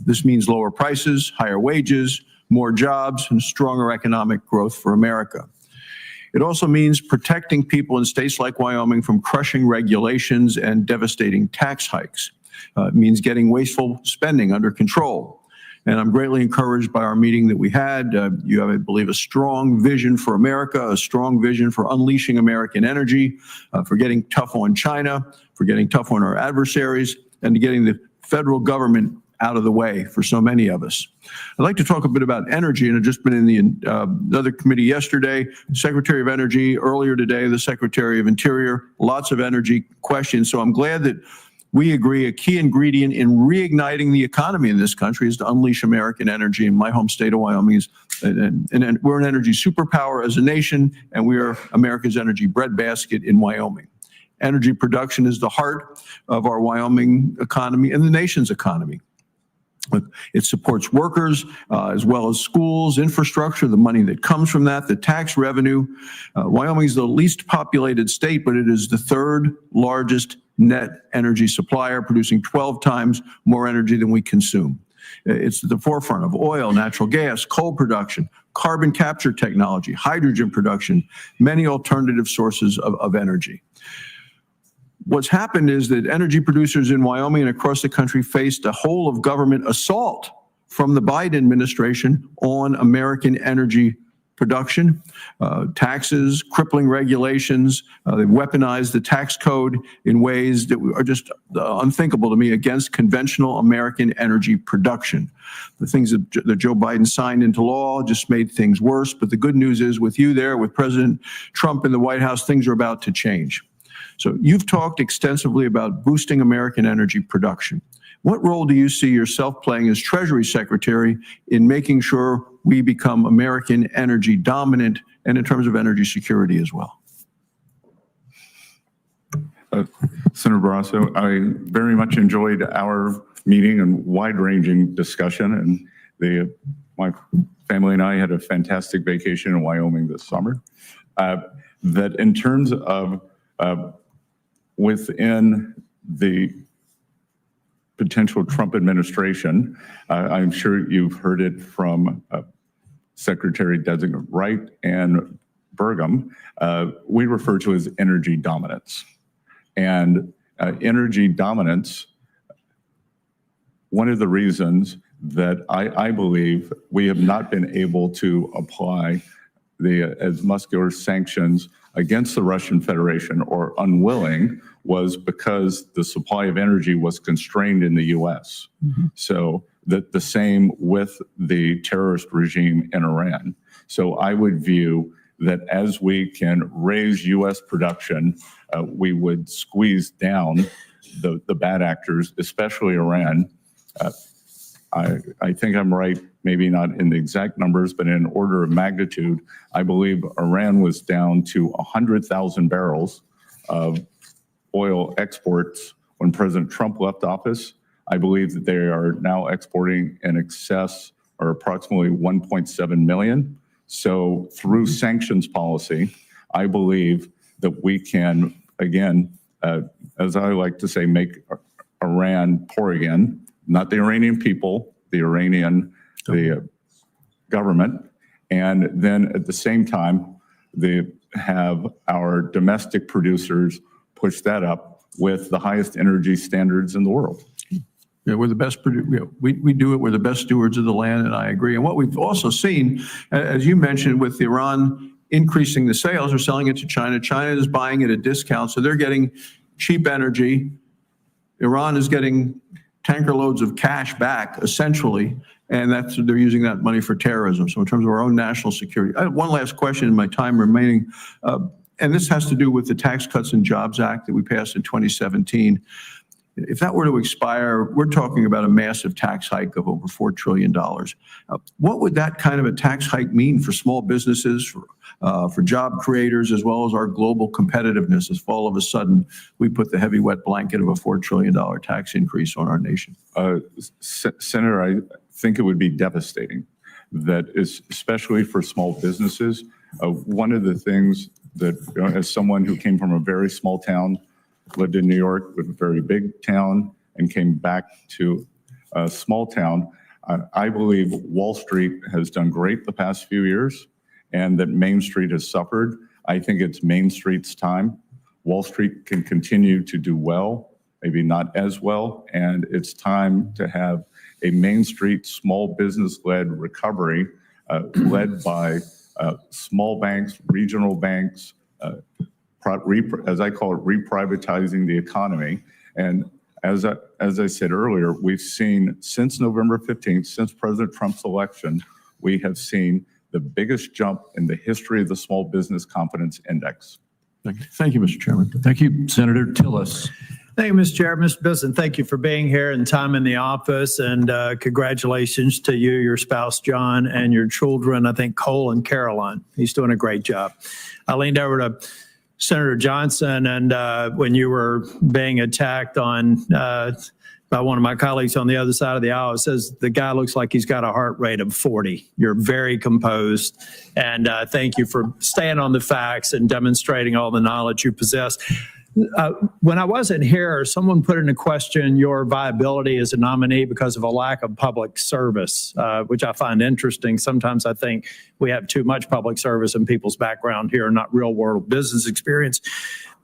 This means lower prices, higher wages, more jobs, and stronger economic growth for America. It also means protecting people in states like Wyoming from crushing regulations and devastating tax hikes. It means getting wasteful spending under control. And I'm greatly encouraged by our meeting that we had. You have, I believe, a strong vision for America, a strong vision for unleashing American energy, for getting tough on China, for getting tough on our adversaries, and to getting the federal government out of the way for so many of us. I'd like to talk a bit about energy, and I've just been in the other committee yesterday, Secretary of Energy, earlier today, the Secretary of Interior, lots of energy questions. So I'm glad that we agree a key ingredient in reigniting the economy in this country is to unleash American energy. In my home state of Wyoming, and we're an energy superpower as a nation, and we are America's energy breadbasket in Wyoming. Energy production is the heart of our Wyoming economy and the nation's economy. It supports workers as well as schools, infrastructure, the money that comes from that, the tax revenue. Wyoming is the least populated state, but it is the third largest net energy supplier, producing 12 times more energy than we consume. It's at the forefront of oil, natural gas, coal production, carbon capture technology, hydrogen production, many alternative sources of energy. What's happened is that energy producers in Wyoming and across the country faced a whole of government assault from the Biden administration on American energy production, taxes, crippling regulations. They weaponized the tax code in ways that are just unthinkable to me against conventional American energy production. The things that Joe Biden signed into law just made things worse. But the good news is with you there, with President Trump in the White House, things are about to change. So you've talked extensively about boosting American energy production. What role do you see yourself playing as Treasury Secretary in making sure we become American energy dominant and in terms of energy security as well? Senator Barrasso, I very much enjoyed our meeting and wide-ranging discussion, and my family and I had a fantastic vacation in Wyoming this summer. That in terms of within the potential Trump administration, I'm sure you've heard it from Secretary-designate Wright and Burgum, we refer to as energy dominance. And energy dominance, one of the reasons that I believe we have not been able to apply as muscular sanctions against the Russian Federation, or unwilling, was because the supply of energy was constrained in the U.S. So the same with the terrorist regime in Iran. So I would view that as we can raise U.S. production, we would squeeze down the bad actors, especially Iran. I think I'm right, maybe not in the exact numbers, but in order of magnitude, I believe Iran was down to 100,000 barrels of oil exports when President Trump left office. I believe that they are now exporting in excess, or approximately 1.7 million. So through sanctions policy, I believe that we can, again, as I like to say, make Iran poor again. Not the Iranian people, the Iranian government. And then at the same time, they have our domestic producers push that up with the highest energy standards in the world. Yeah, we're the best, we do it, we're the best stewards of the land, and I agree. And what we've also seen, as you mentioned, with Iran increasing the sales, or selling it to China, China is buying at a discount, so they're getting cheap energy. Iran is getting tanker loads of cash back, essentially, and they're using that money for terrorism. So in terms of our own national security, I have one last question in my time remaining, and this has to do with the Tax Cuts and Jobs Act that we passed in 2017. If that were to expire, we're talking about a massive tax hike of over $4 trillion. What would that kind of a tax hike mean for small businesses, for job creators, as well as our global competitiveness, if all of a sudden we put the heavy wet blanket of a $4 trillion tax increase on our nation? Senator, I think it would be devastating. That is, especially for small businesses. One of the things that, as someone who came from a very small town, lived in New York, with a very big town, and came back to a small town, I believe Wall Street has done great the past few years, and that Main Street has suffered. I think it's Main Street's time. Wall Street can continue to do well, maybe not as well, and it's time to have a Main Street small business-led recovery, led by small banks, regional banks, as I call it, reprivatizing the economy. And as I said earlier, we've seen since November 15th, since President Trump's election, we have seen the biggest jump in the history of the Small Business Confidence Index. Thank you, Mr. Chairman. Thank you, Senator Tillis. Thank you, Mr. Chair. Mr. Bessent, thank you for being here and time in the office, and congratulations to you, your spouse, John, and your children, I think Cole and Caroline. He's doing a great job. I leaned over to Senator Johnson, and when you were being attacked on by one of my colleagues on the other side of the aisle, it says the guy looks like he's got a heart rate of 40. You're very composed, and thank you for staying on the facts and demonstrating all the knowledge you possess. When I wasn't here, someone put into question your viability as a nominee because of a lack of public service, which I find interesting. Sometimes I think we have too much public service in people's background here, not real world business experience.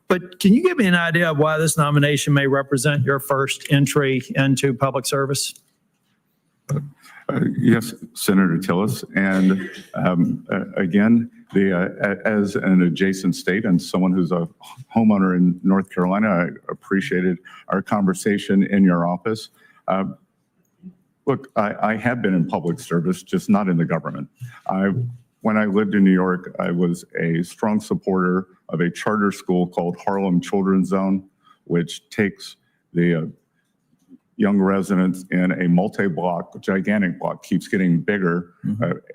But can you give me an idea of why this nomination may represent your first entry into public service? Yes, Senator Tillis. And again, as an adjacent state and someone who's a homeowner in North Carolina, I appreciated our conversation in your office. Look, I have been in public service, just not in the government. I when I lived in New York, I was a strong supporter of a charter school called Harlem Children's Zone, which takes the young residents in a multi-block, gigantic block, keeps getting bigger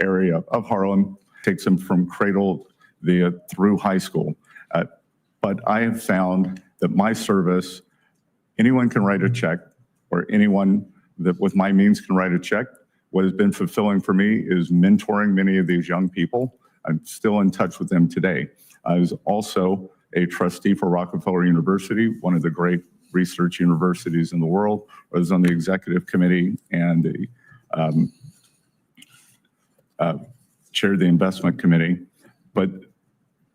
area of Harlem, takes them from cradle through high school. But I have found that my service, anyone can write a check, or anyone that with my means can write a check. What has been fulfilling for me is mentoring many of these young people. I'm still in touch with them today. I was also a trustee for Rockefeller University, one of the great research universities in the world. I was on the executive committee and chaired the investment committee. But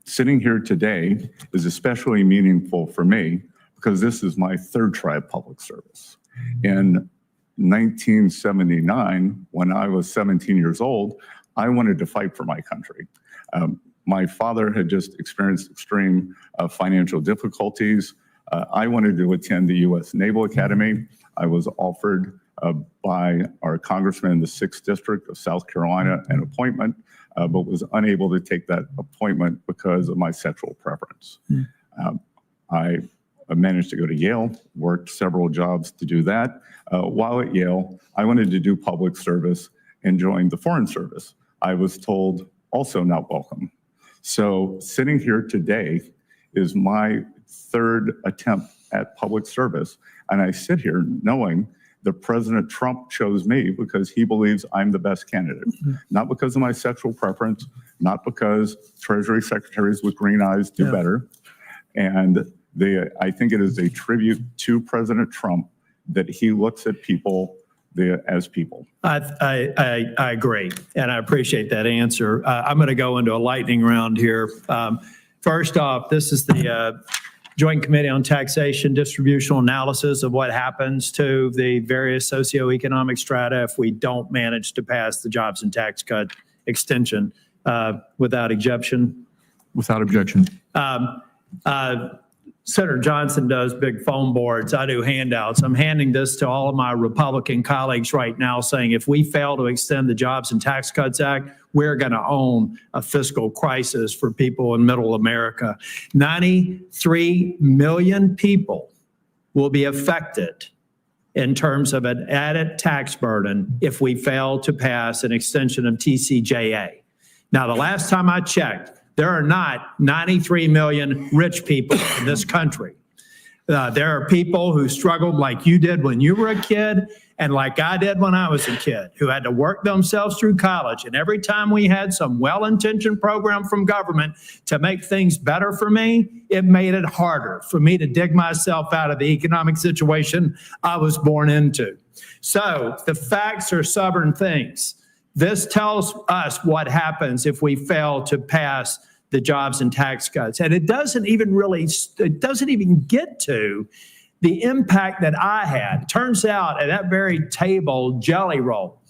sitting here today is especially meaningful for me because this is my third try at public service. In 1979, when I was 17 years old, I wanted to fight for my country. My father had just experienced extreme financial difficulties. I wanted to attend the U.S. Naval Academy. I was offered by our congressman in the 6th District of South Carolina an appointment, but was unable to take that appointment because of my sexual preference. I managed to go to Yale, worked several jobs to do that. While at Yale, I wanted to do public service and joined the Foreign Service. I was told also not welcome. So sitting here today is my third attempt at public service. And I sit here knowing that President Trump chose me because he believes I'm the best candidate, not because of my sexual preference, not because Treasury secretaries with green eyes do better. And I think it is a tribute to President Trump that he looks at people as people. I agree, and I appreciate that answer. I'm going to go into a lightning round here. First off, this is the Joint Committee on Taxation Distributional Analysis of what happens to the various socioeconomic strata if we don't manage to pass the jobs and tax cut extension without objection. Without objection. Senator Johnson does big phone boards. I do handouts. I'm handing this to all of my Republican colleagues right now saying if we fail to extend the Jobs and Tax Cuts Act, we're going to own a fiscal crisis for people in middle America. 93 million people will be affected in terms of an added tax burden if we fail to pass an extension of TCJA. Now, the last time I checked, there are not 93 million rich people in this country. There are people who struggled like you did when you were a kid and like I did when I was a kid, who had to work themselves through college. And every time we had some well-intentioned program from government to make things better for me, it made it harder for me to dig myself out of the economic situation I was born into. So the facts are stubborn things. This tells us what happens if we fail to pass the jobs and tax cuts. And it doesn't even get to the impact that I had. Turns out at that very table, Jelly Roll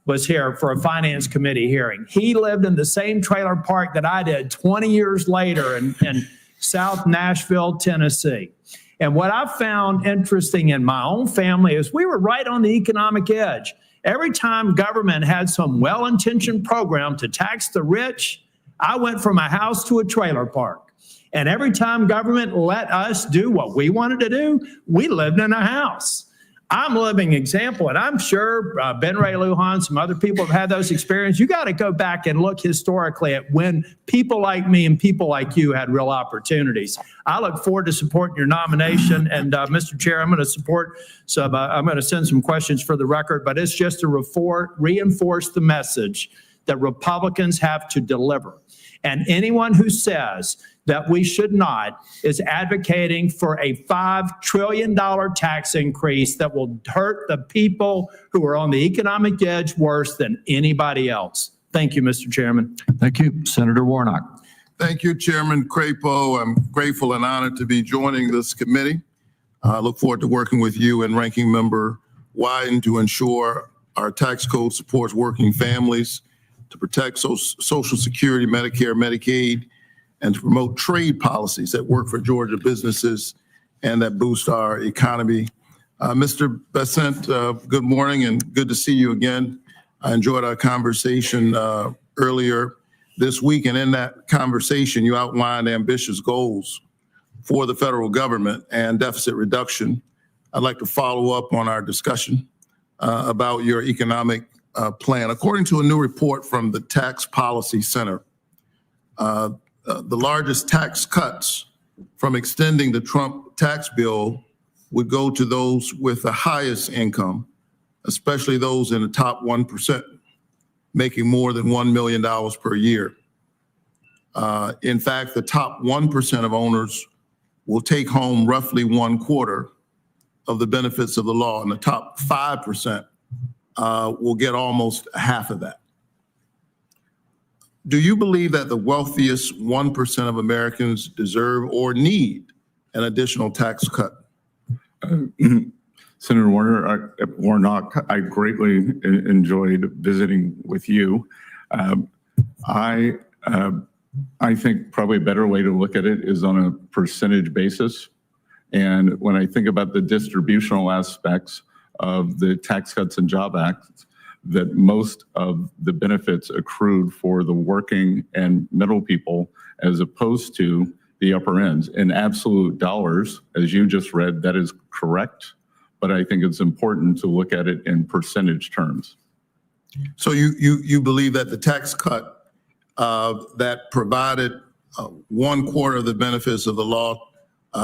was here for a finance committee hearing. He lived in the same trailer park that I did 20 years later in South Nashville, Tennessee. And what I found interesting in my own family is we were right on the economic edge. Every time government had some well-intentioned program to tax the rich, I went from a house to a trailer park. And every time government let us do what we wanted to do, we lived in a house. I'm a living example, and I'm sure Ben Ray Lujan, some other people have had those experiences. You got to go back and look historically at when people like me and people like you had real opportunities. I look forward to supporting your nomination. And Mr. Chair, I'm going to support some, I'm going to send some questions for the record, but it's just to reinforce the message that Republicans have to deliver. And anyone who says that we should not is advocating for a $5 trillion tax increase that will hurt the people who are on the economic edge worse than anybody else. Thank you, Mr. Chairman. Thank you. Senator Warnock. Thank you, Chairman Crapo. I'm grateful and honored to be joining this committee. I look forward to working with you and Ranking Member Wyden to ensure our tax code supports working families, to protect Social Security, Medicare, Medicaid, and to promote trade policies that work for Georgia businesses and that boost our economy. Mr. Bessent, good morning and good to see you again. I enjoyed our conversation earlier this week, and in that conversation, you outlined ambitious goals for the federal government and deficit reduction. I'd like to follow up on our discussion about your economic plan. According to a new report from the Tax Policy Center, the largest tax cuts from extending the Trump tax bill would go to those with the highest income, especially those in the top 1%, making more than $1 million per year. In fact, the top 1% of owners will take home roughly 1/4 of the benefits of the law, and the top 5% will get almost half of that. Do you believe that the wealthiest 1% of Americans deserve or need an additional tax cut? Senator Warnock, I greatly enjoyed visiting with you. I think probably a better way to look at it is on a percentage basis. And when I think about the distributional aspects of the Tax Cuts and Job Act, that most of the benefits accrued for the working and middle people as opposed to the upper ends. In absolute dollars, as you just read, that is correct. But I think it's important to look at it in percentage terms. So you believe that the tax cut that provided 1/4 of the benefits of the law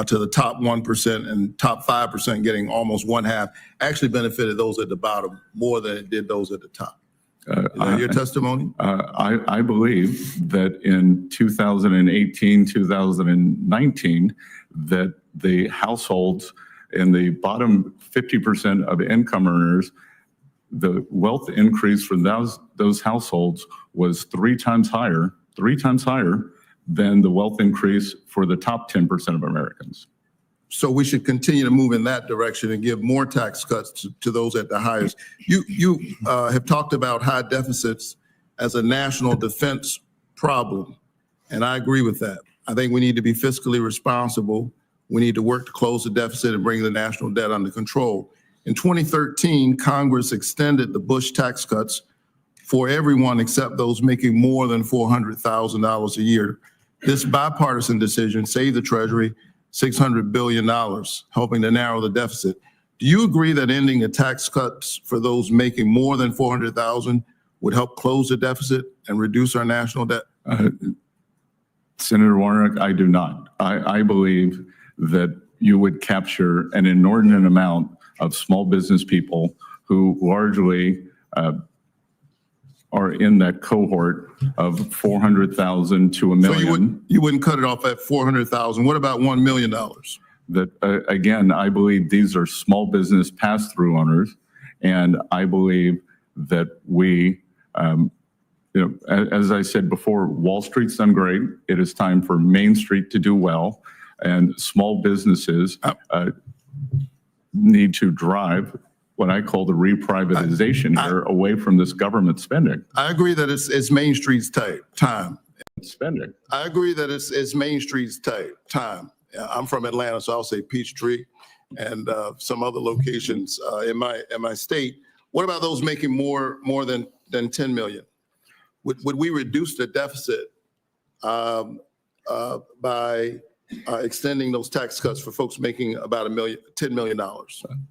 to the top 1% and top 5% getting almost 1/2 actually benefited those at the bottom more than it did those at the top? Is that your testimony? I believe that in 2018, 2019, that the households in the bottom 50% of income earners, the wealth increase for those households was three times higher than the wealth increase for the top 10% of Americans. So we should continue to move in that direction and give more tax cuts to those at the highest. You have talked about high deficits as a national defense problem, and I agree with that. I think we need to be fiscally responsible. We need to work to close the deficit and bring the national debt under control. In 2013, Congress extended the Bush tax cuts for everyone except those making more than $400,000 a year. This bipartisan decision saved the Treasury $600 billion, helping to narrow the deficit. Do you agree that ending the tax cuts for those making more than $400,000 would help close the deficit and reduce our national debt? Senator Warnock, I do not. I believe that you would capture an inordinate amount of small business people who largely are in that cohort of 400,000 to a million. So you wouldn't cut it off at 400,000. What about $1 million? That again, I believe these are small business pass-through owners, and I believe that we, as I said before, Wall Street's done great. It is time for Main Street to do well, and small businesses need to drive what I call the reprivatization here away from this government spending. I agree that it's Main Street's time. Spending. I agree that it's Main Street's time. I'm from Atlanta, so I'll say Peachtree and some other locations in my state. What about those making more than 10 million? Would we reduce the deficit by extending those tax cuts for folks making about $10 million?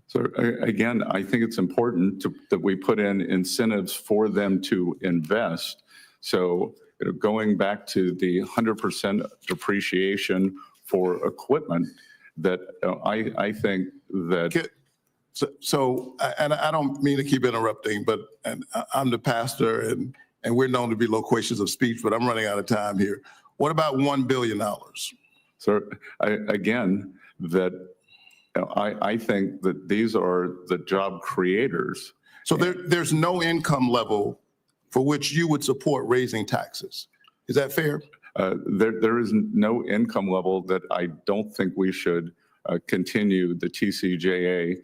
So again, I think it's important that we put in incentives for them to invest. So going back to the 100% depreciation for equipment, that I think that. So, and I don't mean to keep interrupting, but I'm the pastor and we're known to be loquacious of speech, but I'm running out of time here. What about $1 billion? So again, that I think that these are the job creators. So there's no income level for which you would support raising taxes. Is that fair? There is no income level that I don't think we should continue the TCJA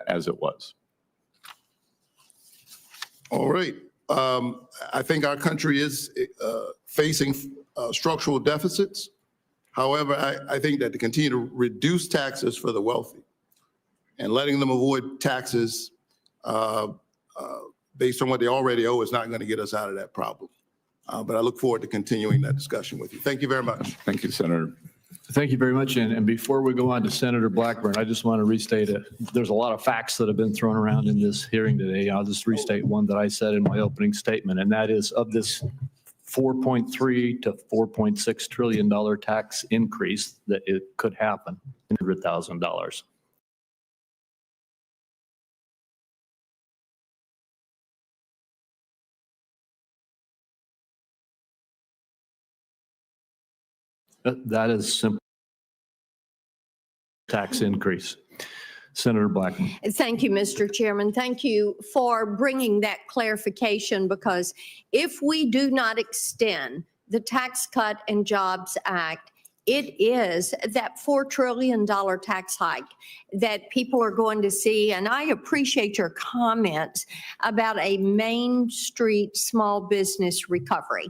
as it was. All right. I think our country is facing structural deficits. However, I think that to continue to reduce taxes for the wealthy and letting them avoid taxes based on what they already owe is not going to get us out of that problem. But I look forward to continuing that discussion with you. Thank you very much. Thank you, Senator. Thank you very much. And before we go on to Senator Blackburn, I just want to restate it. There's a lot of facts that have been thrown around in this hearing today. I'll just restate one that I said in my opening statement, and that is of this $4.3 to $4.6 trillion tax increase that it could happen, $100,000. That is simple tax increase. Senator Blackman. Thank you, Mr. Chairman. Thank you for bringing that clarification, because if we do not extend the Tax Cut and Jobs Act, it is that $4 trillion tax hike that people are going to see. And I appreciate your comments about a Main Street small business recovery.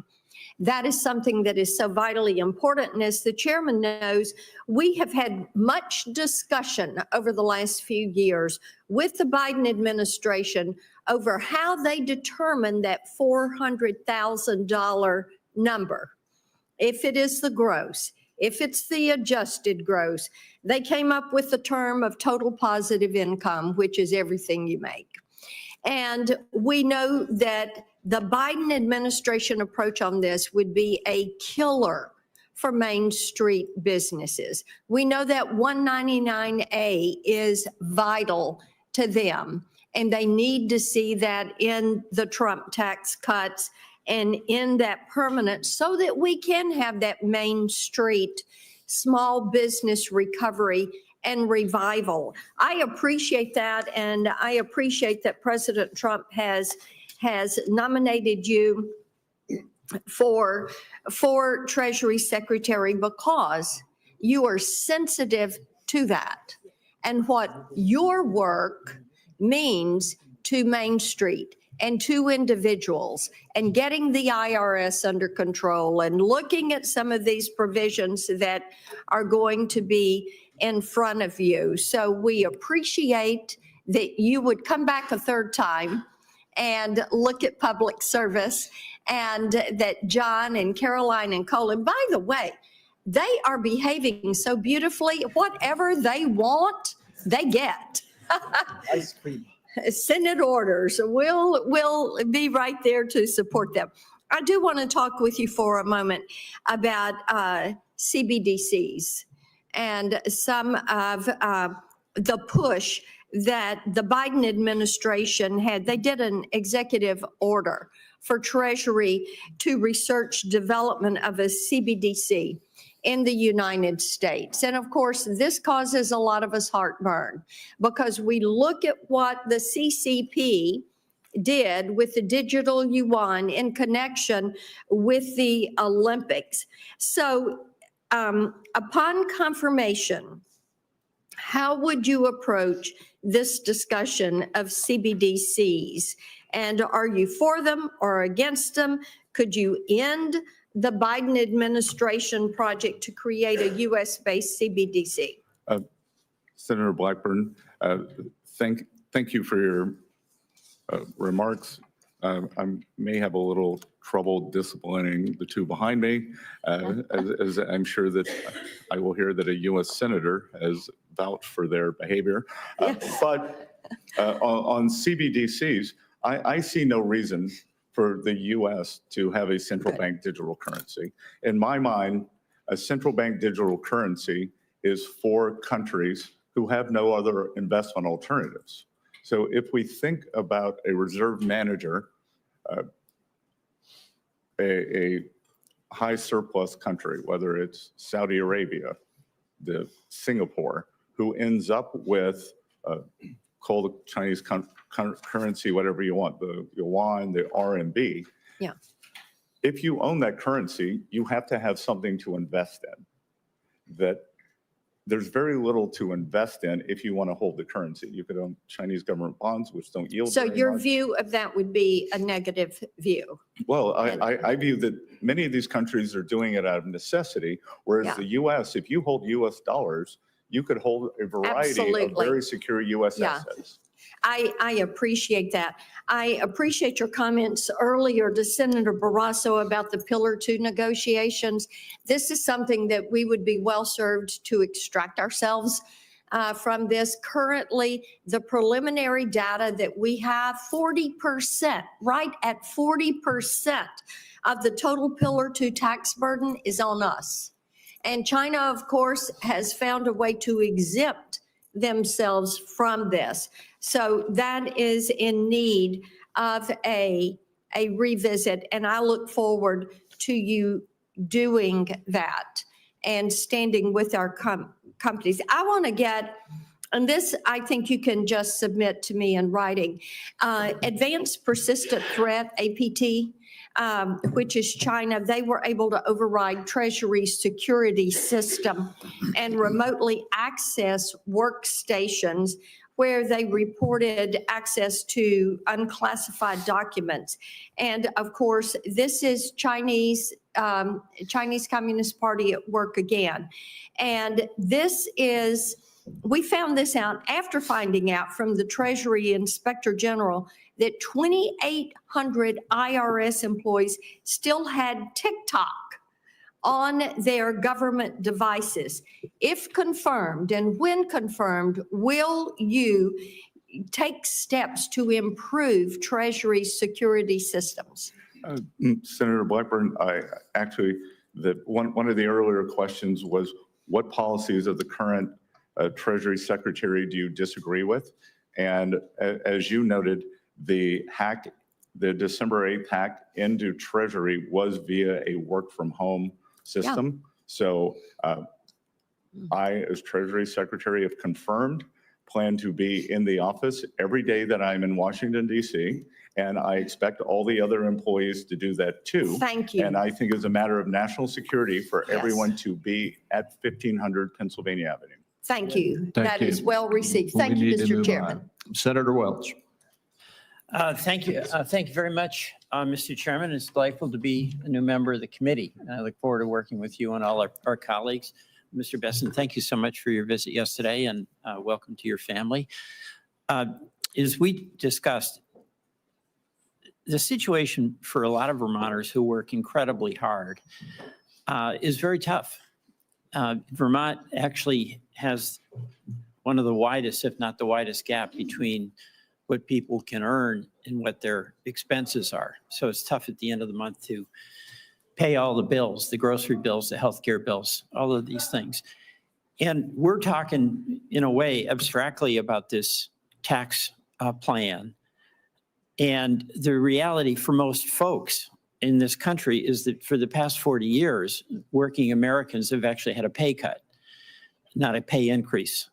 That is something that is so vitally important. And as the chairman knows, we have had much discussion over the last few years with the Biden administration over how they determine that $400,000 number. If it is the gross, if it's the adjusted gross, they came up with the term of total positive income, which is everything you make. And we know that the Biden administration approach on this would be a killer for Main Street businesses. We know that 199A is vital to them, and they need to see that in the Trump tax cuts and in that permanent, so that we can have that Main Street small business recovery and revival. I appreciate that, and I appreciate that President Trump has nominated you for Treasury Secretary, because you are sensitive to that and what your work means to Main Street and to individuals, and getting the IRS under control and looking at some of these provisions that are going to be in front of you. So we appreciate that you would come back a third time and look at public service, and that John and Caroline and Colin, by the way, they are behaving so beautifully. Whatever they want, they get. Ice cream. Senate orders. We'll be right there to support them. I do want to talk with you for a moment about CBDCs and some of the push that the Biden administration had. They did an executive order for Treasury to research development of a CBDC in the United States. And of course, this causes a lot of us heartburn, because we look at what the CCP did with the digital yuan in connection with the Olympics. So upon confirmation, how would you approach this discussion of CBDCs? And are you for them or against them? Could you end the Biden administration project to create a U.S.-based CBDC? Senator Blackburn, thank you for your remarks. I may have a little trouble disciplining the two behind me, as I'm sure that I will hear that a U.S. Senator has vouched for their behavior. But on CBDCs, I see no reason for the U.S. to have a central bank digital currency. In my mind, a central bank digital currency is for countries who have no other investment alternatives. So if we think about a reserve manager, a high surplus country, whether it's Saudi Arabia, the Singapore, who ends up with, call the Chinese currency whatever you want, the yuan, the RMB. Yeah. If you own that currency, you have to have something to invest in. That there's very little to invest in if you want to hold the currency. You could own Chinese government bonds, which don't yield So very your much. view of that would be a negative view? Well, I view that many of these countries are doing it out of necessity, whereas Yeah. the U.S., if you hold U.S. dollars, you could hold a variety of Absolutely. very secure U.S. Yeah. assets. I appreciate that. I appreciate your comments earlier to Senator Barrasso about the Pillar 2 negotiations. This is something that we would be well served to extract ourselves from this. Currently, the preliminary data that we have, 40%, right at 40% of the total Pillar 2 tax burden is on us. And China, of course, has found a way to exempt themselves from this. So that is in need of a revisit, and I look forward to you doing that and standing with our companies. I want to get, and this I think you can just submit to me in writing, advanced persistent threat, APT, which is China. They were able to override Treasury's security system and remotely access workstations where they reported access to unclassified documents. And of course, this is Chinese Communist Party at work again. And this is, we found this out after finding out from the Treasury Inspector General that 2,800 IRS employees still had TikTok on their government devices. If confirmed, and when confirmed, will you take steps to improve Treasury's security systems? Senator Blackburn, one of the earlier questions was, what policies of the current Treasury Secretary do you disagree with? And as you noted, the December 8th hack into Treasury was via a work from home system. Yeah. So I, as Treasury Secretary, have confirmed, plan to be in the office every day that I'm in Washington, D.C., and I expect all the other employees to do that too. Thank you. And I think it's a matter of national security for everyone to be at 1500 Pennsylvania Avenue. Thank you. Thank That you. is well received. Thank you, Mr. Chairman. Senator Welch. Thank you. Thank you very much, Mr. Chairman. It's delightful to be a new member of the committee. And I look forward to working with you and all our colleagues. Mr. Bessent, thank you so much for your visit yesterday, and welcome to your family. As we discussed, the situation for a lot of Vermonters who work incredibly hard is very tough. Vermont actually has one of the widest, if not the widest, gap between what people can earn and what their expenses are. So it's tough at the end of the month to pay all the bills, the grocery bills, the healthcare bills, all of these things. And we're talking, in a way, abstractly about this tax plan. And the reality for most folks in this country is that for the past 40 years, working Americans have actually had a pay cut, not a pay increase.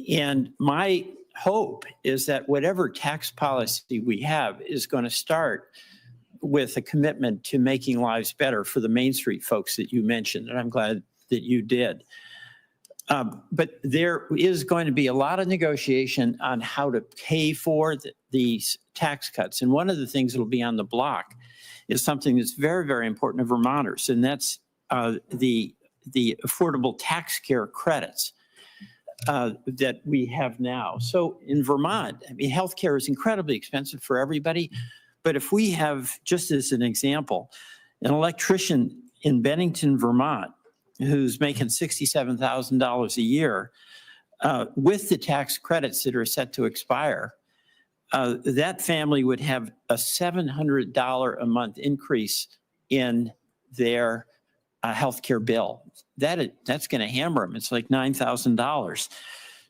And my hope is that whatever tax policy we have is going to start with a commitment to making lives better for the Main Street folks that you mentioned, and I'm glad that you did. But there is going to be a lot of negotiation on how to pay for these tax cuts. And one of the things that will be on the block is something that's very, very important to Vermonters, and that's the affordable tax care credits that we have now. So in Vermont, I mean, healthcare is incredibly expensive for everybody. But if we have, just as an example, an electrician in Bennington, Vermont, who's making $67,000 a year, with the tax credits that are set to expire, that family would have a $700 a month increase in their healthcare bill. That's going to hammer them. It's like $9,000.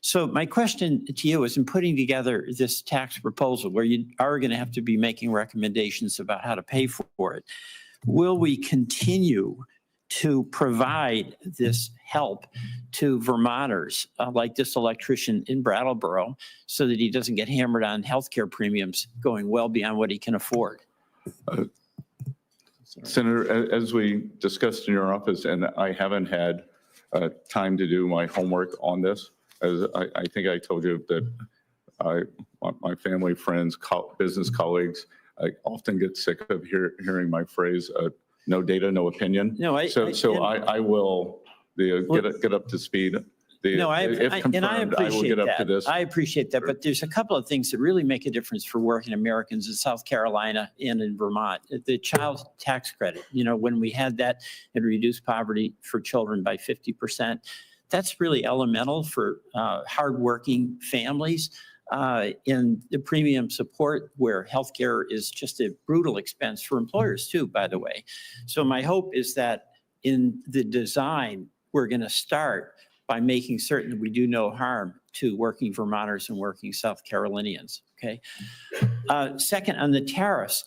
So my question to you is, in putting together this tax proposal, where you are going to have to be making recommendations about how to pay for it, will we continue to provide this help to Vermonters like this electrician in Brattleboro so that he doesn't get hammered on healthcare premiums going well beyond what he can afford? Senator, as we discussed in your office, and I haven't had time to do my homework on this, as I think I told you that my family, friends, business colleagues, I often get sick of hearing my phrase, no data, no opinion. No, I will get up to speed No, if and I confirmed, I will appreciate get up to that. this. I appreciate that, but there's a couple of things that really make a difference for working Americans in South Carolina and in Vermont. The child tax credit, when we had that, it reduced poverty for children by 50%. That's really elemental for hardworking families. In the premium support, where healthcare is just a brutal expense for employers too, by the way. So my hope is that in the design, we're going to start by making certain that we do no harm to working Vermonters and working South Carolinians, okay? Second, on the tariffs,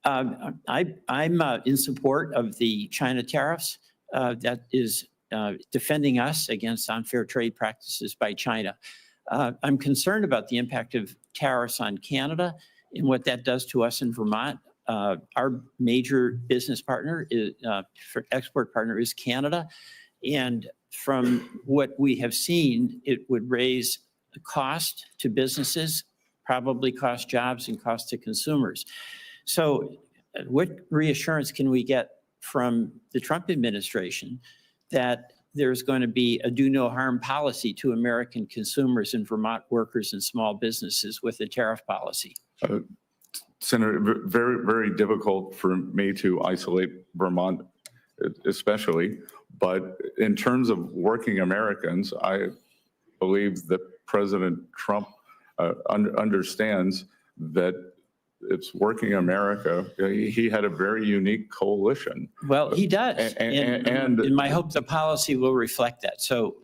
I'm in support of the China tariffs. That is defending us against unfair trade practices by China. I'm concerned about the impact of tariffs on Canada and what that does to us in Vermont. Our major business partner, export partner, is Canada. And from what we have seen, it would raise the cost to businesses, probably cost jobs and cost to consumers. So what reassurance can we get from the Trump administration that there's going to be a do no harm policy to American consumers and Vermont workers and small businesses with the tariff policy? Senator, very, very difficult for me to isolate Vermont, especially. But in terms of working Americans, I believe that President Trump understands that it's working America. He had a very unique coalition. Well, he does. And my hope the policy will reflect that. So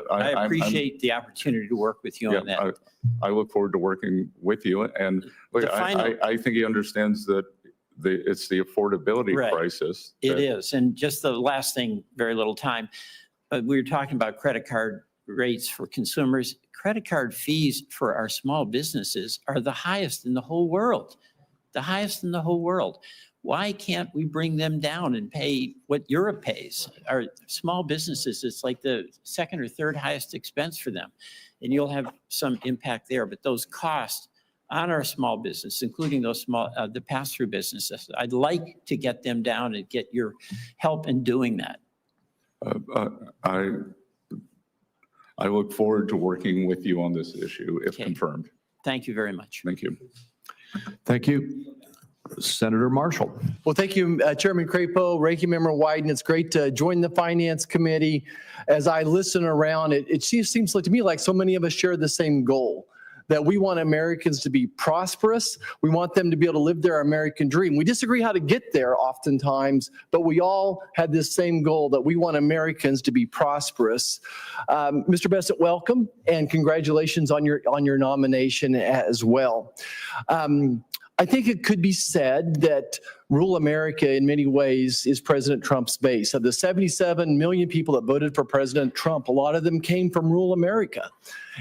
I appreciate the opportunity to work with you on that. I look forward to working with you. And look, I think he understands that it's the affordability crisis. It is. And just the last thing, very little time, but we were talking about credit card rates for consumers. Credit card fees for our small businesses are the highest in the whole world, the highest in the whole world. Why can't we bring them down and pay what Europe pays? Our small businesses, it's like the second or third highest expense for them. And you'll have some impact there, but those costs on our small business, including those small, the pass-through businesses, I'd like to get them down and get your help in doing that. I look forward to working with you on this issue if confirmed. Thank you very much. Thank you. Thank you. Senator Marshall. Well, thank you, Chairman Crapo, Ranking Member Wyden. It's great to join the Finance Committee. As I listen around, it seems like to me like so many of us share the same goal, that we want Americans to be prosperous. We want them to be able to live their American dream. We disagree how to get there oftentimes, but we all had this same goal, that we want Americans to be prosperous. Mr. Bessent, welcome, and congratulations on your nomination as well. I think it could be said that rural America in many ways is President Trump's base. Of the 77 million people that voted for President Trump, a lot of them came from rural America.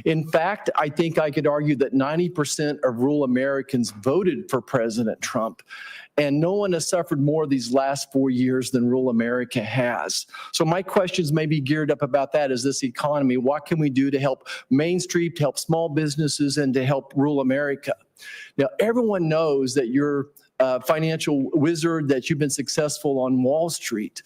In fact, I think I could argue that 90% of rural Americans voted for President Trump, and no one has suffered more these last 4 years than rural America has. So my questions may be geared up about that as this economy. What can we do to help Main Street, to help small businesses, and to help rural America? Now, everyone knows that you're a financial wizard, that you've been successful on Wall Street,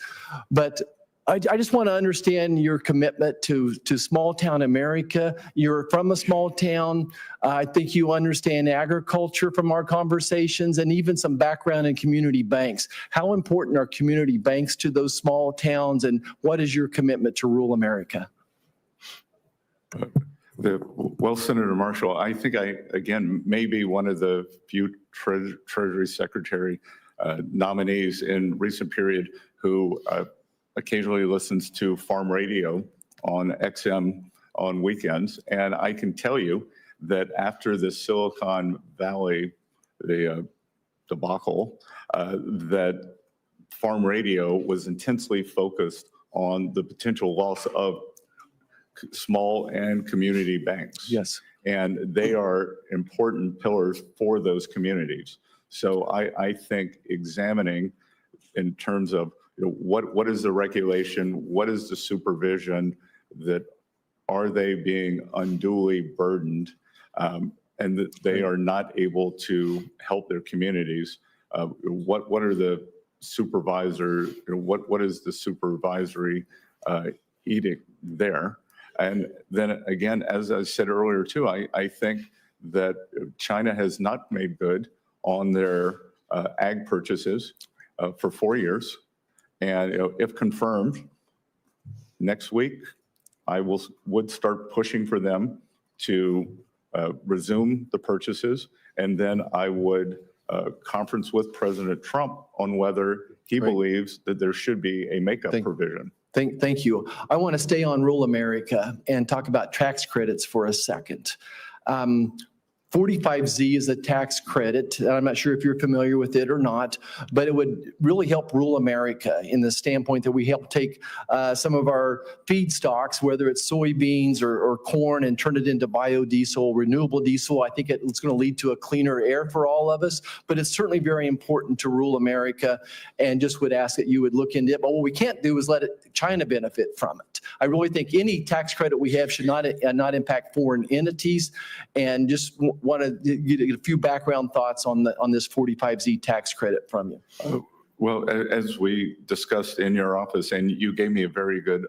but I just want to understand your commitment to small town America. You're from a small town. I think you understand agriculture from our conversations, and even some background in community banks. How important are community banks to those small towns, and what is your commitment to rural America? Well, Senator Marshall, I think again, may be one of the few Treasury Secretary nominees in recent period who occasionally listens to farm radio on XM on weekends. And I can tell you that after the Silicon Valley debacle, that farm radio was intensely focused on the potential loss of small and community banks. Yes. And they are important pillars for those communities. So I think examining in terms of what is the regulation, what is the supervision, that are they being unduly burdened, and that they are not able to help their communities. What are the supervisor, what is the supervisory edict there? And then again, as I said earlier too, I think that China has not made good on their ag purchases for 4 years. And if confirmed, next week, I would start pushing for them to resume the purchases. And then I would conference with President Trump on whether he believes that there should be a makeup provision. Thank you. I want to stay on rural America and talk about tax credits for a second. 45Z is a tax credit. I'm not sure if you're familiar with it or not, but it would really help rural America in the standpoint that we help take some of our feedstocks, whether it's soybeans or corn, and turn it into biodiesel, renewable diesel. I think it's going to lead to a cleaner air for all of us, but it's certainly very important to rural America, and just would ask that you would look into it. But what we can't do is let China benefit from it. I really think any tax credit we have should not impact foreign entities, and just want to get a few background thoughts on this 45Z tax credit from you. Well, as we discussed in your office, and you gave me a very good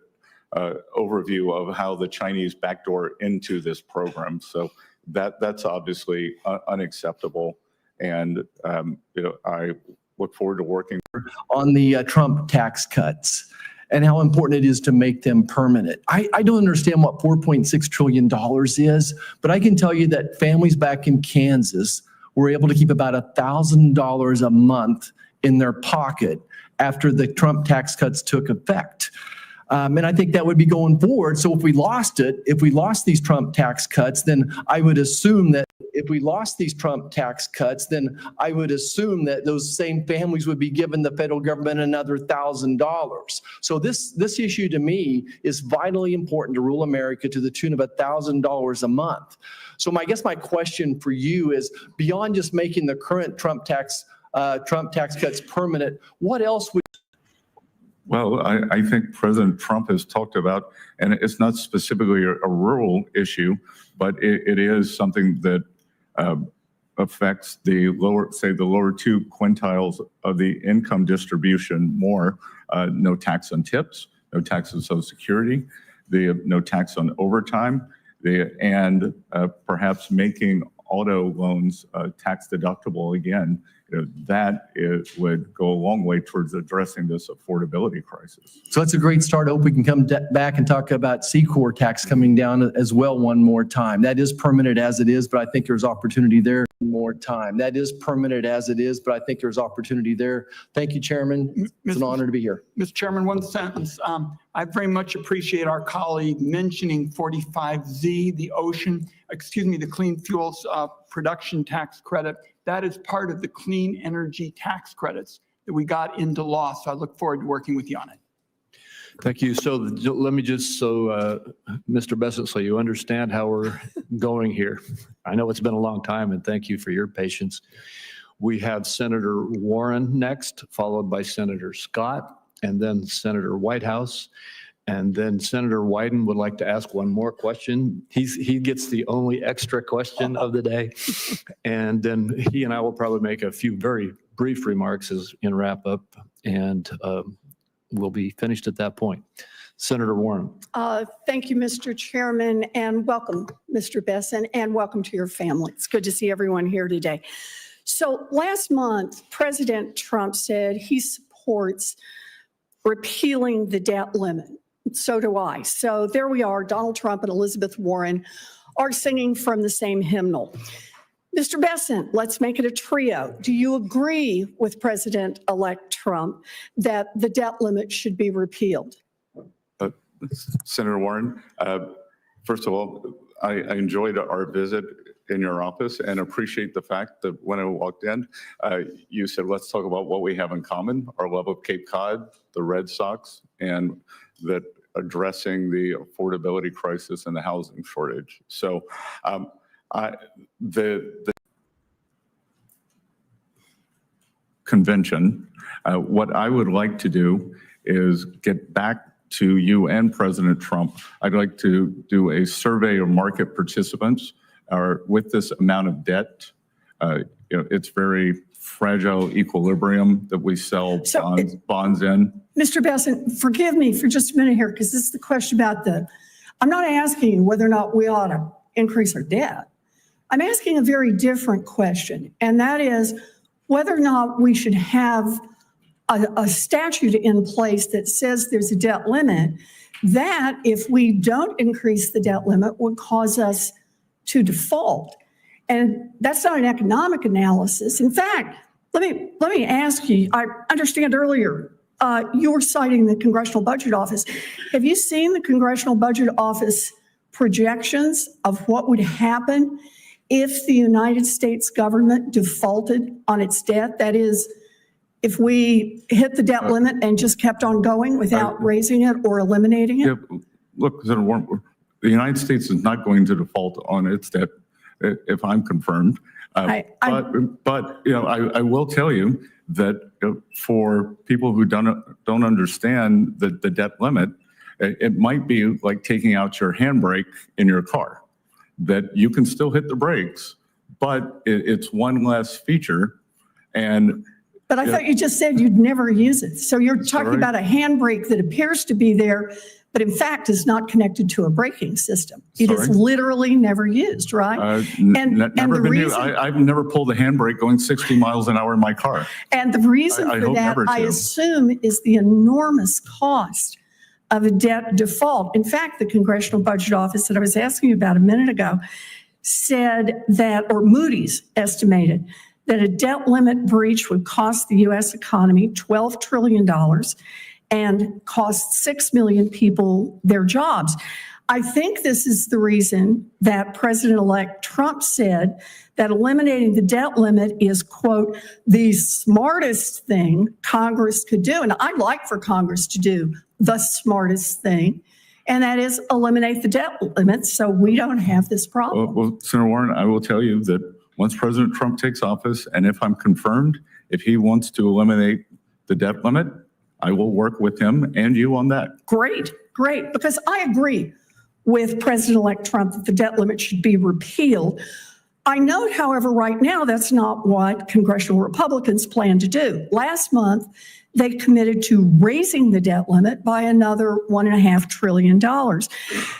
overview of how the Chinese backdoor into this program. So that's obviously unacceptable. And I look forward to working on the Trump tax cuts and how important it is to make them permanent. I don't understand what $4.6 trillion is, but I can tell you that families back in Kansas were able to keep about $1,000 a month in their pocket after the Trump tax cuts took effect. And I think that would be going forward. So if we lost these Trump tax cuts, then I would assume that those same families would be giving the federal government another $1,000. So this issue to me is vitally important to rural America to the tune of $1,000 a month. So I guess my question for you is, beyond just making the current Trump tax cuts permanent, what else would... Well, I think President Trump has talked about, and it's not specifically a rural issue, but it is something that affects the lower two quintiles of the income distribution more. No tax on tips, no tax on Social Security, no tax on overtime, and perhaps making auto loans tax deductible again. That would go a long way towards addressing this affordability crisis. So that's a great start. I hope we can come back and talk about C-Corp tax coming down as well one more time. That is permanent as it is, but I think there's opportunity there. Thank you, Chairman. It's an honor to be here. Mr. Chairman, one sentence. I very much appreciate our colleague mentioning 45Z, the clean fuels production tax credit. That is part of the clean energy tax credits that we got into law. So I look forward to working with you on it. Thank you. So let me just, Mr. Bessent, so you understand how we're going here. I know it's been a long time, and thank you for your patience. We have Senator Warren next, followed by Senator Scott, and then Senator Whitehouse. And then Senator Wyden would like to ask one more question. He gets the only extra question of the day. And then he and I will probably make a few very brief remarks in wrap up, and we'll be finished at that point. Senator Warren. Thank you, Mr. Chairman, and welcome, Mr. Bessent, and welcome to your family. It's good to see everyone here today. So last month, President Trump said he supports repealing the debt limit. So do I. So there we are. Donald Trump and Elizabeth Warren are singing from the same hymnal. Mr. Bessent, let's make it a trio. Do you agree with President-elect Trump that the debt limit should be repealed? Senator Warren, first of all, I enjoyed our visit in your office and appreciate the fact that when I walked in, you said, let's talk about what we have in common, our love of Cape Cod, the Red Sox, and that addressing the affordability crisis and the housing shortage. So the convention, what I would like to do is get back to you and President Trump. I'd like to do a survey of market participants with this amount of debt. It's very fragile equilibrium that we sell bonds in. Mr. Bessent, forgive me for just a minute here, because this is the question about the I'm not asking you whether or not we ought to increase our debt. I'm asking a very different question, and that is whether or not we should have a statute in place that says there's a debt limit that, if we don't increase the debt limit, would cause us to default. And that's not an economic analysis. In fact, let me ask you, I understand earlier you were citing the Congressional Budget Office. Have you seen the Congressional Budget Office projections of what would happen if the United States government defaulted on its debt? That is, if we hit the debt limit and just kept on going without raising it or eliminating it? Yeah, look, Senator Warren, the United States is not going to default on its debt if I'm confirmed. But I will tell you that for people who don't understand the debt limit, it might be like taking out your handbrake in your car, that you can still hit the brakes, but it's one less feature. But I thought you just said you'd never use it. So you're talking about a handbrake that appears to be there, but in fact is not connected to a braking system. It is literally never used, right? Never been used. I've never pulled a handbrake going 60 miles an hour in my car. And the reason for that, I assume, is the enormous cost of a debt default. In fact, the Congressional Budget Office that I was asking you about a minute ago said that, or Moody's estimated, that a debt limit breach would cost the U.S. economy $12 trillion and cost 6 million people their jobs. I think this is the reason that President-elect Trump said that eliminating the debt limit is, quote, the smartest thing Congress could do. And I'd like for Congress to do the smartest thing, and that is eliminate the debt limit so we don't have this problem. Well, Senator Warren, I will tell you that once President Trump takes office, and if I'm confirmed, if he wants to eliminate the debt limit, I will work with him and you on that. Great, because I agree with President-elect Trump that the debt limit should be repealed. I note, however, right now, that's not what congressional Republicans plan to do. Last month, they committed to raising the debt limit by another $1.5 trillion.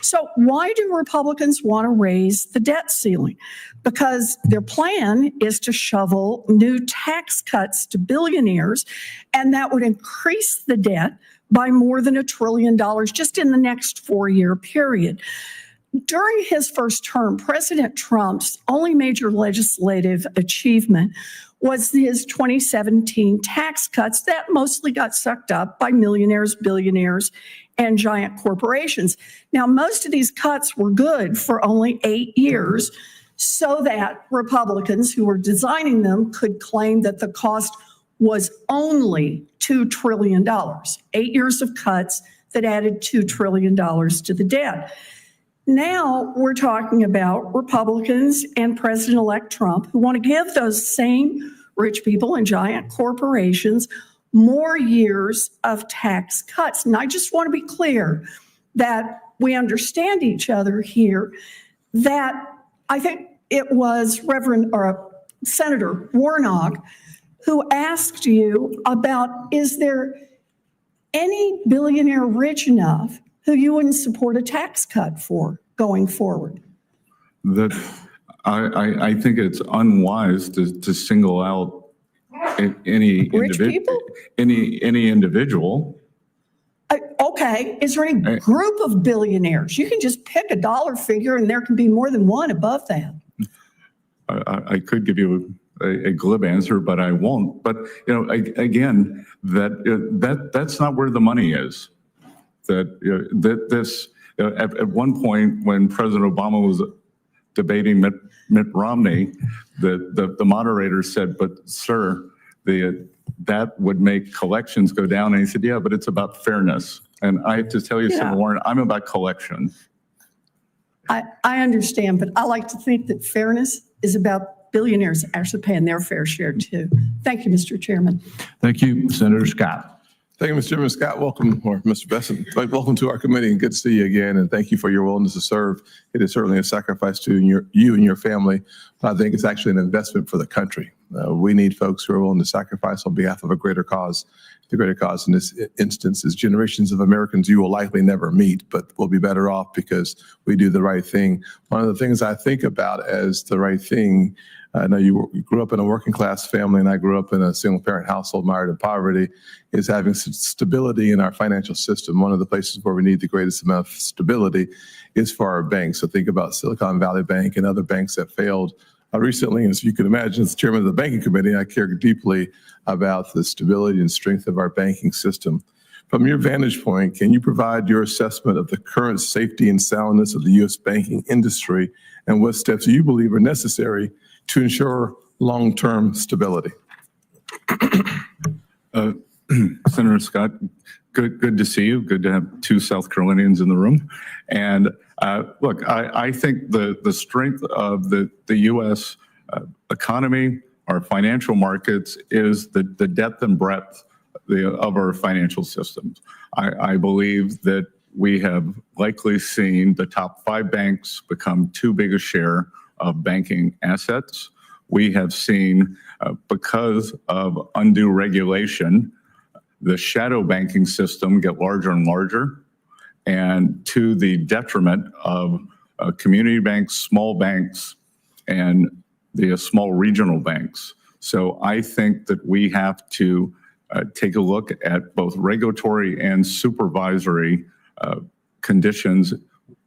So why do Republicans want to raise the debt ceiling? Because their plan is to shovel new tax cuts to billionaires, and that would increase the debt by more than $1 trillion just in the next 4-year period. During his first term, President Trump's only major legislative achievement was his 2017 tax cuts that mostly got sucked up by millionaires, billionaires, and giant corporations. Now, most of these cuts were good for only 8 years so that Republicans who were designing them could claim that the cost was only $2 trillion. 8 years of cuts that added $2 trillion to the debt. Now we're talking about Republicans and President-elect Trump who want to give those same rich people and giant corporations more years of tax cuts. And I just want to be clear that we understand each other here, that I think it was Senator Warnock who asked you about, is there any billionaire rich enough who you wouldn't support a tax cut for going forward? That I think it's unwise to single out any individual. Any individual. Okay, is there any group of billionaires? You can just pick a dollar figure and there can be more than one above that. I could give you a glib answer, but I won't. But again, that's not where the money is. At one point when President Obama was debating Mitt Romney, the moderator said, "But sir, that would make collections go down." And he said, "Yeah, but it's about fairness." And I have to tell you, Senator Warren, I'm about collection. I understand, but I like to think that fairness is about billionaires actually paying their fair share too. Thank you, Mr. Chairman. Thank you, Senator Scott. Thank you, Mr. Chairman. Scott, welcome, or Mr. Bessent, welcome to our committee, and good to see you again, and thank you for your willingness to serve. It is certainly a sacrifice to you and your family, but I think it's actually an investment for the country. We need folks who are willing to sacrifice on behalf of a greater cause. The greater cause in this instance is generations of Americans you will likely never meet, but will be better off because we do the right thing. One of the things I think about as the right thing, I know you grew up in a working class family and I grew up in a single parent household mired in poverty, is having stability in our financial system. One of the places where we need the greatest amount of stability is for our banks. So think about Silicon Valley Bank and other banks that failed recently. As you can imagine, as chairman of the banking committee, I care deeply about the stability and strength of our banking system. From your vantage point, can you provide your assessment of the current safety and soundness of the U.S. banking industry and what steps you believe are necessary to ensure long-term stability? Senator Scott, good to see you. Good to have two South Carolinians in the room. And look, I think the strength of the U.S. Economy, our financial markets, is the depth and breadth of our financial systems. I believe that we have likely seen the top 5 banks become too big a share of banking assets. We have seen, because of undue regulation, the shadow banking system get larger and larger, and to the detriment of community banks, small banks, and the small regional banks. So I think that we have to take a look at both regulatory and supervisory conditions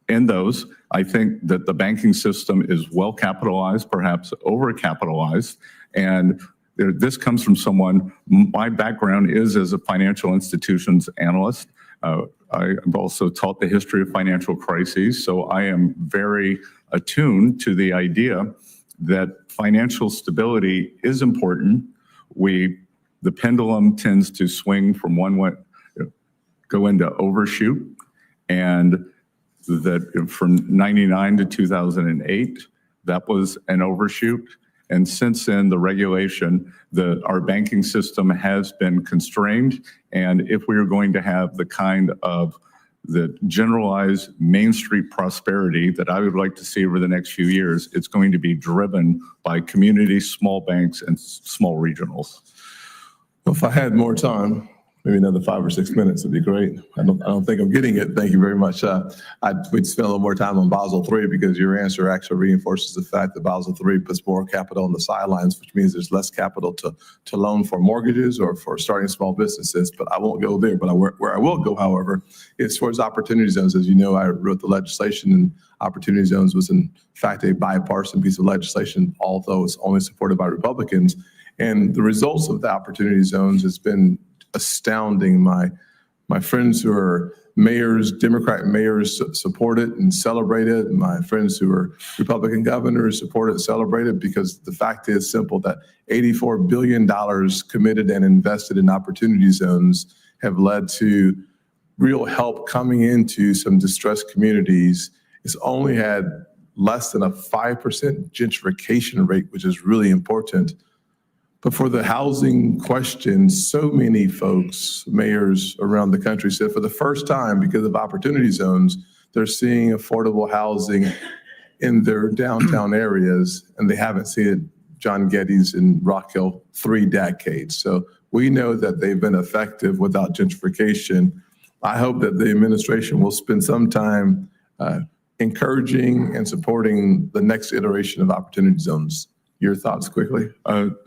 in those. I think that the banking system is well capitalized, perhaps overcapitalized, and this comes from someone, my background is as a financial institutions analyst. I've also taught the history of financial crises, so I am very attuned to the idea that financial stability is important. The pendulum tends to swing from one way, go into overshoot, and that from 99 to 2008, that was an overshoot. And since then, the regulation, our banking system has been constrained. And if we are going to have the kind of the generalized Main Street prosperity that I would like to see over the next few years, it's going to be driven by communities, small banks, and small regionals. Well, if I had more time, maybe another 5 or 6 minutes would be great. I don't think I'm getting it. Thank you very much. We'd spend a little more time on Basel III because your answer actually reinforces the fact that Basel III puts more capital on the sidelines, which means there's less capital to loan for mortgages or for starting small businesses. But I won't go there. But where I will go, however, is towards opportunity zones. As you know, I wrote the legislation, and opportunity zones was in fact a bipartisan piece of legislation, although it's only supported by Republicans. And the results of the opportunity zones has been astounding. My friends who are mayors, Democrat mayors, support it and celebrate it. My friends who are Republican governors support it and celebrate it, because the fact is simple, that $84 billion committed and invested in opportunity zones have led to real help coming into some distressed communities. It's only had less than a 5% gentrification rate, which is really important. But for the housing question, so many folks, mayors around the country said for the first time, because of opportunity zones, they're seeing affordable housing in their downtown areas, and they haven't seen it, John Geddes in Rock Hill, 3 decades. So we know that they've been effective without gentrification. I hope that the administration will spend some time encouraging and supporting the next iteration of opportunity zones. Your thoughts quickly?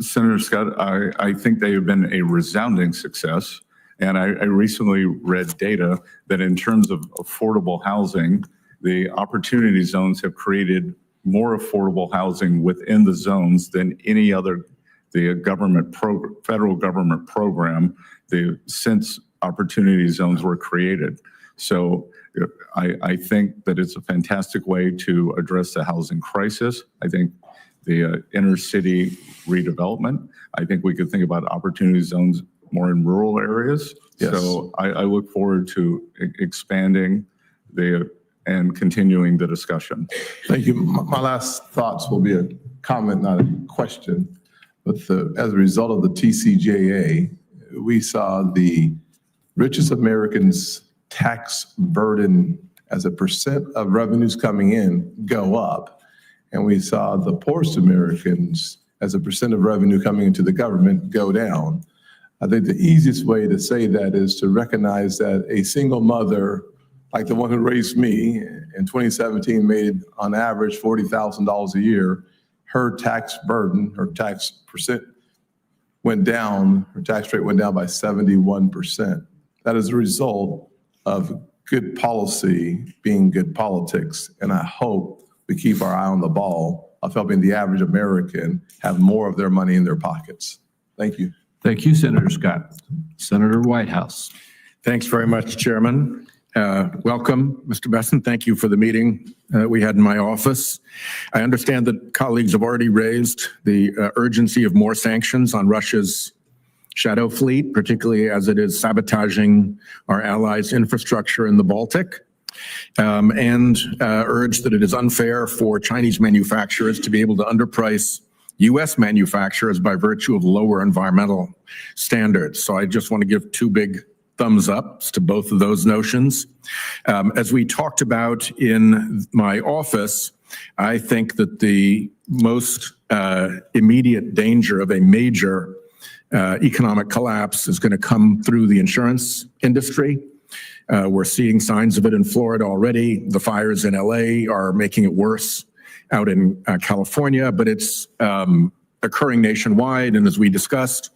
Senator Scott, I think they have been a resounding success. And I recently read data that in terms of affordable housing, the opportunity zones have created more affordable housing within the zones than any other federal government program since opportunity zones were created. So I think that it's a fantastic way to address the housing crisis. I think the inner city redevelopment. I think we could think about opportunity zones more in rural areas. Yes. So I look forward to expanding and continuing the discussion. Thank you. My last thoughts will be a comment, not a question. But as a result of the TCJA, we saw the richest Americans' tax burden as a percent of revenues coming in go up. And we saw the poorest Americans as a percent of revenue coming into the government go down. I think the easiest way to say that is to recognize that a single mother, like the one who raised me in 2017, made on average $40,000 a year. Her tax burden, her tax percent went down, her tax rate went down by 71%. That is a result of good policy being good politics. And I hope we keep our eye on the ball of helping the average American have more of their money in their pockets. Thank you. Thank you, Senator Scott. Senator Whitehouse. Thanks very much, Chairman. Welcome, Mr. Bessent. Thank you for the meeting we had in my office. I understand that colleagues have already raised the urgency of more sanctions on Russia's shadow fleet, particularly as it is sabotaging our allies' infrastructure in the Baltic, and urged that it is unfair for Chinese manufacturers to be able to underprice U.S. manufacturers by virtue of lower environmental standards. So I just want to give two big thumbs ups to both of those notions. As we talked about in my office, I think that the most immediate danger of a major economic collapse is going to come through the insurance industry. We're seeing signs of it in Florida already. The fires in LA are making it worse out in California, but it's occurring nationwide. And as we discussed,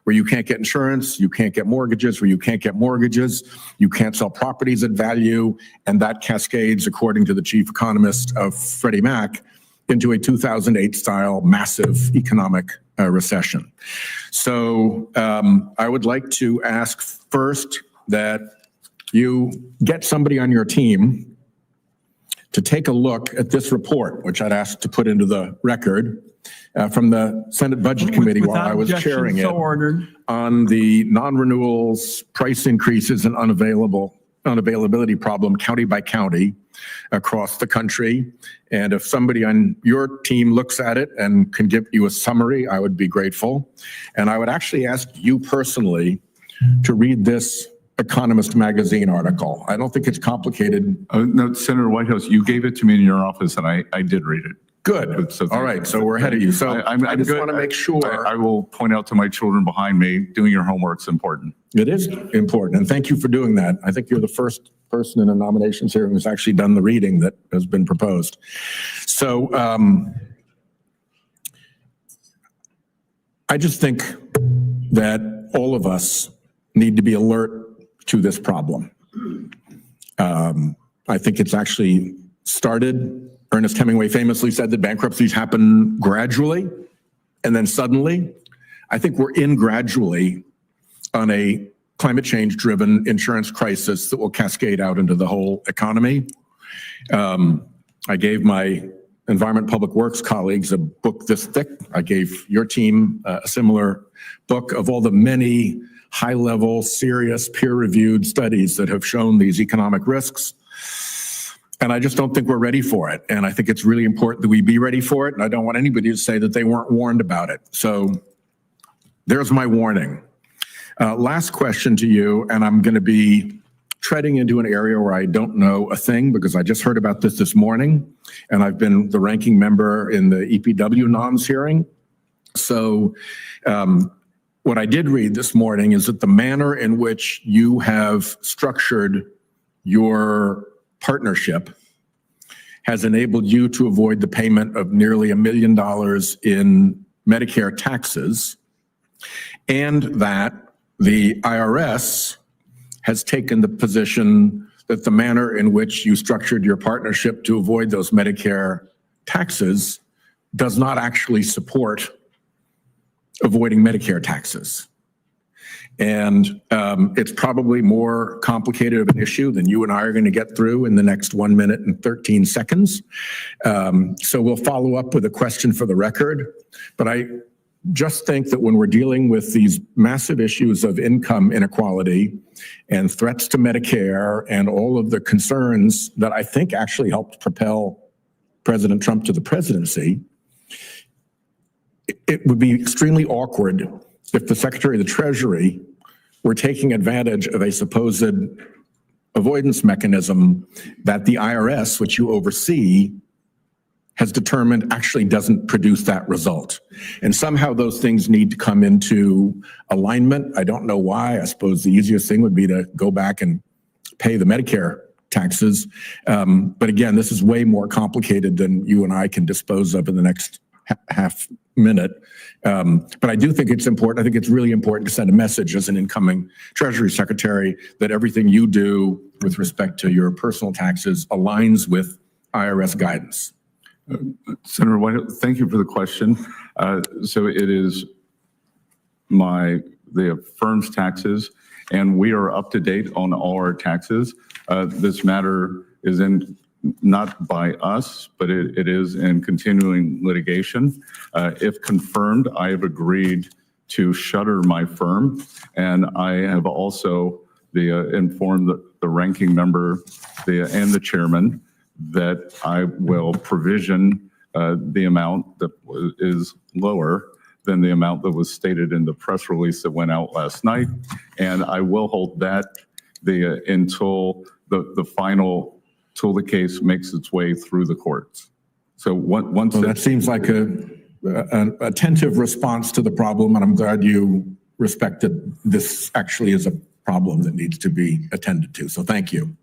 where you can't get insurance, you can't get mortgages, where you can't get mortgages, you can't sell properties at value, and that cascades, according to the chief economist of Freddie Mac, into a 2008-style massive economic recession. So I would like to ask first that you get somebody on your team to take a look at this report, which I'd ask to put into the record, from the Senate Budget Committee while I was chairing it, on the non-renewals, price increases, and unavailability problem county by county across the country. And if somebody on your team looks at it and can give you a summary, I would be grateful. And I would actually ask you personally to read this Economist magazine article. I don't think it's complicated. No, Senator Whitehouse, you gave it to me in your office, and I did read it. Good. So all right. So we're ahead of you. So I just want to make sure. I will point out to my children behind me, doing your homework's important. It is important. And thank you for doing that. I think you're the first person in a nominations hearing who's actually done the reading that has been proposed. So I just think that all of us need to be alert to this problem. I think it's actually started. Ernest Hemingway famously said that bankruptcies happen gradually and then suddenly. I think we're in gradually on a climate change driven insurance crisis that will cascade out into the whole economy. I gave my Environment Public Works colleagues a book this thick. I gave your team a similar book of all the many high-level, serious, peer-reviewed studies that have shown these economic risks. And I just don't think we're ready for it. And I think it's really important that we be ready for it. And I don't want anybody to say that they weren't warned about it. So there's my warning. Last question to you, and I'm going to be treading into an area where I don't know a thing because I just heard about this morning, and I've been the ranking member in the EPW noms hearing. So what I did read this morning is that the manner in which you have structured your partnership has enabled you to avoid the payment of nearly $1 million in Medicare taxes, and that the IRS has taken the position that the manner in which you structured your partnership to avoid those Medicare taxes does not actually support avoiding Medicare taxes. And it's probably more complicated of an issue than you and I are going to get through in the next 1 minute and 13 seconds. So we'll follow up with a question for the record. But I just think that when we're dealing with these massive issues of income inequality and threats to Medicare and all of the concerns that I think actually helped propel President Trump to the presidency, it would be extremely awkward if the Secretary of the Treasury were taking advantage of a supposed avoidance mechanism that the IRS, which you oversee, has determined actually doesn't produce that result. And somehow those things need to come into alignment. I don't know why. I suppose the easiest thing would be to go back and pay the Medicare taxes. But again, this is way more complicated than you and I can dispose of in the next half minute. But I do think it's important. I think it's really important to send a message as an incoming Treasury Secretary that everything you do with respect to your personal taxes aligns with IRS guidance. Senator White, thank you for the question. So it is the firm's taxes, and we are up to date on all our taxes. This matter is not by us, but it is in continuing litigation. If confirmed, I have agreed to shutter my firm, and I have also informed the ranking member and the chairman that I will provision the amount that is lower than the amount that was stated in the press release that went out last night. And I will hold that until the case makes its way through the courts. So once that seems like an attentive response to the problem, and I'm glad you respected this actually is a problem that needs to be attended to. So thank you.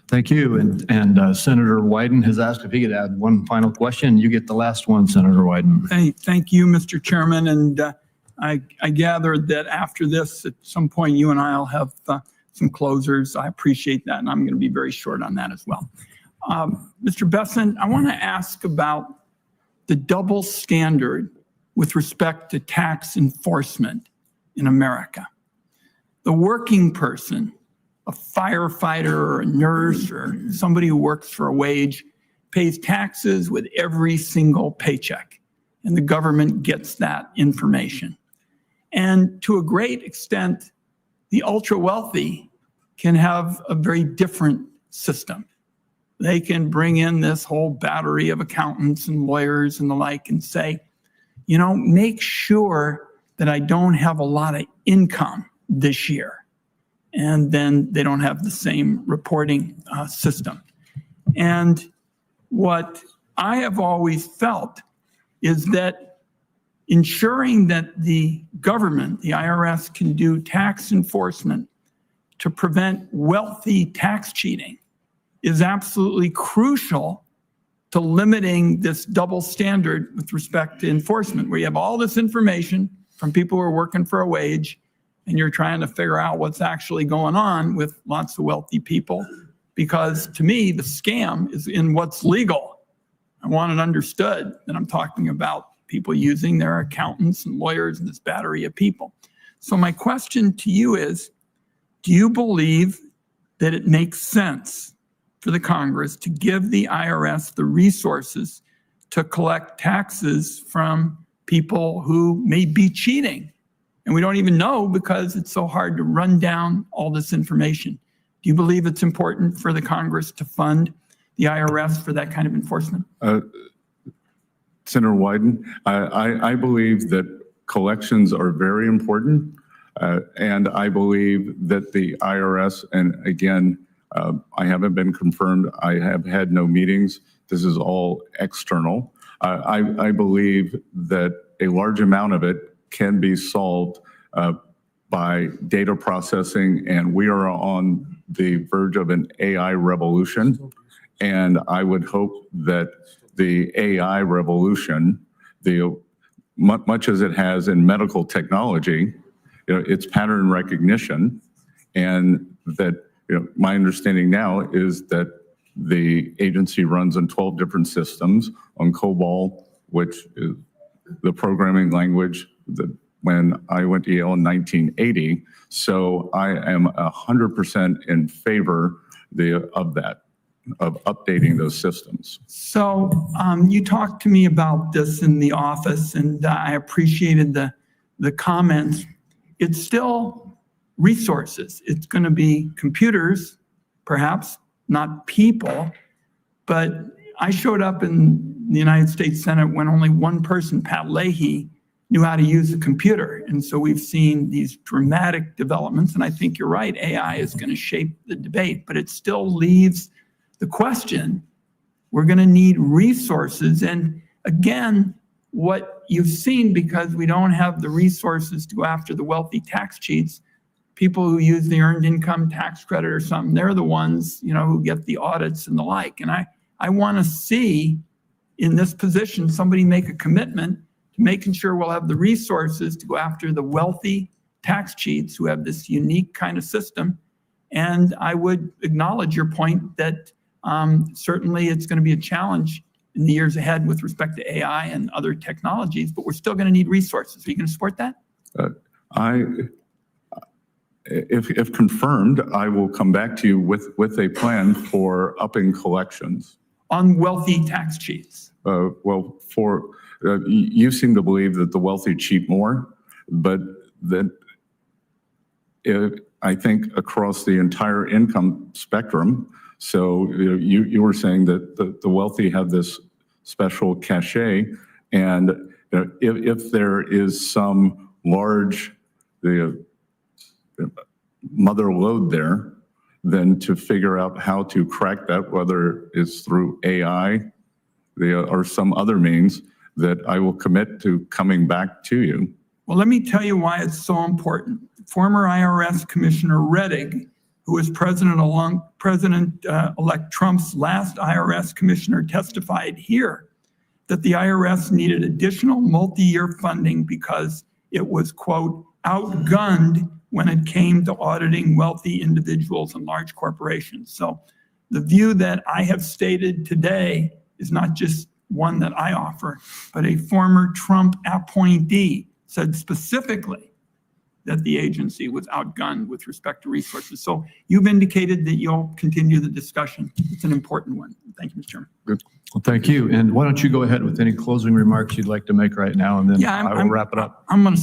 Thank you. And Senator Wyden has asked if he could add one final question. You get the last one, Senator Wyden. Thank you, Mr. Chairman. And I gather that after this, at some point, you and I will have some closers. I appreciate that. And I'm going to be very short on that as well. Mr. Bessent, I want to ask about the double standard with respect to tax enforcement in America. The working person, a firefighter or a nurse or somebody who works for a wage, pays taxes with every single paycheck, and the government gets that information. And to a great extent, the ultra wealthy can have a very different system. They can bring in this whole battery of accountants and lawyers and the like and say, you know, make sure that I don't have a lot of income this year. And then they don't have the same reporting system. And what I have always felt is that ensuring that the government, the IRS, can do tax enforcement to prevent wealthy tax cheating is absolutely crucial to limiting this double standard with respect to enforcement, where you have all this information from people who are working for a wage, and you're trying to figure out what's actually going on with lots of wealthy people. Because to me, the scam is in what's legal. I want it understood that I'm talking about people using their accountants and lawyers and this battery of people. So my question to you is, do you believe that it makes sense for the Congress to give the IRS the resources to collect taxes from people who may be cheating? And we don't even know because it's so hard to run down all this information. Do you believe it's important for the Congress to fund the IRS for that kind of enforcement? Senator Wyden, I believe that collections are very important. And I believe that the IRS, and again, I haven't been confirmed. I have had no meetings. This is all external. I believe that a large amount of it can be solved by data processing, and we are on the verge of an AI revolution. And I would hope that the AI revolution, much as it has in medical technology, it's pattern recognition, and that my understanding now is that the agency runs on 12 different systems on COBOL, which is the programming language that when I went to Yale in 1980. So I am 100% in favor of that, of updating those systems. So you talked to me about this in the office, and I appreciated the comments. It's still resources. It's going to be computers, perhaps, not people. But I showed up in the United States Senate when only one person, Pat Leahy, knew how to use a computer. And so we've seen these dramatic developments. And I think you're right, AI is going to shape the debate, but it still leaves the question, we're going to need resources. And again, what you've seen, because we don't have the resources to go after the wealthy tax cheats, people who use the earned income tax credit or something, they're the ones, who get the audits and the like. And I want to see in this position, somebody make a commitment to making sure we'll have the resources to go after the wealthy tax cheats who have this unique kind of system. And I would acknowledge your point that certainly it's going to be a challenge in the years ahead with respect to AI and other technologies, but we're still going to need resources. Are you going to support that? If confirmed, I will come back to you with a plan for upping collections. On wealthy tax cheats? You seem to believe that the wealthy cheat more, but that I think across the entire income spectrum. So you were saying that the wealthy have this special cachet, and if there is some large mother lode there, then to figure out how to crack that, whether it's through AI or some other means, that I will commit to coming back to you. Well, let me tell you why it's so important. Former IRS Commissioner Rettig, who was President-elect Trump's last IRS commissioner, testified here that the IRS needed additional multi-year funding because it was, quote, outgunned when it came to auditing wealthy individuals and large corporations. So the view that I have stated today is not just one that I offer, but a former Trump appointee said specifically that the agency was outgunned with respect to resources. So you've indicated that you'll continue the discussion. It's an important one. Thank you, Mr. Chairman. Good. Well, thank you. And why don't you go ahead with any closing remarks you'd like to make right now, and then I will wrap it up. I'm going to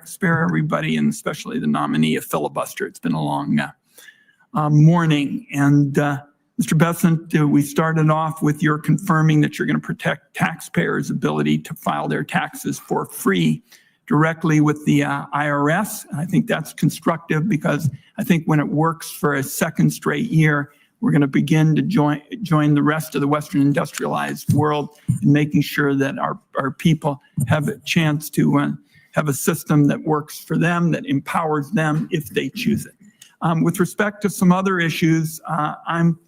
spare everybody, and especially the nominee, a filibuster. It's been a long morning. And Mr. Bessent, we started off with your confirming that you're going to protect taxpayers' ability to file their taxes for free directly with the IRS. I think that's constructive, because I think when it works for a second straight year, we're going to begin to join the rest of the Western industrialized world in making sure that our people have a chance to have a system that works for them, that empowers them if they choose it. With respect to some other issues, I'm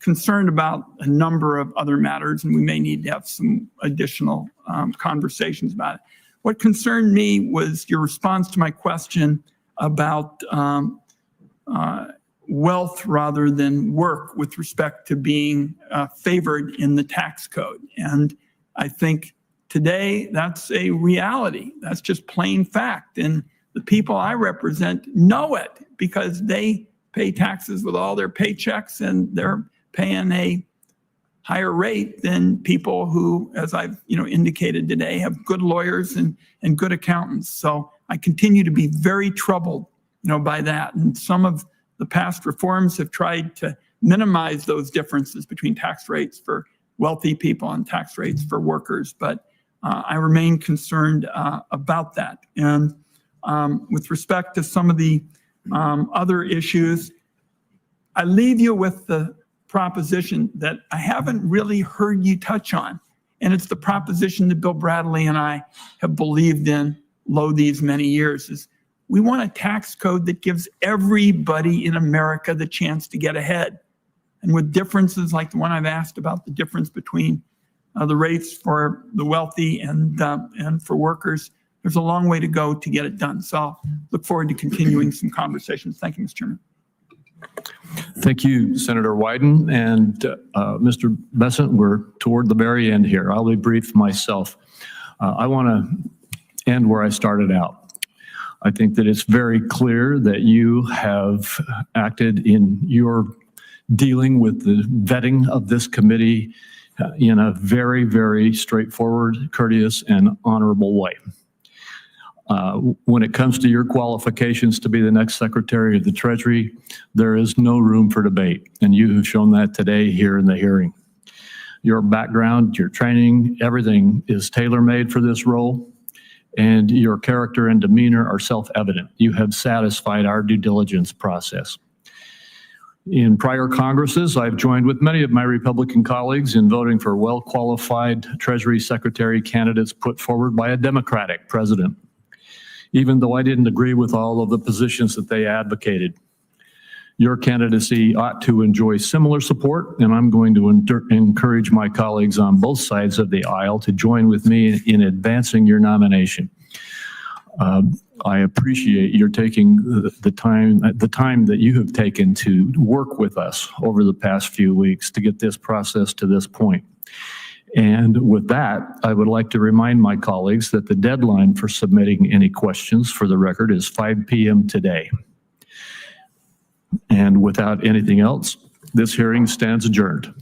concerned about a number of other matters, and we may need to have some additional conversations about it. What concerned me was your response to my question about wealth rather than work with respect to being favored in the tax code. And I think today that's a reality. That's just plain fact. And the people I represent know it, because they pay taxes with all their paychecks, and they're paying a higher rate than people who, as I've indicated today, have good lawyers and good accountants. So I continue to be very troubled by that. And some of the past reforms have tried to minimize those differences between tax rates for wealthy people and tax rates for workers. But I remain concerned about that. And with respect to some of the other issues, I leave you with the proposition that I haven't really heard you touch on. And it's the proposition that Bill Bradley and I have believed in these many years, is we want a tax code that gives everybody in America the chance to get ahead. And with differences like the one I've asked about, the difference between the rates for the wealthy and for workers, there's a long way to go to get it done. So I'll look forward to continuing some conversations. Thank you, Mr. Chairman. Thank you, Senator Wyden. And Mr. Bessent, we're toward the very end here. I'll be brief myself. I want to end where I started out. I think that it's very clear that you have acted in your dealing with the vetting of this committee in a very, very straightforward, courteous, and honorable way. When it comes to your qualifications to be the next Secretary of the Treasury, there is no room for debate, and you have shown that today here in the hearing. Your background, your training, everything is tailor-made for this role, and your character and demeanor are self-evident. You have satisfied our due diligence process. In prior Congresses, I've joined with many of my Republican colleagues in voting for well-qualified Treasury Secretary candidates put forward by a Democratic president, even though I didn't agree with all of the positions that they advocated. Your candidacy ought to enjoy similar support, and I'm going to encourage my colleagues on both sides of the aisle to join with me in advancing your nomination. I appreciate your taking the time that you have taken to work with us over the past few weeks to get this process to this point. And with that, I would like to remind my colleagues that the deadline for submitting any questions for the record is 5 p.m. today. And without anything else, this hearing stands adjourned.